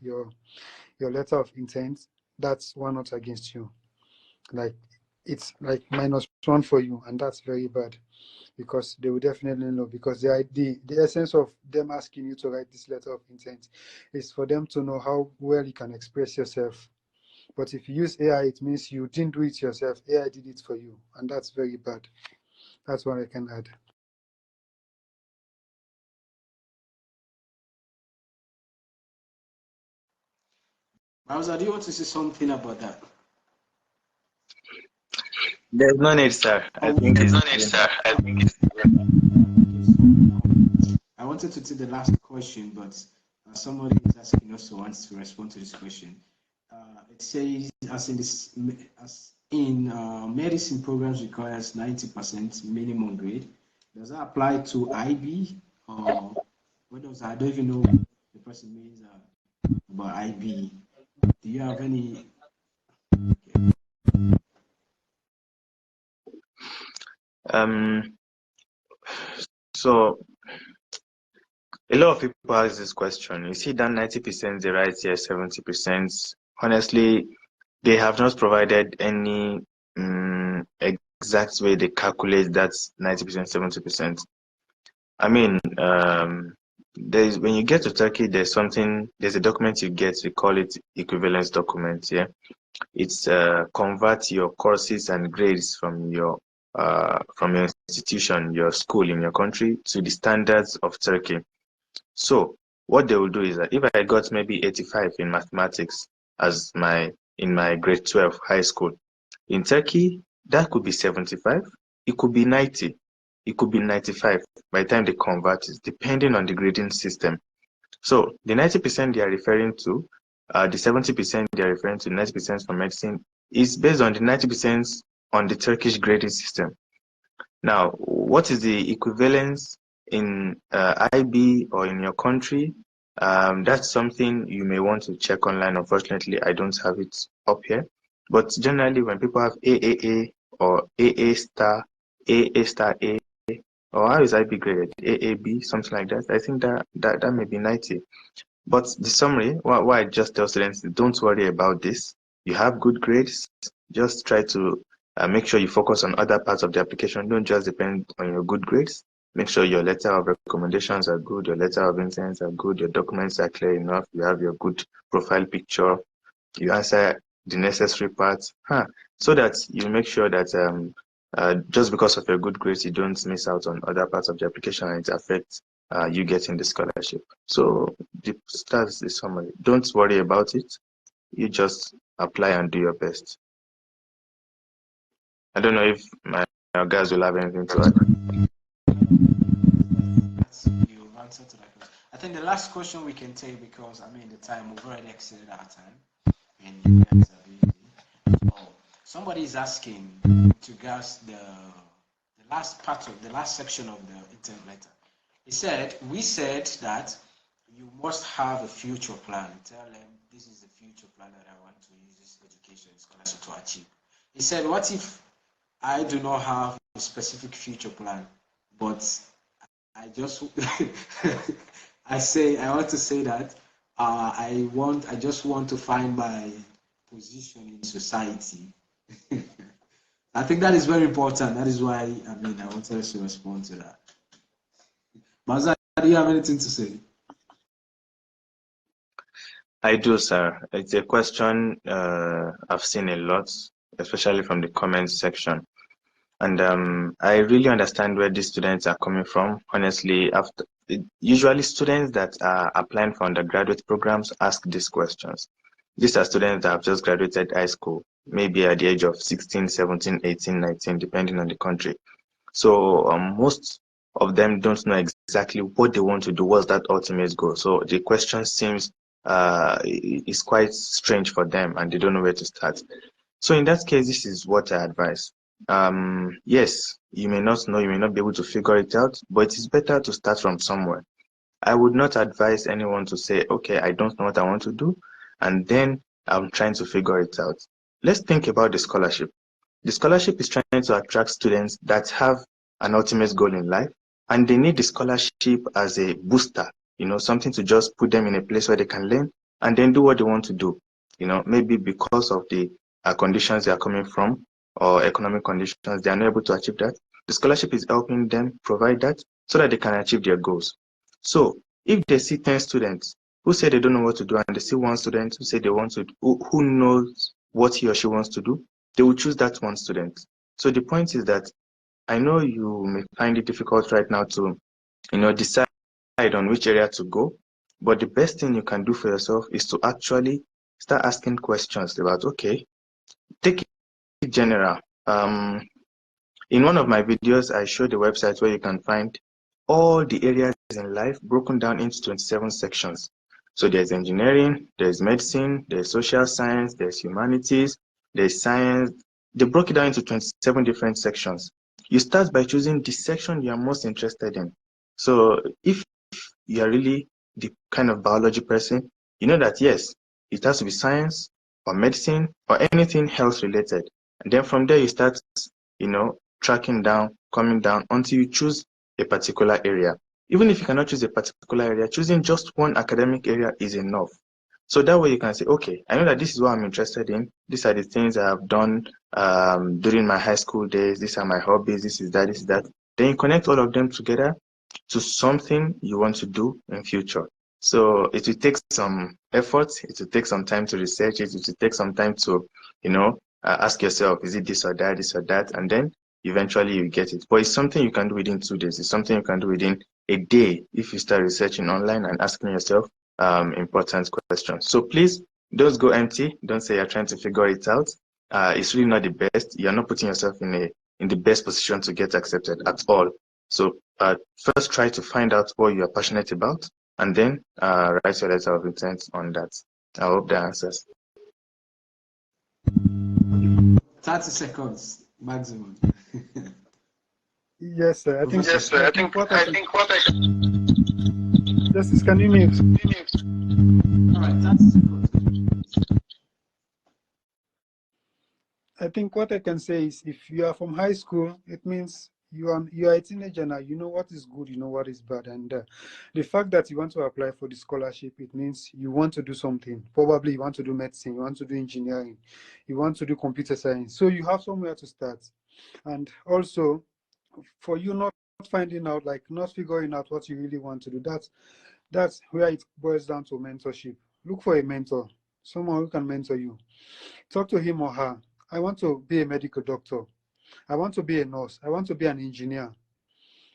letter of intent, that's one not against you. Like it's like -1 for you, and that's very bad, because they will definitely know, because the essence of them asking you to write this letter of intent is for them to know how well you can express yourself. But if you use AI, it means you didn't do it yourself. AI did it for you, and that's very bad. That's what I can add. Bowser, do you want to say something about that? There's no need, sir. I think it's I wanted to take the last question, but somebody is asking also wants to respond to this question. It says, as in medicine programs requires 90% minimum grade. Does that apply to IB, or what does I don't even know what the person means about IB. Do you have any? So a lot of people ask this question. You see that 90% they write here, 70%. Honestly, they have not provided any exact way they calculate that 90%, 70%. I mean, when you get to Turkey, there's a document you get, we call it equivalence document. Yeah, it's convert your courses and grades from your institution, your school in your country to the standards of Turkey. So what they will do is that if I got maybe 85 in mathematics in my grade 12 high school, in Turkey, that could be 75, it could be 90, it could be 95 by the time they convert it, depending on the grading system. So the 90% they are referring to, the 70% they are referring to, 90% for medicine, is based on the 90% on the Turkish grading system. Now, what is the equivalence in IB or in your country? That's something you may want to check online. Unfortunately, I don't have it up here. But generally, when people have AAA or AA star, AA star A, or how is IB graded? AAB, something like that. I think that may be 90. But the summary, why I just tell students, don't worry about this. You have good grades. Just try to make sure you focus on other parts of the application. Don't just depend on your good grades. Make sure your letter of recommendations are good, your letter of intents are good, your documents are clear enough, you have your good profile picture, you answer the necessary parts, so that you make sure that just because of your good grades, you don't miss out on other parts of the application and it affects you getting the scholarship. So that's the summary. Don't worry about it. You just apply and do your best. I don't know if my guys will have anything to add. You've answer to that question. I think the last question we can take, because I mean the time, we've already exceeded our time, and you guys are busy. So somebody is asking to regards the last part of the last section of the intent letter. He said, we said that you must have a future plan. Tell them this is the future plan that I want to use this education scholarship to achieve. He said, what if I do not have a specific future plan, but I just I want to say that I just want to find my position in society. I think that is very important. That is why I wanted us to respond to that. Maza, do you have anything to say? I do, sir. It's a question I've seen a lot, especially from the comments section. And I really understand where these students are coming from. Honestly, usually students that are applying for undergraduate programs ask these questions. These are students that have just graduated high school, maybe at the age of 16, 17, 18, 19, depending on the country. So most of them don't know exactly what they want to do, what's that ultimate goal. So the question seems is quite strange for them, and they don't know where to start. So in that case, this is what I advise. Yes, you may not know, you may not be able to figure it out, but it is better to start from somewhere. I would not advise anyone to say, okay, I don't know what I want to do, and then I'm trying to figure it out. Let's think about the scholarship. The scholarship is trying to attract students that have an ultimate goal in life, and they need the scholarship as a booster, something to just put them in a place where they can learn and then do what they want to do. Maybe because of the conditions they are coming from or economic conditions, they are not able to achieve that. The scholarship is helping them provide that so that they can achieve their goals. So if they see 10 students who say they don't know what to do, and they see one student who say they want to, who knows what he or she wants to do, they will choose that one student. So the point is that I know you may find it difficult right now to, decide on which area to go, but the best thing you can do for yourself is to actually start asking questions about, okay, take it general. In one of my videos, I showed the website where you can find all the areas in life broken down into 27 sections. So there's engineering, there's medicine, there's social science, there's humanities, there's science. They broke it down into 27 different sections. You start by choosing the section you are most interested in. So if you are really the kind of biology person, you know that yes, it has to be science or medicine or anything health related. And then from there you start, tracking down, coming down until you choose a particular area. Even if you cannot choose a particular area, choosing just one academic area is enough. So that way you can say, okay, I know that this is what I'm interested in. These are the things I have done during my high school days. These are my hobbies. This is that, this is that. Then you connect all of them together to something you want to do in future. So it will take some effort. It will take some time to research it. It will take some time to, ask yourself, is it this or that? And then eventually you get it. But it's something you can do within 2 days. It's something you can do within a day if you start researching online and asking yourself important questions. So please don't go empty. Don't say you're trying to figure it out. It's really not the best. You're not putting yourself in the best position to get accepted at all. So first try to find out what you are passionate about, and then write your letter of intent on that. I hope that answers. 30 seconds maximum. Yes, sir. I think. Yes, sir. I think what I Justice, can you mute? All right, 30 seconds. I think what I can say is, if you are from high school, it means you are a teenager now. You know what is good, you know what is bad, and the fact that you want to apply for the scholarship, it means you want to do something. Probably you want to do medicine, you want to do engineering, you want to do computer science. So you have somewhere to start, and also for you not finding out, like not figuring out what you really want to do. That's where it boils down to mentorship. Look for a mentor, someone who can mentor you. Talk to him or her. I want to be a medical doctor. I want to be a nurse. I want to be an engineer.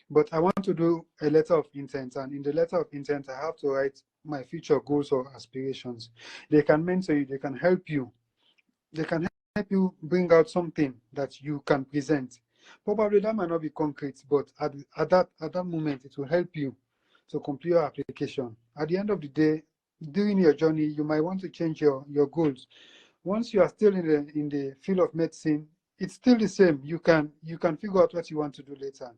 But I want to do a letter of intent. And in the letter of intent, I have to write my future goals or aspirations. They can mentor you. They can help you. They can help you bring out something that you can present. Probably that might not be concrete, but at that moment, it will help you to complete your application. At the end of the day, during your journey, you might want to change your goals. Once you are still in the field of medicine, it's still the same. You can figure out what you want to do later,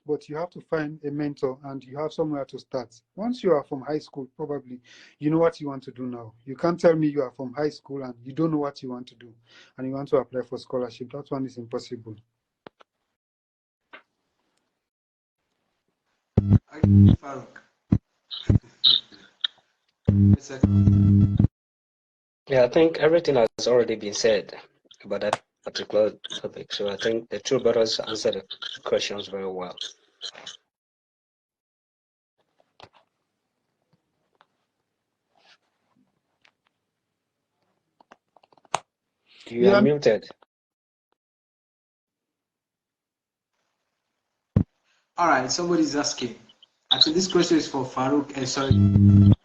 but you have to find a mentor and you have somewhere to start. Once you are from high school, probably you know what you want to do now. You can't tell me you are from high school and you don't know what you want to do and you want to apply for scholarship. That one is impossible. Yeah, I think everything has already been said about that particular topic. So I think the two brothers answered the questions very well. You are muted. All right, somebody's asking. Actually, this question is for Farouk. Sorry,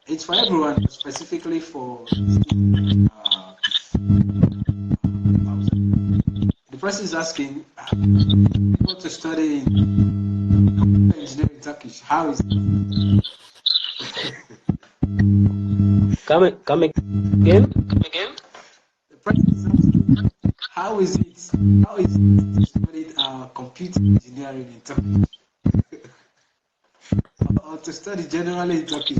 it's for everyone, specifically for. The person is asking, want to study engineering Turkish. How is it? Come again? The person is asking, how is it to study computer engineering in Turkish? Or to study generally in Turkish?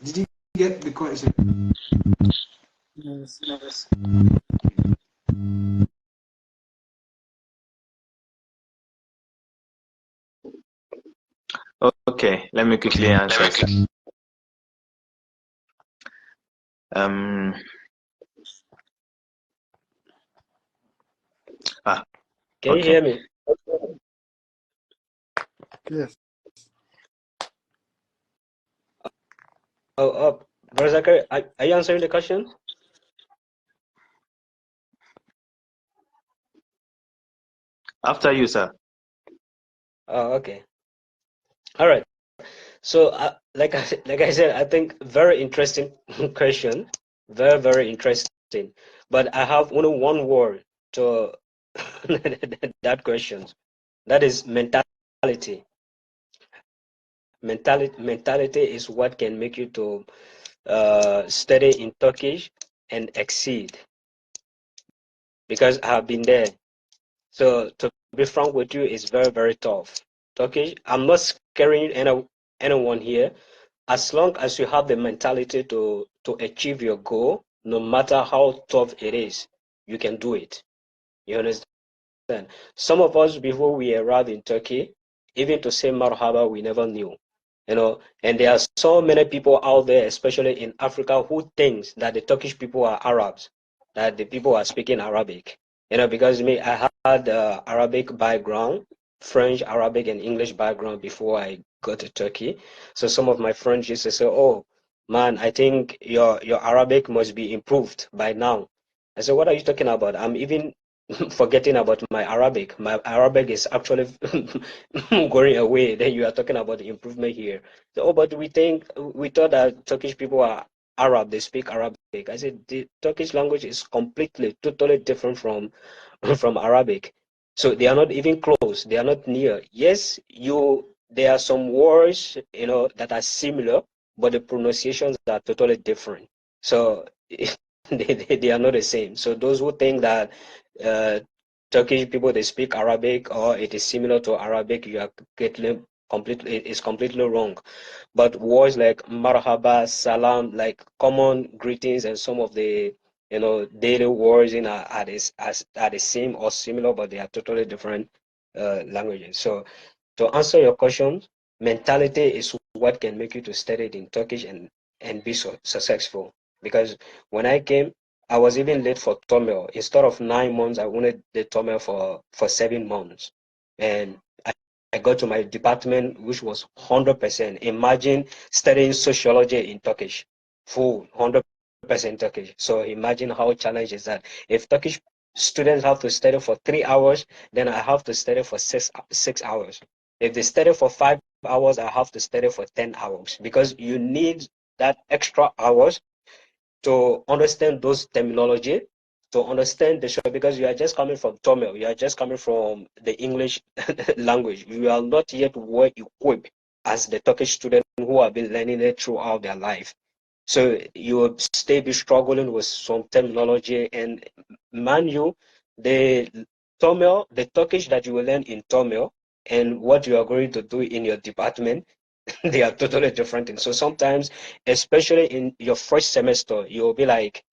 Did you get the question? Yes. Okay, let me quickly answer. Can you hear me? Yes. Brother Zachary, are you answering the question? After you, sir. Oh, okay. All right. So, like I said, I think very interesting question, very, very interesting. But I have only one word to that question. That is mentality. Mentality is what can make you to study in Turkish and exceed. Because I have been there. So to be frank with you, it's very, very tough. Turkish, I'm not scaring anyone here. As long as you have the mentality to achieve your goal, no matter how tough it is, you can do it. You understand? Some of us, before we arrived in Turkey, even to say marhaba, we never knew. And there are so many people out there, especially in Africa, who thinks that the Turkish people are Arabs, that the people are speaking Arabic. Because me, I had Arabic background, French, Arabic, and English background before I got to Turkey. So some of my friends used to say, "Oh, man, I think your Arabic must be improved by now." I said, "What are you talking about? I'm even forgetting about my Arabic. My Arabic is actually going away. Then you are talking about the improvement here." So, oh, but we thought that Turkish people are Arab. They speak Arabic. I said the Turkish language is completely, totally different from from Arabic. So they are not even close. They are not near. Yes, there are some words that are similar, but the pronunciations are totally different. So they are not the same. So those who think that Turkish people they speak Arabic or it is similar to Arabic, you are getting completely wrong. But words like marhaba, salam, like common greetings, and some of the daily words are the same or similar, but they are totally different languages. So to answer your question, mentality is what can make you to study it in Turkish and be successful. Because when I came, I was even late for Tomel. Instead of 9 months, I wanted the Tomel for 7 months. And I got to my department, which was 100%. Imagine studying sociology in Turkish, full 100% Turkish. So imagine how challenging is that. If Turkish students have to study for 3 hours, then I have to study for six hours. If they study for 5 hours, I have to study for 10 hours because you need that extra hours to understand those terminology to understand the show, because you are just coming from Tamil, you are just coming from the English language. You are not yet well equipped as the Turkish student who have been learning it throughout their life. So you will still be struggling with some terminology, and man you, the Tamil, the Turkish that you will learn in Tamil and what you are going to do in your department, they are totally different things. So sometimes, especially in your first semester, you'll be like,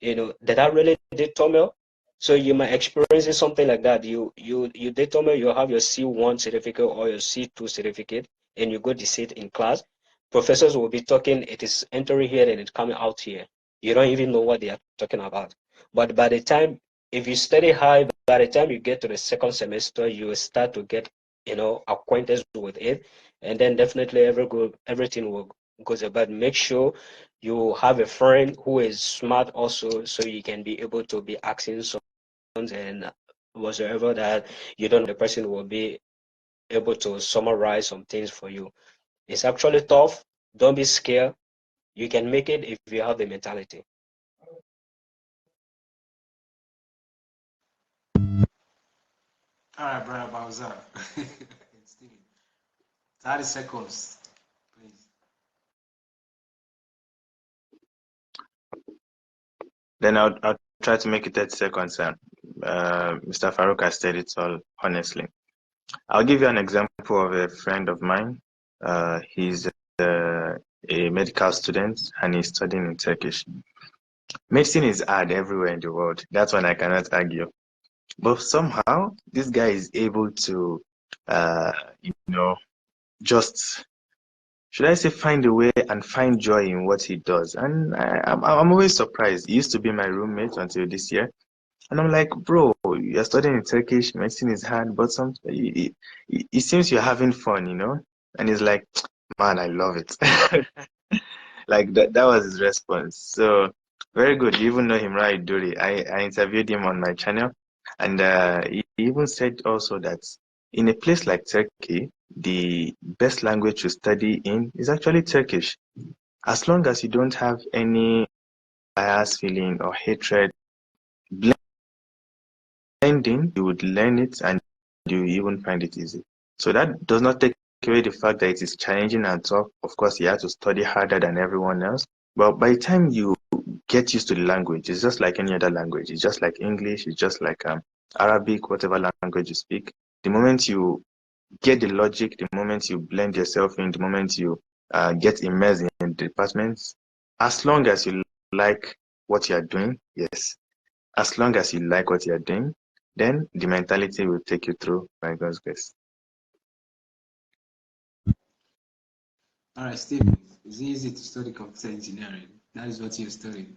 did I really did Tamil? So you might experience something like that. You did Tamil, you have your C1 certificate or your C2 certificate, and you go to sit in class. Professors will be talking, it is entering here and it's coming out here. You don't even know what they are talking about. But by the time, if you study high, by the time you get to the second semester, you will start to get, acquainted with it. And then definitely everything will goes about. Make sure you have a friend who is smart also, so you can be able to be asking some and whatsoever that you don't know, the person will be able to summarize some things for you. It's actually tough. Don't be scared. You can make it if you have the mentality. All right, brother Bowser. Steven, 30 seconds, please. Then I'll try to make it 30 seconds, sir. Mr. Farouk has said it all honestly. I'll give you an example of a friend of mine. He's a medical student and he's studying in Turkish. Medicine is hard everywhere in the world. That's one I cannot argue. But somehow this guy is able to, just, should I say, find a way and find joy in what he does. And I'm always surprised. He used to be my roommate until this year. And I'm like, bro, you're studying in Turkish, medicine is hard, but it seems you're having fun. And he's like, man, I love it. Like that was his response. So very good. You even know him, right, Duri? I interviewed him on my channel, and he even said also that in a place like Turkey, the best language to study in is actually Turkish. As long as you don't have any bias feeling or hatred, blending, you would learn it and you even find it easy. So that does not take away the fact that it is challenging and tough. Of course, you have to study harder than everyone else. But by the time you get used to the language, it's just like any other language. It's just like English. It's just like Arabic, whatever language you speak. The moment you get the logic, the moment you blend yourself in, the moment you get immersed in the departments, as long as you like what you're doing, yes, as long as you like what you're doing, then the mentality will take you through by God's grace. All right, Steven, it's easy to study computer engineering. That is what you're studying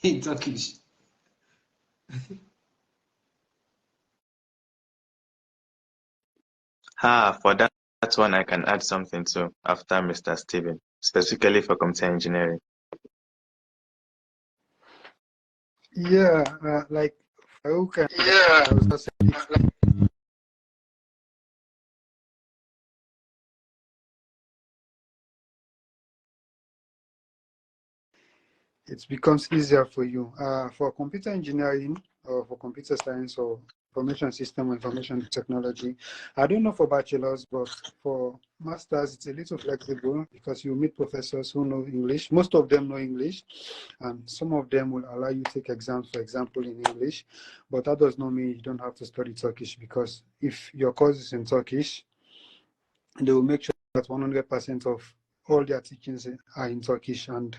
in Turkish. For that one, I can add something too after Mr. Steven, specifically for computer engineering. Yeah, like Farouk, I was just saying, it becomes easier for you. For computer engineering or for computer science or information system or information technology, I don't know for bachelors, but for masters, it's a little flexible because you meet professors who know English. Most of them know English, and some of them will allow you to take exams, for example, in English. But that does not mean you don't have to study Turkish, because if your course is in Turkish, they will make sure that 100% of all their teachings are in Turkish. And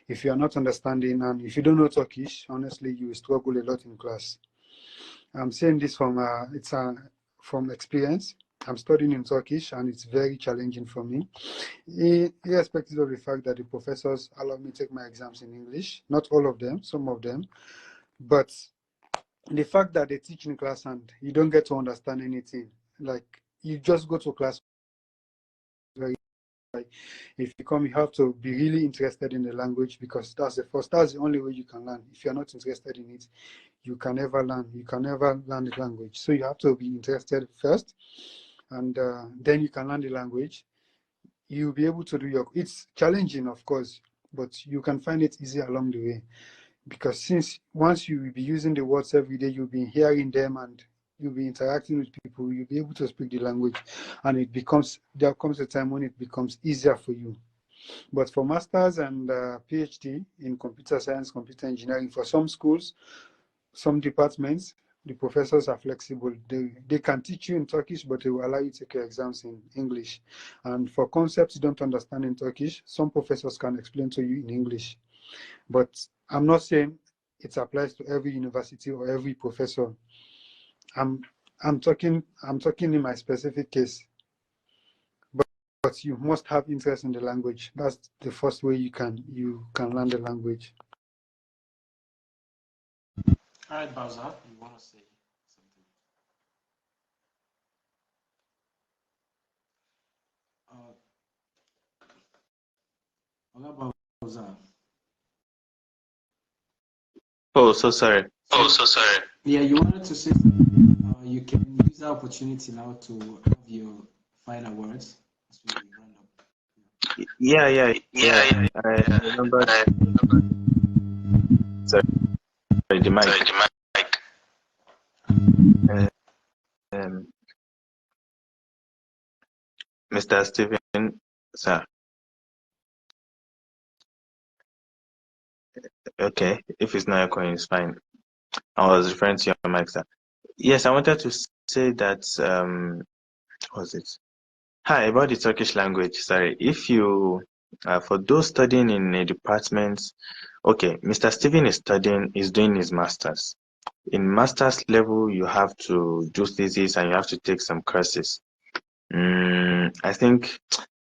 if you are not understanding and if you don't know Turkish, honestly, you will struggle a lot in class. I'm saying this from from experience. I'm studying in Turkish and it's very challenging for me, irrespective of the fact that the professors allow me to take my exams in English. Not all of them, some of them. But the fact that they teach in class and you don't get to understand anything, like you just go to class very. If you come, you have to be really interested in the language, because that's the only way you can learn. If you're not interested in it, you can never learn. You can never learn the language. So you have to be interested first, and then you can learn the language. You'll be able to do it's challenging, of course, but you can find it easy along the way. because since once you will be using the words every day, you'll be hearing them and you'll be interacting with people, you'll be able to speak the language, and there comes a time when it becomes easier for you. But for masters and PhD in computer science, computer engineering, for some schools, some departments, the professors are flexible. They can teach you in Turkish, but they will allow you to take your exams in English. And for concepts you don't understand in Turkish, some professors can explain to you in English. But I'm not saying it applies to every university or every professor. I'm talking in my specific case. But you must have interest in the language. That's the first way you can learn the language. All right, Bowser, you want to say something? What about Bowser? Oh, so sorry. Yeah, you wanted to say you can use the opportunity now to have your final words as we round up. Yeah. I remember. Sorry, the mic. Mr. Stephen, sir. Okay, if it's not echoing, it's fine. I was referring to your mic, sir. Yes, I wanted to say that, what was it? Hi, about the Turkish language, sorry. If you, for those studying in a department, okay, Mr. Stephen is doing his master's. In master's level, you have to do thesis and you have to take some courses. I think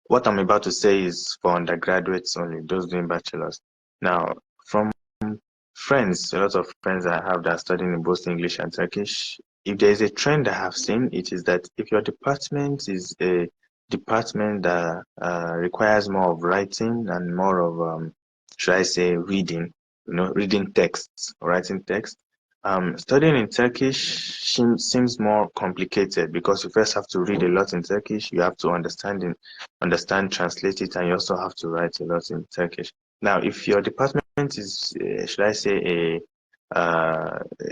what I'm about to say is for undergraduates only, those doing bachelor's. Now, from friends, a lot of friends I have that are studying in both English and Turkish, if there is a trend I have seen, it is that if your department is a department that requires more of writing and more of, should I say, reading, reading texts or writing text, studying in Turkish seems more complicated because you first have to read a lot in Turkish, you have to understand, translate it, and you also have to write a lot in Turkish. Now, if your department is, should I say,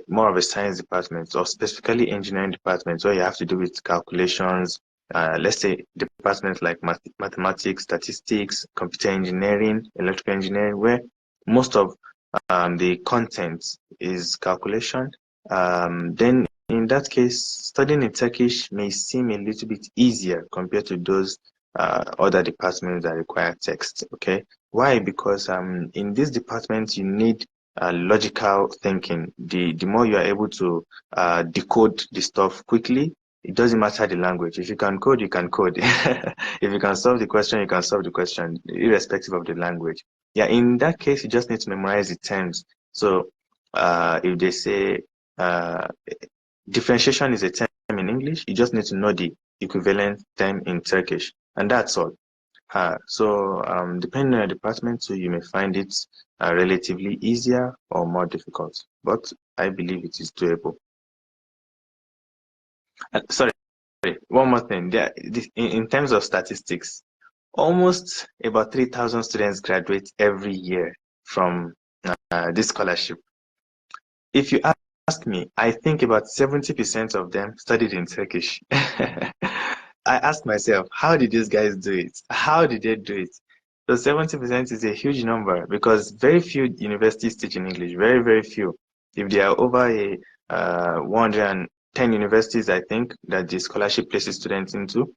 more of a science department or specifically engineering department where you have to do with calculations, let's say departments like mathematics, statistics, computer engineering, electrical engineering, where most of the content is calculation, then in that case, studying in Turkish may seem a little bit easier compared to those other departments that require text. Okay, why? Because in this department you need logical thinking. The more you are able to decode the stuff quickly, it doesn't matter the language. If you can code, you can code. If you can solve the question, you can solve the question, irrespective of the language. Yeah, in that case, you just need to memorize the terms. So if they say differentiation is a term in English, you just need to know the equivalent term in Turkish, and that's all. So depending on your department, so you may find it relatively easier or more difficult, but I believe it is doable. Sorry, one more thing. In terms of statistics, almost about 3,000 students graduate every year from this scholarship. If you ask me, I think about 70% of them studied in Turkish. I asked myself, how did these guys do it? How did they do it? So 70% is a huge number because very few universities teach in English, very, very few. If there are over 110 universities, I think, that the scholarship places students into,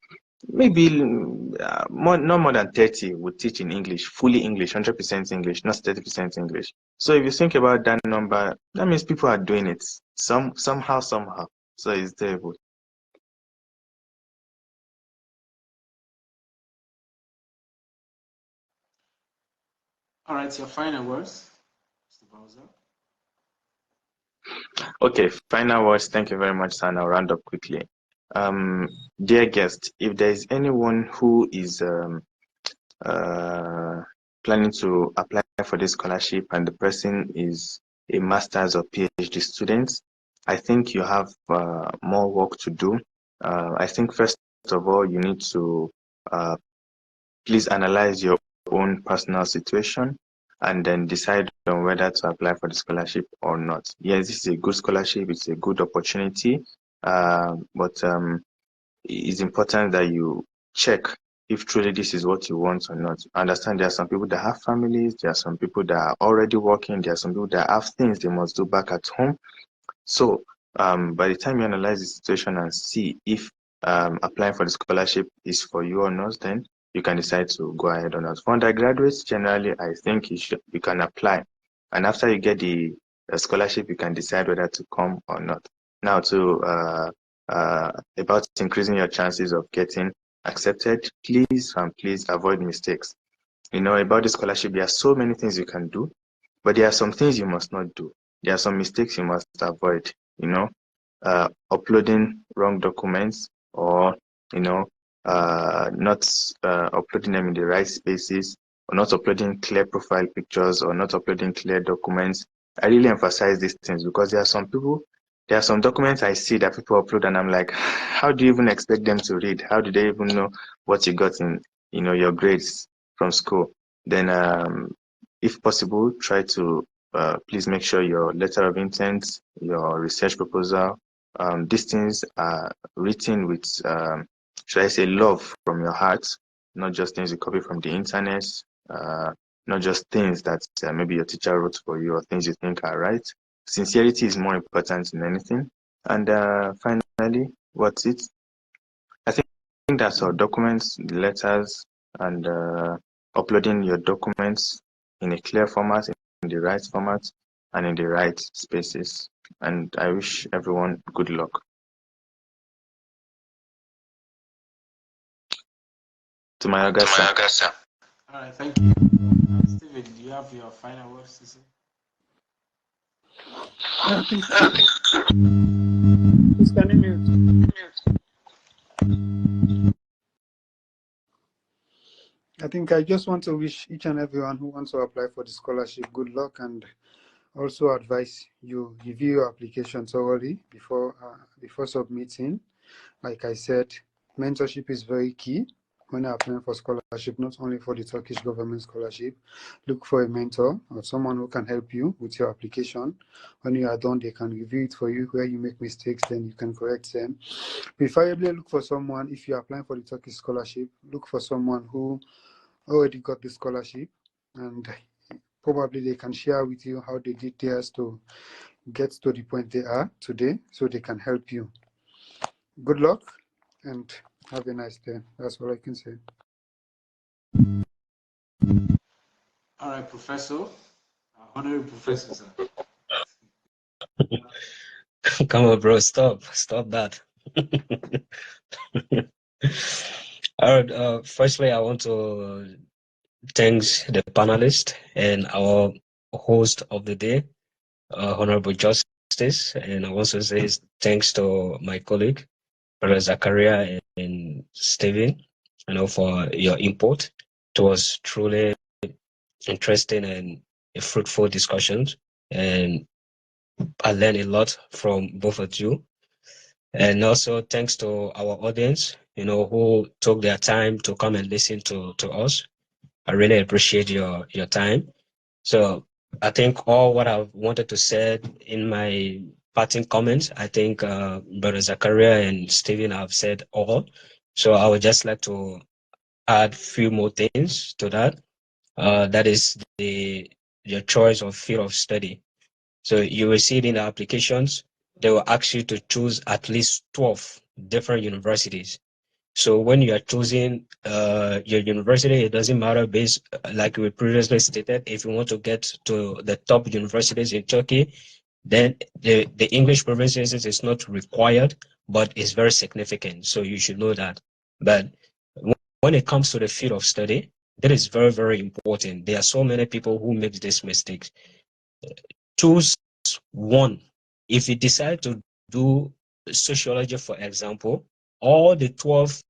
maybe not more than 30 would teach in English, fully English, 100% English, not 30% English. So if you think about that number, that means people are doing it somehow. So it's terrible. All right, your final words, Mr. Bowser. Okay, final words. Thank you very much, Sana. I'll round up quickly. Dear guest, if there is anyone who is planning to apply for this scholarship and the person is a master's or PhD student, I think you have more work to do. I think first of all, you need to please analyze your own personal situation. and then decide on whether to apply for the scholarship or not. Yes, this is a good scholarship, it's a good opportunity, but it's important that you check if truly this is what you want or not. I understand there are some people that have families, there are some people that are already working, there are some people that have things they must do back at home. So by the time you analyze the situation and see if applying for the scholarship is for you or not, then you can decide to go ahead or not. For undergraduates, generally, I think you can apply. And after you get the scholarship, you can decide whether to come or not. Now, about increasing your chances of getting accepted, please avoid mistakes. About the scholarship, there are so many things you can do, but there are some things you must not do. There are some mistakes you must avoid, uploading wrong documents, or, not uploading them in the right spaces, or not uploading clear profile pictures, or not uploading clear documents. I really emphasize these things because there are some documents I see that people upload and I'm like, how do you even expect them to read? How do they even know what you got in, your grades from school? Then, if possible, try to please make sure your letter of intent, your research proposal, these things are written with, should I say, love from your heart, not just things you copy from the internet, not just things that maybe your teacher wrote for you or things you think are right. Sincerity is more important than anything. And finally, what's it? I think that's all. Documents, letters, and uploading your documents in a clear format, in the right format, and in the right spaces. And I wish everyone good luck. To my Augusta. All right, thank you. Steven, do you have your final words to say? Please can you mute? I think I just want to wish each and everyone who wants to apply for the scholarship good luck, and also advise you review your application thoroughly before submitting. Like I said, mentorship is very key when you're applying for scholarship, not only for the Turkish government scholarship. Look for a mentor or someone who can help you with your application. When you are done, they can review it for you. Where you make mistakes, then you can correct them. Preferably look for someone, if you're applying for the Turkish scholarship, look for someone who already got the scholarship, and probably they can share with you how they did theirs to get to the point they are today, so they can help you. Good luck and have a nice day. That's all I can say. All right, Professor. Honorable Professor, sir. Come on, bro. Stop that. All right. Firstly, I want to thank the panelist and our host of the day, Honorable Justice, and I also say thanks to my colleague, Brother Zakaria and Steven, for your input. It was truly interesting and a fruitful discussion, and I learned a lot from both of you. And also thanks to our audience, who took their time to come and listen to us. I really appreciate your time. So I think all what I wanted to say in my parting comments, I think Brother Zakaria and Steven have said all. So I would just like to add a few more things to that. That is your choice of field of study. So you will see it in the applications, they will ask you to choose at least 12 different universities. So when you are choosing your university, it doesn't matter based, like we previously stated, if you want to get to the top universities in Turkey, then the English proficiency is not required, but it's very significant. So you should know that. But when it comes to the field of study, that is very, very important. There are so many people who make this mistake. Choose one. If you decide to do sociology, for example, all the 12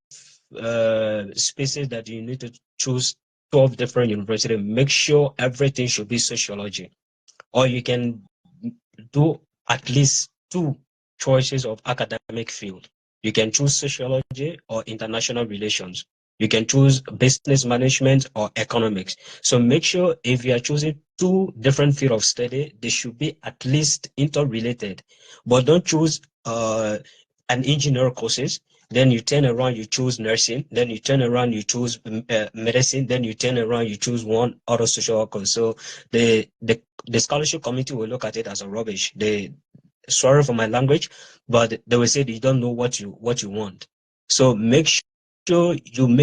spaces that you need to choose 12 different universities, make sure everything should be sociology. Or you can do at least 2 choices of academic field. You can choose sociology or international relations. You can choose business management or economics. So make sure if you are choosing two different field of study, they should be at least interrelated. But don't choose an engineer courses. Then you turn around, you choose nursing. Then you turn around, you choose medicine. Then you turn around, you choose one other social work course. So the scholarship committee will look at it as a rubbish. They sorry for my language, but they will say you don't know what you want. So make sure you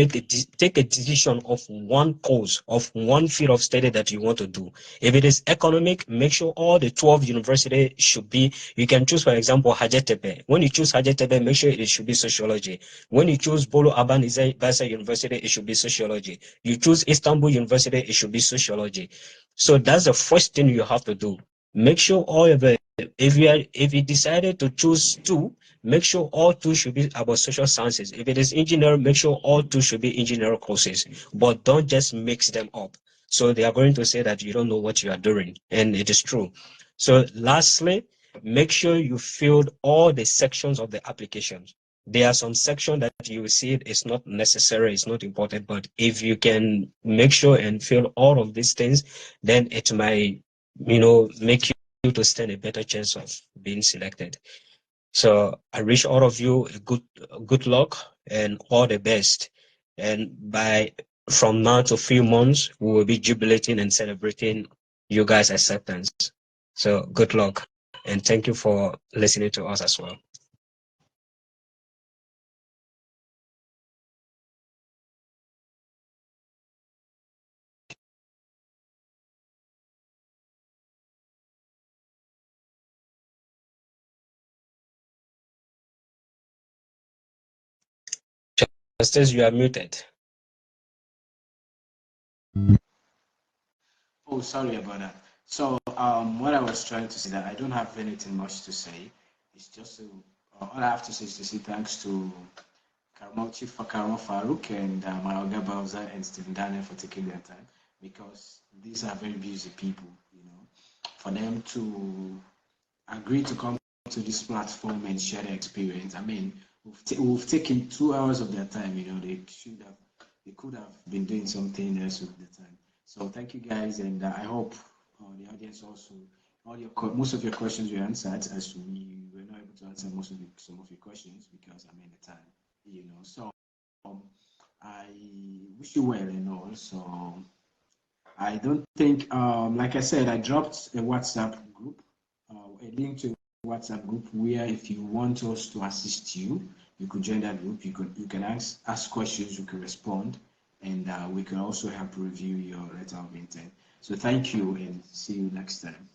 take a decision of one course, of one field of study that you want to do. If it is economic, make sure all the 12 universities should be, you can choose, for example, Hajetebe. When you choose Hajetebe, make sure it should be sociology. When you choose Bolo Aban Basa University, it should be sociology. You choose Istanbul University, it should be sociology. So that's the first thing you have to do. Make sure all of it, if you decided to choose two, make sure all two should be about social sciences. If it is engineering, make sure all two should be engineering courses, but don't just mix them up. So they are going to say that you don't know what you are doing, and it is true. So lastly, make sure you filled all the sections of the application. There are some sections that you will see it's not necessary, it's not important, but if you can make sure and fill all of these things, then it might, make you to stand a better chance of being selected. So I wish all of you a good luck and all the best. And from now to a few months, we will be jubilating and celebrating you guys' acceptance. So good luck and thank you for listening to us as well. Justice, you are muted. Oh, sorry about that. So, what I was trying to say that I don't have anything much to say. It's just all I have to say is to say thanks to Chief Karamo Farouk and Mayoga Bowser and Stephen Daniel for taking their time, because these are very busy people, for them to agree to come to this platform and share their experience. I mean, we've taken 2 hours of their time. They could have been doing something else with the time. So thank you guys, and I hope the audience also most of your questions were answered, as we were not able to answer some of your questions because I mean the time. So I wish you well and all. So I don't think, like I said, I dropped a WhatsApp group, a link to a WhatsApp group where if you want us to assist you, you could join that group. You can ask questions, you can respond, and we can also help review your letter of intent. So thank you and see you next time.